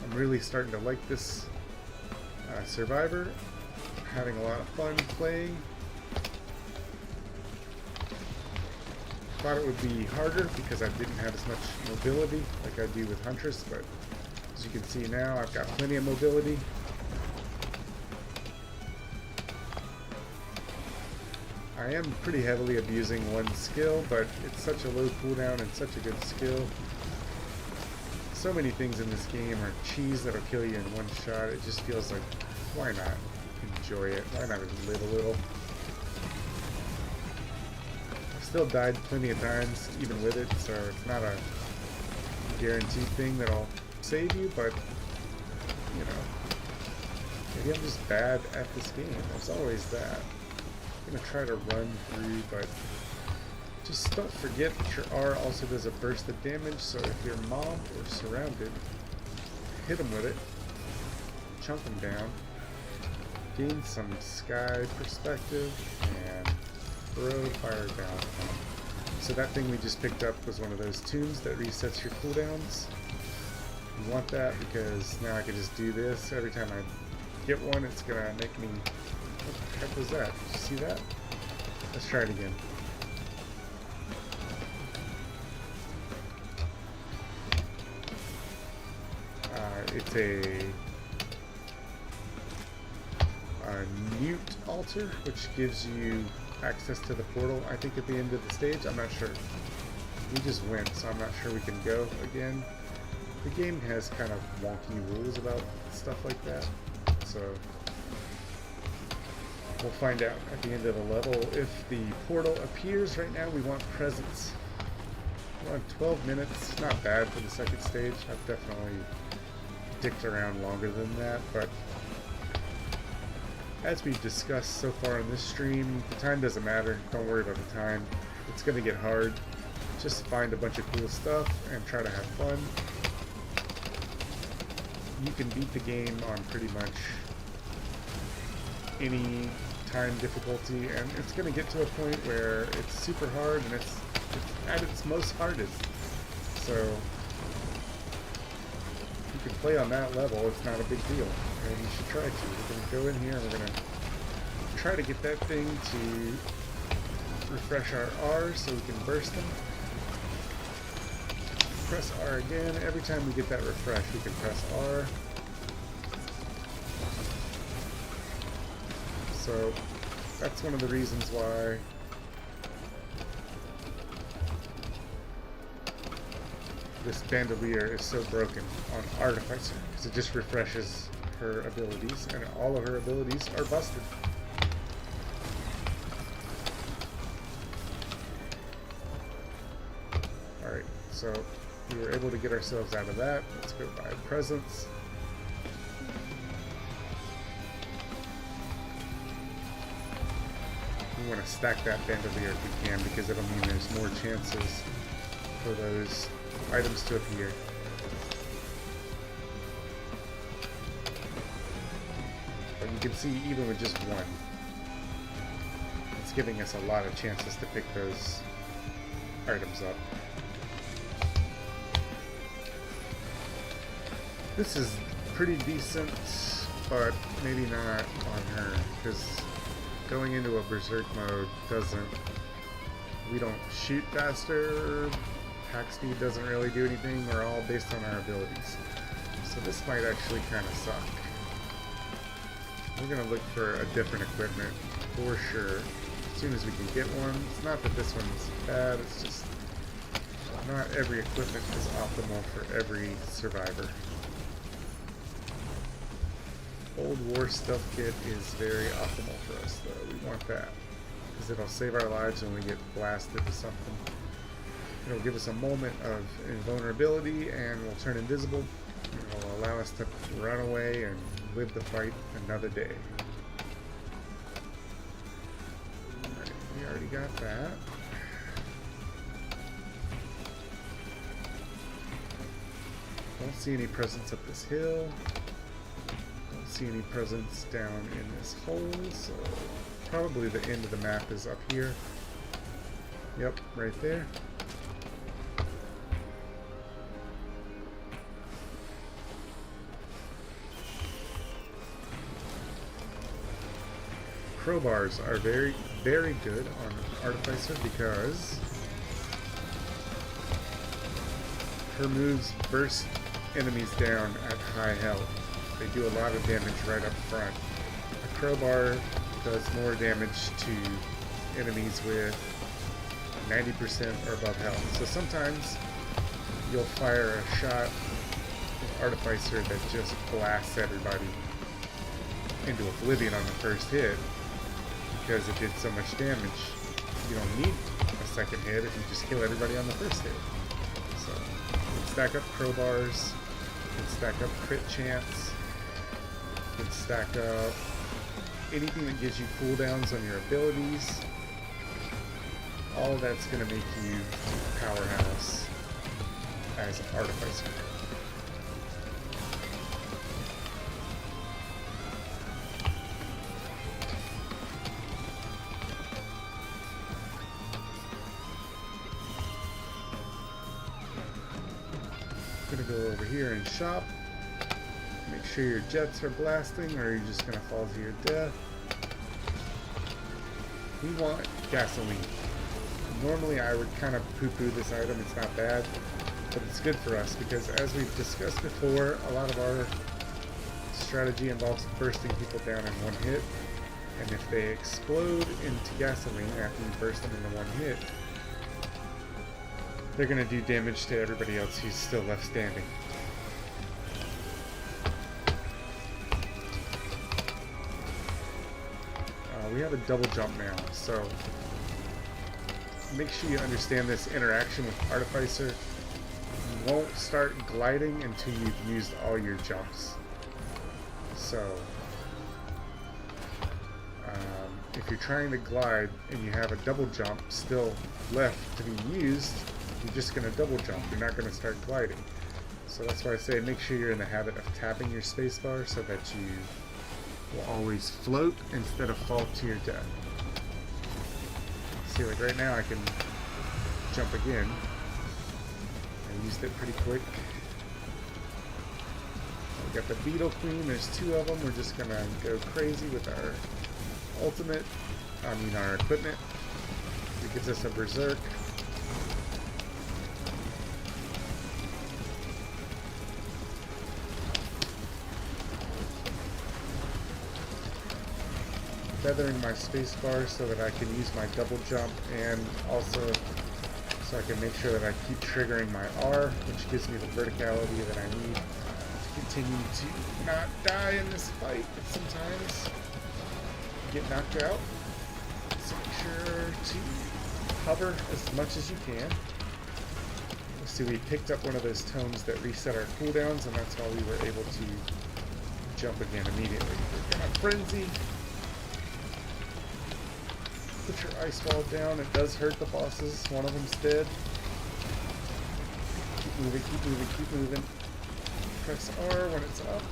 S2: I'm really starting to like this Survivor. Having a lot of fun playing. Thought it would be harder because I didn't have as much mobility like I do with Huntress, but as you can see now, I've got plenty of mobility. I am pretty heavily abusing one skill, but it's such a low cooldown and such a good skill. So many things in this game are cheese that'll kill you in one shot. It just feels like, why not enjoy it? Why not live a little? I've still died plenty of times, even with it, so it's not a guaranteed thing that'll save you, but, you know, maybe I'm just bad at this game. There's always that. I'm going to try to run through, but just don't forget that your R also does a burst of damage, so if you're mobbed or surrounded, hit them with it, chunk them down, gain some sky perspective, and throw fire down. So that thing we just picked up was one of those tombs that resets your cooldowns. You want that because now I can just do this. Every time I get one, it's going to make me... What the heck was that? Did you see that? Let's try it again. It's a mute altar, which gives you access to the portal, I think, at the end of the stage. I'm not sure. We just went, so I'm not sure we can go again. The game has kind of wonky rules about stuff like that, so we'll find out at the end of the level if the portal appears. Right now we want presence. We're on 12 minutes, not bad for the second stage. I've definitely dicked around longer than that, but as we've discussed so far in this stream, the time doesn't matter. Don't worry about the time. It's going to get hard. Just find a bunch of cool stuff and try to have fun. You can beat the game on pretty much any time difficulty, and it's going to get to a point where it's super hard and it's at its most hardest. So you can play on that level. It's not a big deal, and you should try to. We're going to go in here and we're going to try to get that thing to refresh our R so we can burst them. Press R again. Every time we get that refresh, we can press R. So that's one of the reasons why this bandolier is so broken on Artificer, because it just refreshes her abilities, and all of her abilities are busted. Alright, so we were able to get ourselves out of that. Let's go buy presents. We want to stack that bandolier if we can, because it'll mean there's more chances for those items to appear. But you can see, even with just one, it's giving us a lot of chances to pick those items up. This is pretty decent, but maybe not on her, because going into a berserk mode we don't shoot faster, hack speed doesn't really do anything, we're all based on our abilities. So this might actually kind of suck. We're going to look for a different equipment for sure, as soon as we can get one. It's not that this one's bad, it's just not every equipment is optimal for every survivor. Old War Stealth Kit is very optimal for us, though. We want that, because it'll save our lives when we get blasted with something. It'll give us a moment of invulnerability, and we'll turn invisible. It'll allow us to run away and live the fight another day. Alright, we already got that. Don't see any presents up this hill. see any presence down in this hole, so probably the end of the map is up here. Yep, right there. Crowbars are very, very good on Artificer because her moves burst enemies down at high health. They do a lot of damage right up front. A crowbar does more damage to enemies with 90% or above health. So sometimes you'll fire a shot with Artificer that just blasts everybody into oblivion on the first hit because it did so much damage. You don't need a second hit if you just kill everybody on the first hit. So you can stack up crowbars, you can stack up crit chance, you can stack up anything that gives you cooldowns on your abilities. All of that's going to make you powerhouse as Artificer. I'm going to go over here and shop. Make sure your jets are blasting or you're just going to fall to your death. We want gasoline. Normally I would kind of poo-poo this item, it's not bad, but it's good for us because as we've discussed before, a lot of our strategy involves bursting people down in one hit, and if they explode into gasoline after you burst them into one hit, they're going to do damage to everybody else who's still left standing. We have a double jump now, so make sure you understand this interaction with Artificer. You won't start gliding until you've used all your jumps. So, if you're trying to glide and you have a double jump still left to be used, you're just going to double jump. You're not going to start gliding. So that's why I say make sure you're in the habit of tapping your spacebar so that you will always float instead of fall to your death. See, like right now I can jump again. I used it pretty quick. We got the Beetle Queen, there's two of them. We're just gonna go crazy with our ultimate, our equipment. It gives us a berserk. Feathering my spacebar so that I can use my double jump and also so I can make sure that I keep triggering my R, which gives me the verticality that I need to continue to not die in this fight, but sometimes you get knocked out. So make sure to hover as much as you can. Let's see, we picked up one of those tomes that reset our cooldowns, and that's why we were able to jump again immediately. We're gonna frenzy. Put your ice wall down. It does hurt the bosses. One of them's dead. Keep moving, keep moving, keep moving. Press R when it's up.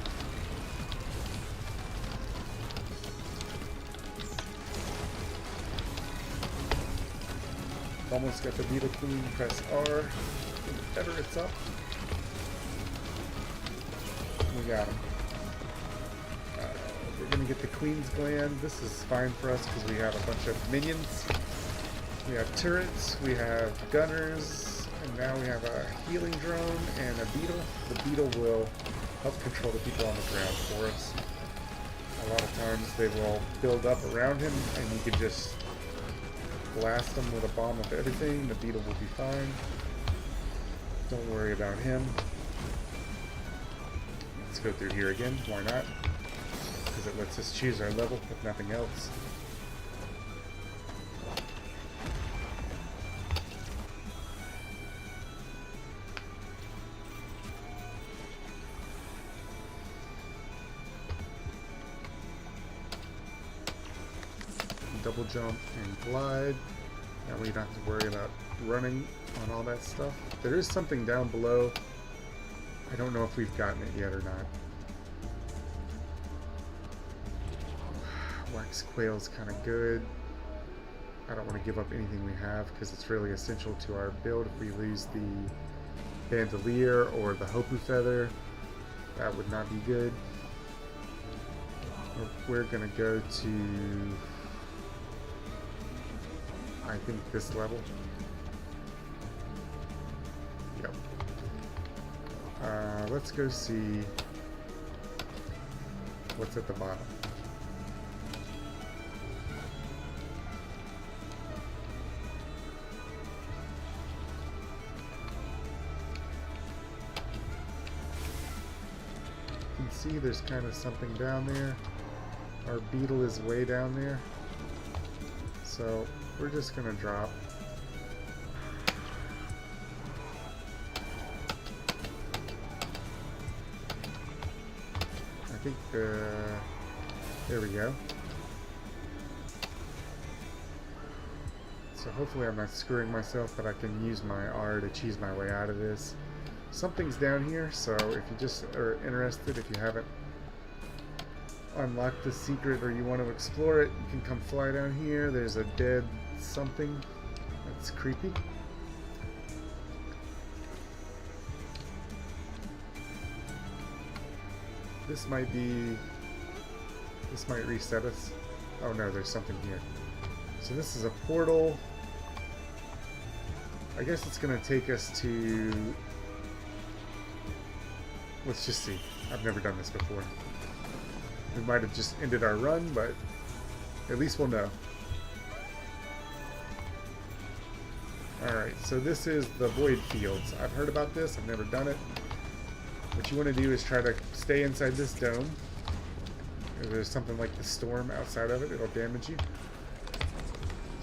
S2: Almost got the Beetle Queen. Press R whenever it's up. We got him. We're going to get the Queen's Gland. This is fine for us because we have a bunch of minions. We have turrets, we have gunners, and now we have a healing drone and a beetle. The beetle will help control the people on the ground for us. A lot of times they will build up around him and you can just blast them with a bomb of everything. The beetle will be fine. Don't worry about him. Let's go through here again. Why not? Because it lets us choose our level, if nothing else. Double jump and glide. Now we don't have to worry about running on all that stuff. There is something down below. I don't know if we've gotten it yet or not. Wax quail's kind of good. I don't want to give up anything we have because it's really essential to our build. If we lose the bandolier or the hopu feather, that would not be good. We're gonna go to, I think, this level. Yep. Let's go see what's at the bottom. You can see there's kind of something down there. Our beetle is way down there, so we're just gonna drop. I think there we go. So hopefully I'm not screwing myself, but I can use my R to cheese my way out of this. Something's down here, so if you just are interested, if you haven't unlock the secret or you want to explore it, you can come fly down here. There's a dead something that's creepy. This might reset us. Oh no, there's something here. So this is a portal. I guess it's gonna take us to, let's just see. I've never done this before. We might have just ended our run, but at least we'll know. Alright, so this is the Void Fields. I've heard about this, I've never done it. What you want to do is try to stay inside this dome. If there's something like the storm outside of it, it'll damage you.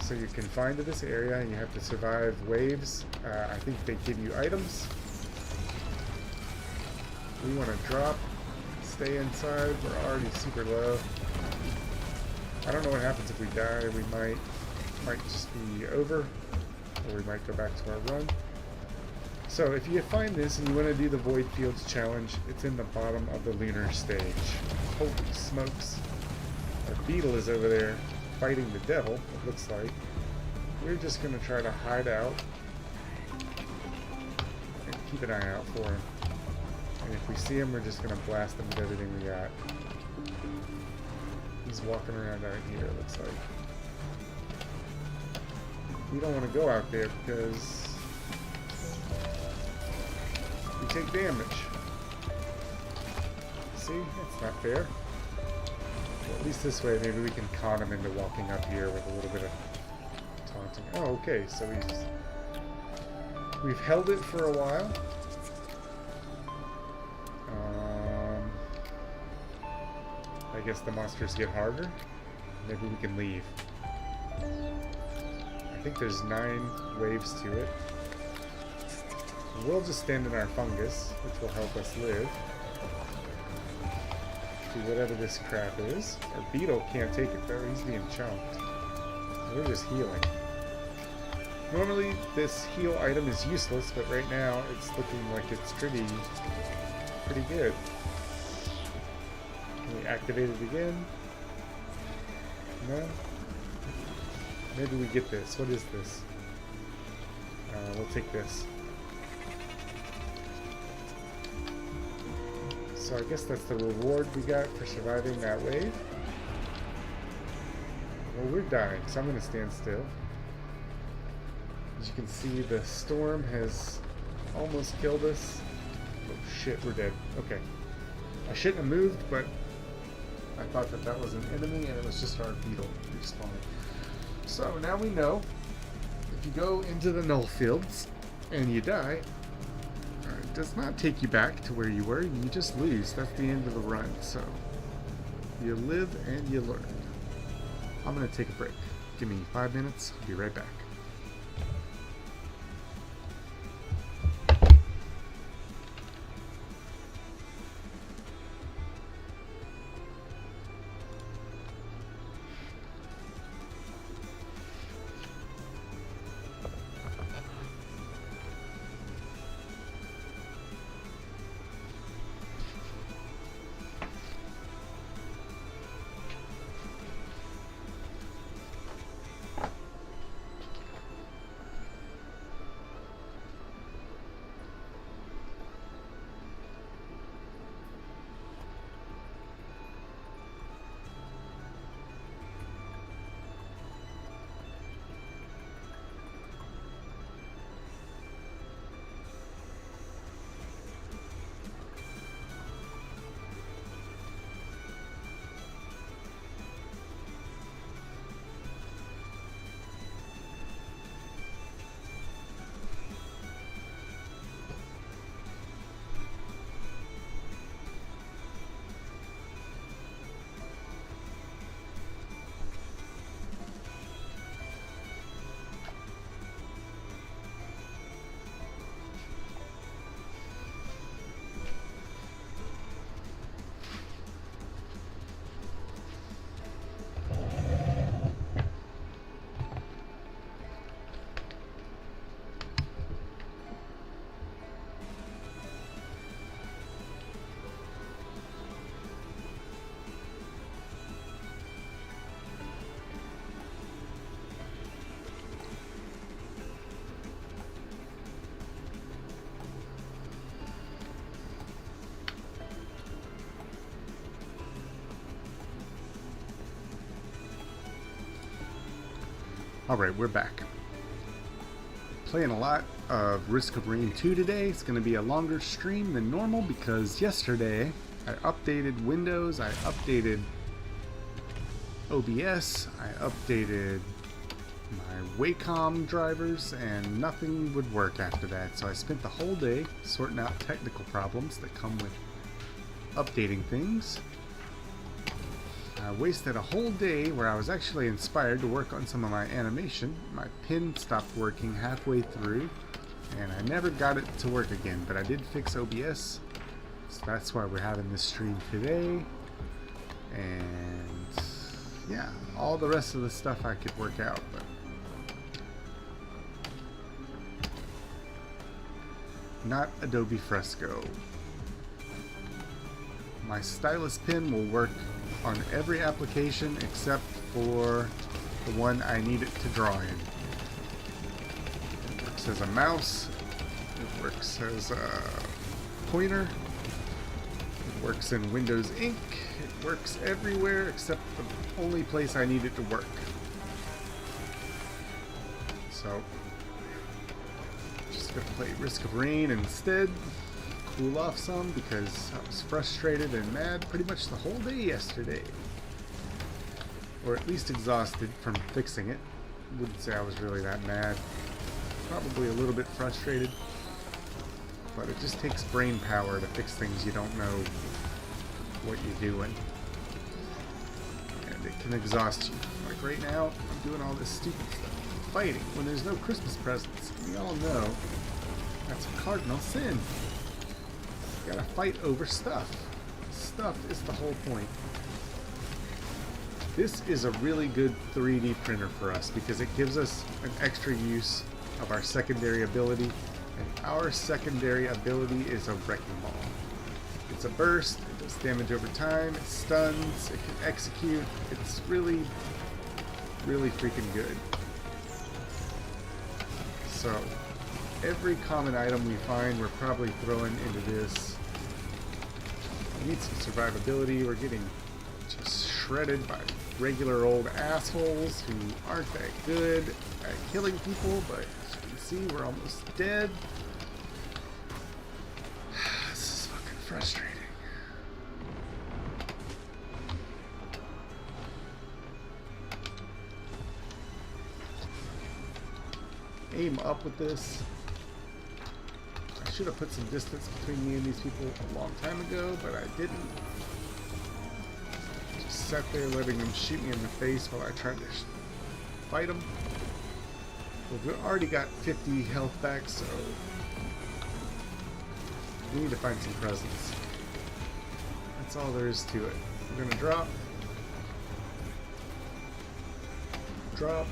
S2: So you're confined to this area and you have to survive waves. I think they give you items. We want to drop. Stay inside. We're already super low. I don't know what happens if we die. We might just be over, or we might go back to our run. So if you find this and you want to do the Void Fields challenge, it's in the bottom of the lunar stage. Holy smokes! Our beetle is over there fighting the devil. It looks like we're just going to try to hide out and keep an eye out for him. And if we see him, we're just going to blast him with everything we got. He's walking around out here, it looks like. We don't want to go out there because we take damage. See? That's not fair. Well, at least this way, maybe we can con him into walking up here with a little bit of taunting. Oh, okay, so we've held it for a while. I guess the monsters get harder. Maybe we can leave. I think there's 9 waves to it. We'll just stand in our fungus, which will help us live. Do whatever this crap is. Our beetle can't take it though, he's being chunked. We're just healing. Normally this heal item is useless, but right now it's looking like it's pretty good. Can we activate it again? No? Maybe we get this. What is this? We'll take this. So I guess that's the reward we got for surviving that wave. Well, we're dying, so I'm going to stand still. As you can see, the storm has almost killed us. Oh shit, we're dead. Okay. I shouldn't have moved, but I thought that that was an enemy and it was just our beetle respawning. So now we know, if you go into the null fields and you die, it does not take you back to where you were, you just lose. That's the end of the run. So you live and you learn. I'm going to take a break. Give me 5 minutes, I'll be right back. Alright, we're back. Playing a lot of Risk of Rain 2 today. It's going to be a longer stream than normal because yesterday I updated Windows, I updated OBS, I updated my Wacom drivers, and nothing would work after that. So I spent the whole day sorting out technical problems that come with updating things. I wasted a whole day where I was actually inspired to work on some of my animation. My pin stopped working halfway through, and I never got it to work again, but I did fix OBS, so that's why we're having this stream today. And yeah, all the rest of the stuff I could work out, but not Adobe Fresco. My stylus pen will work on every application except for the one I need it to draw in. It works as a mouse, it works as a pointer, it works in Windows Ink, it works everywhere except the only place I need it to work. So, just gonna play Risk of Rain instead. Cool off some because I was frustrated and mad pretty much the whole day yesterday. Or at least exhausted from fixing it. Wouldn't say I was really that mad. Probably a little bit frustrated. But it just takes brain power to fix things you don't know what you're doing. And it can exhaust you. Like right now, I'm doing all this stupid stuff. Fighting when there's no Christmas presents. We all know that's a cardinal sin. You gotta fight over stuff. Stuff is the whole point. This is a really good 3D printer for us because it gives us an extra use of our secondary ability, and our secondary ability is a wrecking ball. It's a burst, it does damage over time, it stuns, it can execute. It's really, really freaking good. So, every common item we find, we're probably throwing into this. We need some survivability. We're getting just shredded by regular old assholes who aren't that good at killing people, but as you can see, we're almost dead. This is fucking frustrating. Aim up with this. I should have put some distance between me and these people a long time ago, but I didn't. Just sat there letting them shoot me in the face while I tried to fight them. Well, we've already got 50 health back, so we need to find some presents. That's all there is to it. We're gonna drop. Drop.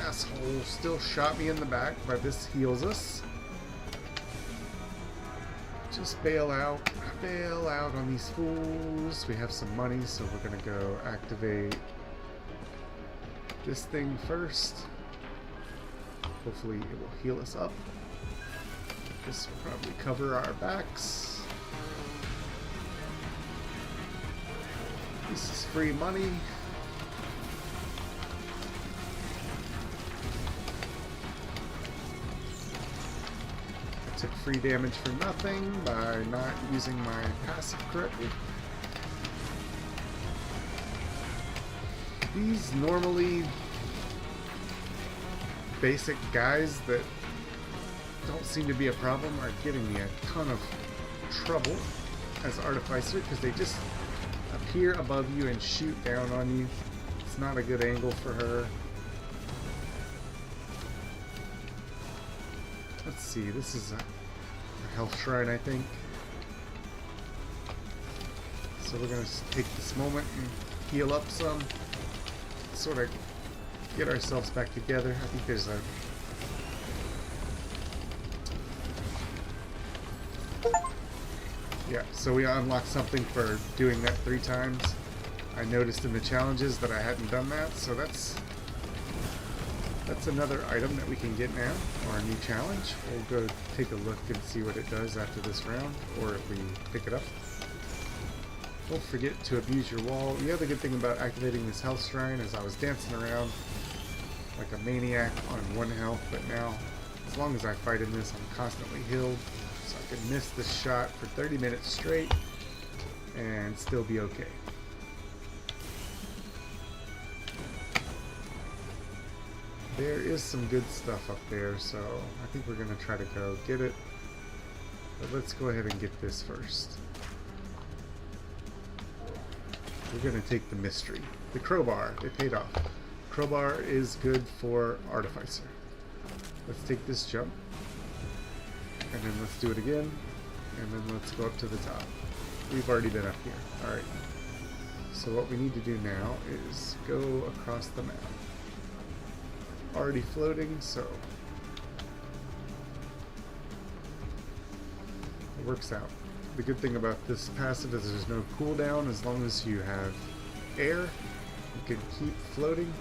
S2: Asshole still shot me in the back, but this heals us. Just bail out on these fools. We have some money, so we're gonna go activate this thing first. Hopefully it will heal us up. This will probably cover our backs. This is free money. Took free damage for nothing by not using my passive correctly. These normally basic guys that don't seem to be a problem are giving me a ton of trouble as Artificer because they just appear above you and shoot down on you. It's not a good angle for her. Let's see, this is a health shrine, I think. So we're going to take this moment and heal up some. Sort of get ourselves back together. I think there's a... Yeah, so we unlocked something for doing that 3 times. I noticed in the challenges that I hadn't done that, so that's another item that we can get now, or a new challenge. We'll go take a look and see what it does after this round, or if we pick it up. Don't forget to abuse your wall. The other good thing about activating this health shrine is I was dancing around like a maniac on 1 health, but now as long as I fight in this, I'm constantly healed, so I can miss this shot for 30 minutes straight and still be okay. There is some good stuff up there, so I think we're going to try to go get it. But let's go ahead and get this first. We're going to take the mystery. The crowbar, it paid off. Crowbar is good for Artificer. Let's take this jump. And then let's do it again. And then let's go up to the top. We've already been up here. Alright. So what we need to do now is go across the map. Already floating, so it works out. The good thing about this passive is there's no cooldown. As long as you have air, you can keep floating.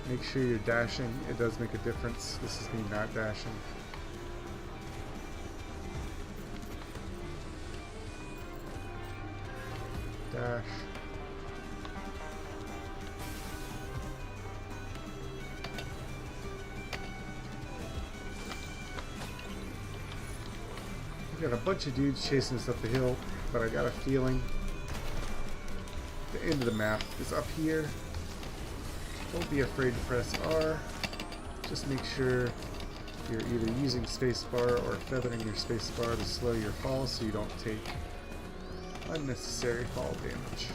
S2: Make sure you're dashing. It does make a difference. This is me not dashing. Dash. We got a bunch of dudes chasing us up the hill, but I got a feeling the end of the map is up here. Don't be afraid to press R. Just make sure you're either using spacebar or feathering your spacebar to slow your fall so you don't take unnecessary fall damage.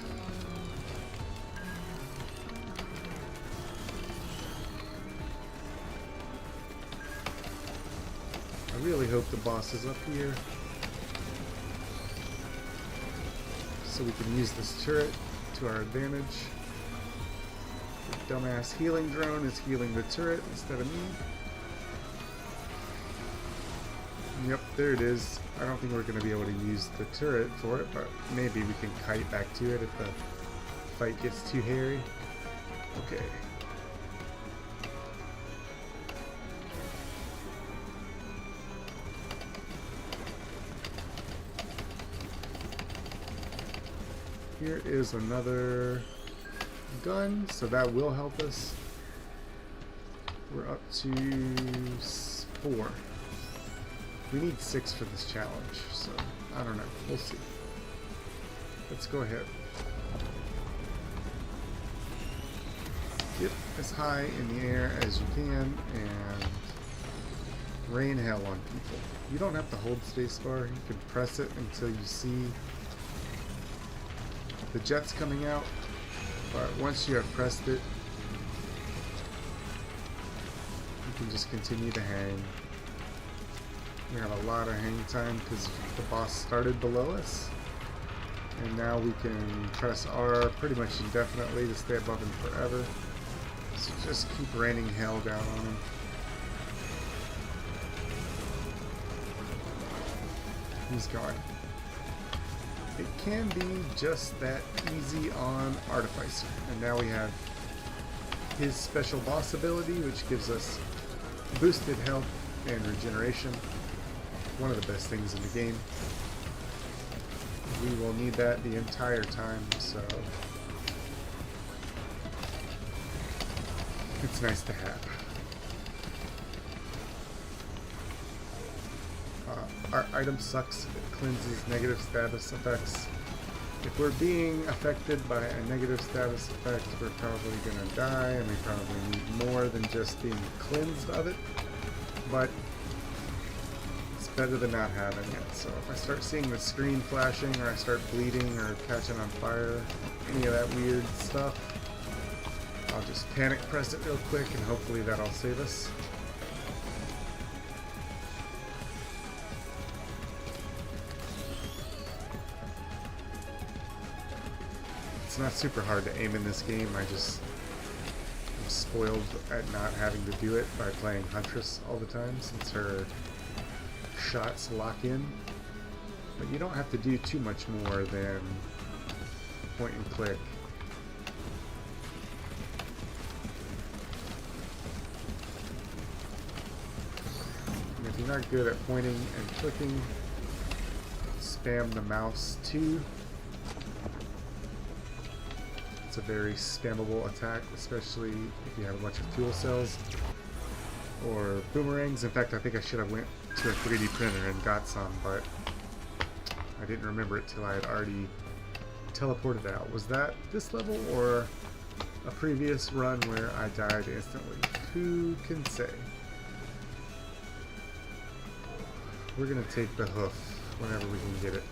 S2: I really hope the boss is up here so we can use this turret to our advantage. The dumbass healing drone is healing the turret instead of me. Yep, there it is. I don't think we're going to be able to use the turret for it, but maybe we can kite back to it if the fight gets too hairy. Okay. Here is another gun, so that will help us. We're up to 4. We need 6 for this challenge, so I don't know. We'll see. Let's go ahead. Get as high in the air as you can and rain hell on people. You don't have to hold spacebar. You can press it until you see the jets coming out, but once you have pressed it, you can just continue to hang. We have a lot of hang time because the boss started below us, and now we can press R pretty much indefinitely to stay above him forever. So just keep raining hell down on him. He's gone. It can be just that easy on Artificer. And now we have his special boss ability, which gives us boosted health and regeneration. One of the best things in the game. We will need that the entire time, so it's nice to have. Our item sucks. It cleanses negative status effects. If we're being affected by a negative status effect, we're probably going to die, and we probably need more than just being cleansed of it. But it's better than not having it. So if I start seeing the screen flashing, or I start bleeding, or catching on fire, any of that weird stuff, I'll just panic press it real quick, and hopefully that'll save us. It's not super hard to aim in this game. I'm spoiled at not having to do it by playing Huntress all the time, since her shots lock in. But you don't have to do too much more than point and click. And if you're not good at pointing and clicking, spam the mouse too. It's a very spammable attack, especially if you have a bunch of fuel cells or boomerangs. In fact, I think I should have went to a 3D printer and got some, but I didn't remember it till I had already teleported out. Was that this level or a previous run where I died instantly? Who can say? We're gonna take the hoof whenever we can get it.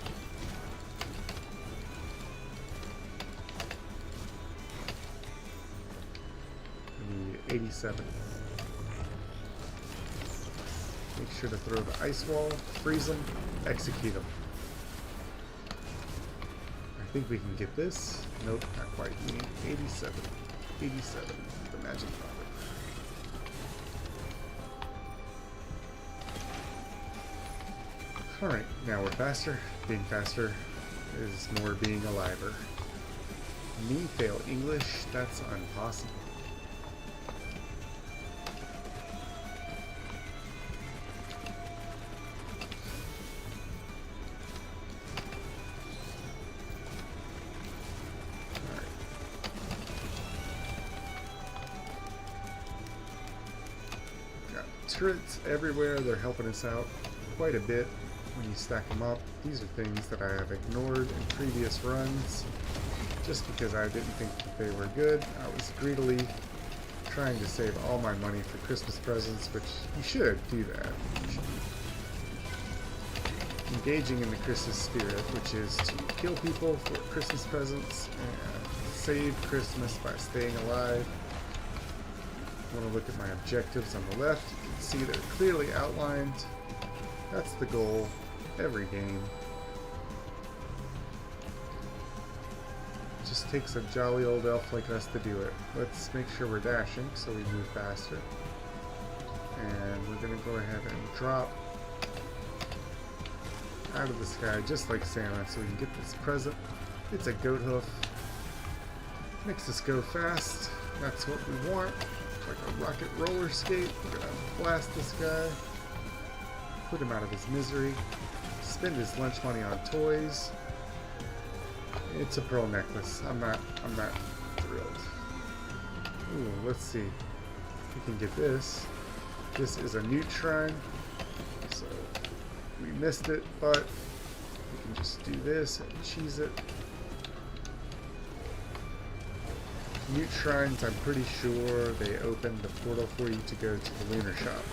S2: I need 87. Make sure to throw the ice wall, freeze them, execute them. I think we can get this. Nope, not quite. We need 87. 87, the magic number. Alright, now we're faster. Being faster is more being aliver. Me fail English? That's impossible. Turrets everywhere, they're helping us out quite a bit when you stack them up. These are things that I have ignored in previous runs just because I didn't think that they were good. I was greedily trying to save all my money for Christmas presents, which you should do that. You should be engaging in the Christmas spirit, which is to kill people for Christmas presents and save Christmas by staying alive. I want to look at my objectives on the left. You can see they're clearly outlined. That's the goal every game. It just takes a jolly old elf like us to do it. Let's make sure we're dashing so we move faster. And we're going to go ahead and drop out of the sky just like Santa so we can get this present. It's a goat hoof. Makes us go fast. That's what we want. Like a rocket roller skate. We're gonna blast this guy, put him out of his misery, spend his lunch money on toys. It's a pearl necklace. I'm not thrilled. Ooh, let's see. We can get this. This is a newt shrine, so we missed it, but we can just do this and cheese it. Newt shrines, I'm pretty sure they open the portal for you to go to the lunar shop.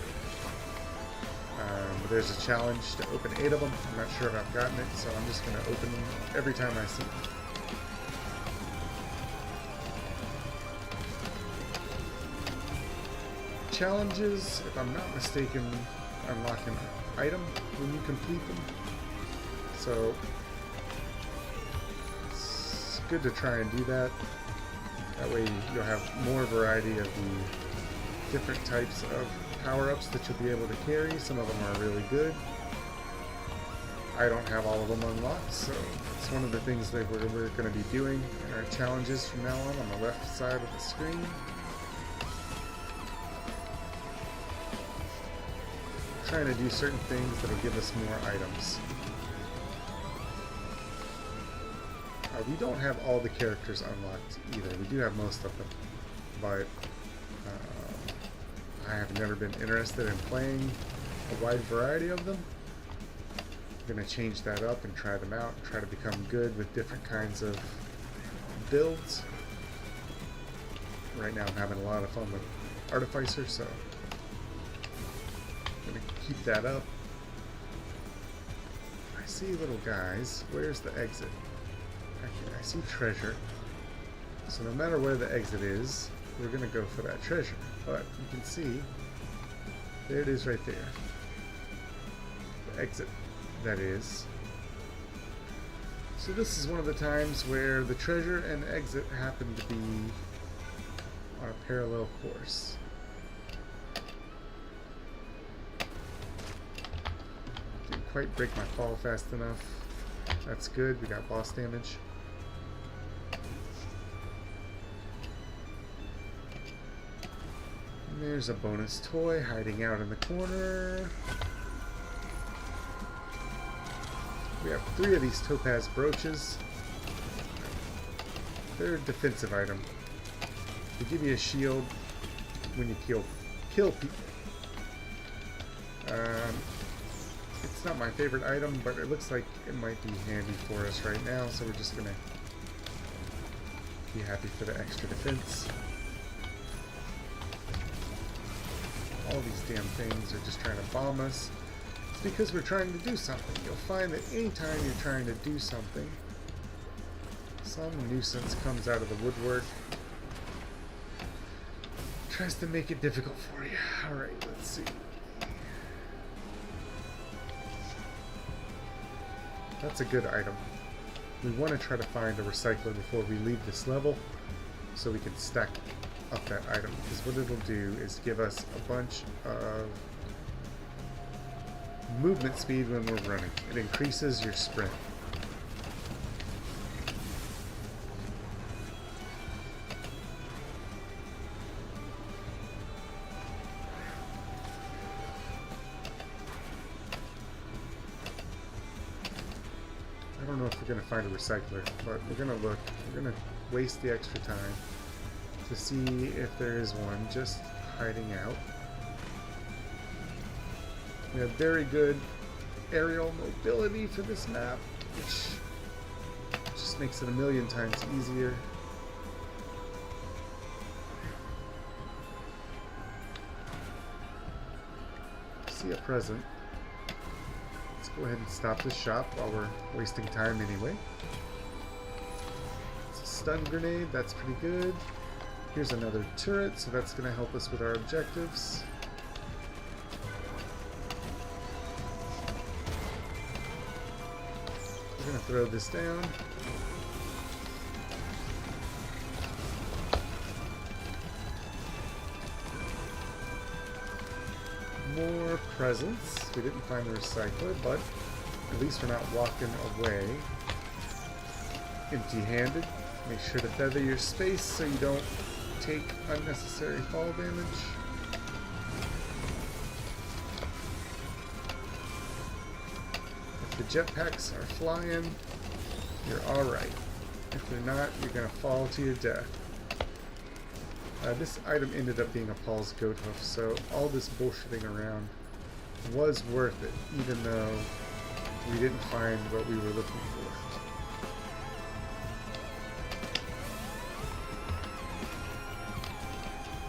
S2: There's a challenge to open 8 of them. I'm not sure if I've gotten it, so I'm just going to open them every time I see them. Challenges, if I'm not mistaken, unlock an item when you complete them. So it's good to try and do that. That way you'll have more variety of the different types of power-ups that you'll be able to carry. Some of them are really good. I don't have all of them unlocked, so it's one of the things that we're going to be doing in our challenges from now on the left side of the screen. Trying to do certain things that'll give us more items. We don't have all the characters unlocked either. We do have most of them, but I have never been interested in playing a wide variety of them. I'm going to change that up and try them out, and try to become good with different kinds of builds. Right now I'm having a lot of fun with Artificer, so I'm going to keep that up. I see little guys. Where's the exit? I see treasure. So no matter where the exit is, we're going to go for that treasure. But you can see, there it is right there. The exit, that is. So this is one of the times where the treasure and exit happen to be on a parallel course. Didn't quite break my fall fast enough. That's good, we got boss damage. And there's a bonus toy hiding out in the corner. We have 3 of these topaz brooches. They're a defensive item. They give you a shield when you kill people. It's not my favorite item, but it looks like it might be handy for us right now, so we're just gonna be happy for the extra defense. All these damn things are just trying to bomb us. It's because we're trying to do something. You'll find that anytime you're trying to do something, some nuisance comes out of the woodwork. Tries to make it difficult for you. Alright, let's see. That's a good item. We want to try to find a recycler before we leave this level so we can stack up that item, because what it'll do is give us a bunch of movement speed when we're running. It increases your sprint. I don't know if we're going to find a recycler, but we're going to look. We're going to waste the extra time to see if there is one just hiding out. We have very good aerial mobility for this map, which just makes it a million times easier. See a present. Let's go ahead and stop this shop while we're wasting time anyway. It's a stun grenade, that's pretty good. Here's another turret, so that's going to help us with our objectives. We're going to throw this down. More presents. We didn't find the recycler, but at least we're not walking away empty-handed. Make sure to feather your space so you don't take unnecessary fall damage. If the jetpacks are flying, you're alright. If they're not, you're going to fall to your death. This item ended up being a Paul's goat hoof, so all this bullshitting around was worth it, even though we didn't find what we were looking for.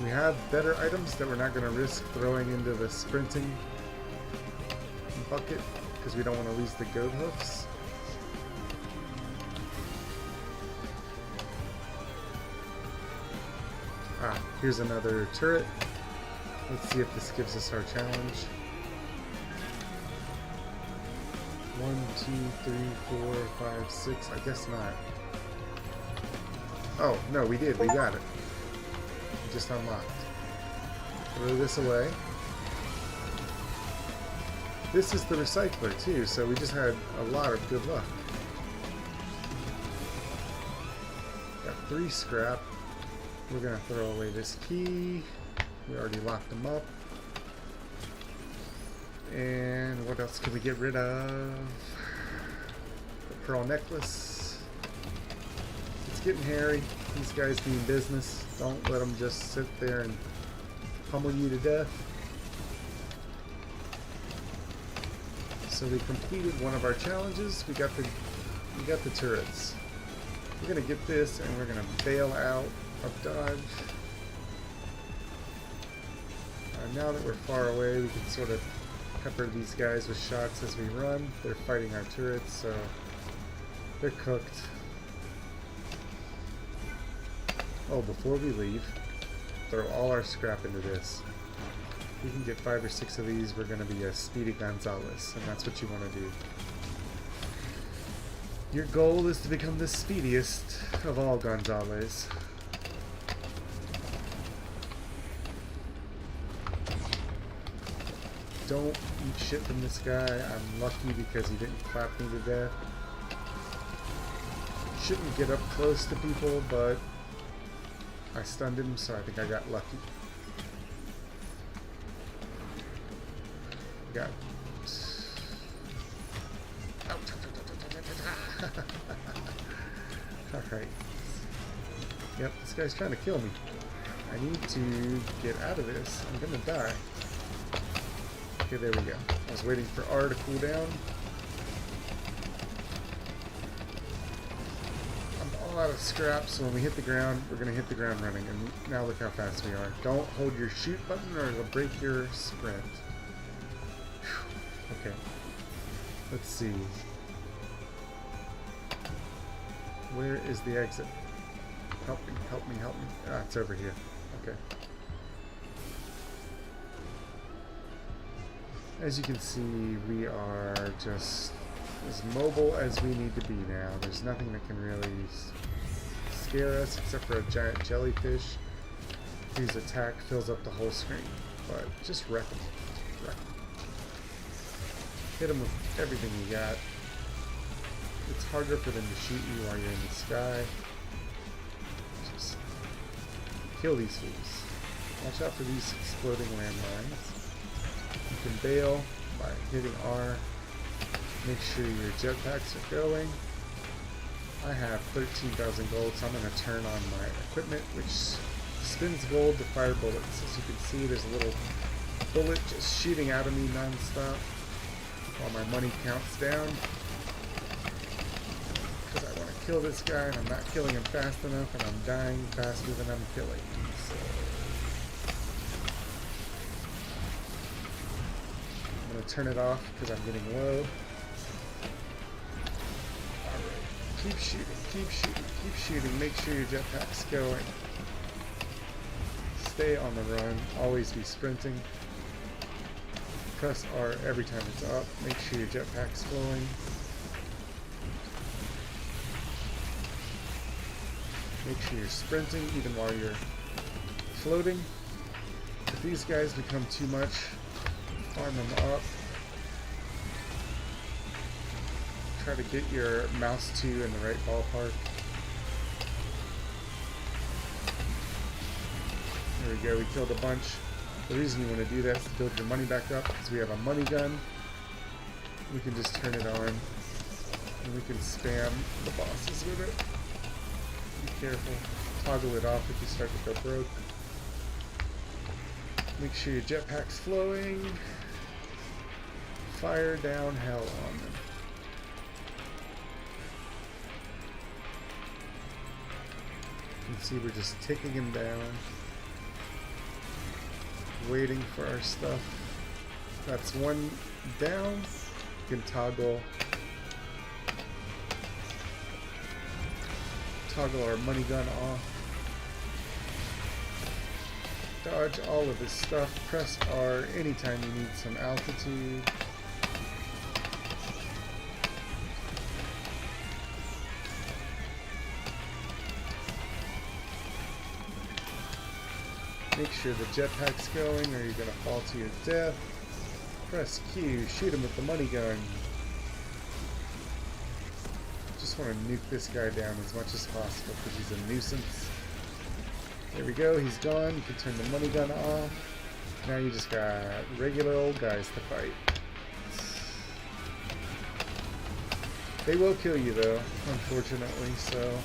S2: We have better items that we're not going to risk throwing into the sprinting bucket because we don't want to lose the goat hoofs. Ah, here's another turret. Let's see if this gives us our challenge. 1, 2, 3, 4, 5, 6. I guess not. Oh, no, we did. We got it. Just unlocked. Throw this away. This is the recycler too, so we just had a lot of good luck. Got 3 scrap. We're gonna throw away this key. We already locked them up. And what else can we get rid of? The pearl necklace. It's getting hairy. These guys mean business. Don't let them just sit there and pummel you to death. So we completed one of our challenges. We got the turrets. We're gonna get this and we're gonna bail out of dodge. Now that we're far away, we can sort of pepper these guys with shots as we run. They're fighting our turrets, so they're cooked. Oh, before we leave, throw all our scrap into this. If we can get 5 or 6 of these, we're going to be a Speedy Gonzalez, and that's what you want to do. Your goal is to become the speediest of all Gonzales. Don't eat shit from this guy. I'm lucky because he didn't clap me to death. Shouldn't get up close to people, but I stunned him, so I think I got lucky. Got. Alright. Yep, this guy's trying to kill me. I need to get out of this. I'm gonna die. Okay, there we go. I was waiting for R to cool down. I'm all out of scrap, so when we hit the ground, we're gonna hit the ground running. And now look how fast we are. Don't hold your shoot button or it'll break your sprint. Whew. Okay. Let's see. Where is the exit? Help me, help me, help me. Ah, it's over here. Okay. As you can see, we are just as mobile as we need to be now. There's nothing that can really scare us except for a giant jellyfish whose attack fills up the whole screen. But just wreck them. Wreck them. Hit them with everything you got. It's harder for them to shoot you while you're in the sky. Just kill these fools. Watch out for these exploding landmines. You can bail by hitting R. Make sure your jetpacks are going. I have 13,000 gold, so I'm going to turn on my equipment, which spins gold to fire bullets. As you can see, there's a little bullet just shooting out of me non-stop while my money counts down. Because I want to kill this guy, and I'm not killing him fast enough, and I'm dying faster than I'm killing him. So I'm going to turn it off because I'm getting low. Alright, keep shooting, keep shooting, keep shooting. Make sure your jetpack's going. Stay on the run, always be sprinting. Press R every time it's up. Make sure your jetpack's flowing. Make sure you're sprinting even while you're floating. If these guys become too much, farm them up. Try to get your mouse 2 in the right ballpark. There we go, we killed a bunch. The reason you want to do that is to build your money back up, because we have a money gun. We can just turn it on, and we can spam the bosses with it. Be careful. Toggle it off if you start to go broke. Make sure your jetpack's flowing. Fire down hell on them. You can see we're just ticking them down. Waiting for our stuff. That's one down. You can toggle our money gun off. Dodge all of his stuff. Press R anytime you need some altitude. Make sure the jetpack's going or you're going to fall to your death. Press Q, shoot him with the money gun. Just want to nuke this guy down as much as possible because he's a nuisance. There we go, he's gone. You can turn the money gun off. Now you just got regular old guys to fight. They will kill you though, unfortunately, so...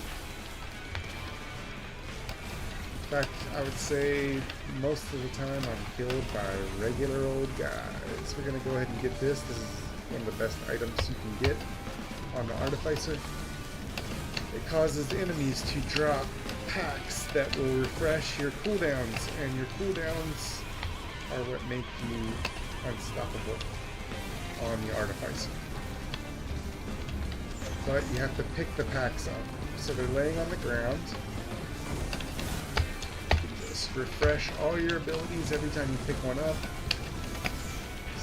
S2: In fact, I would say most of the time I'm killed by regular old guys. We're going to go ahead and get this. This is one of the best items you can get on the Artificer. It causes enemies to drop packs that will refresh your cooldowns, and your cooldowns are what make you unstoppable on the Artificer. But you have to pick the packs up. So they're laying on the ground. Refresh all your abilities every time you pick one up.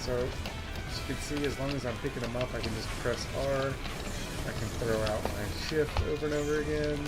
S2: So, as you can see, as long as I'm picking them up, I can just press R. I can throw out my shift over and over again.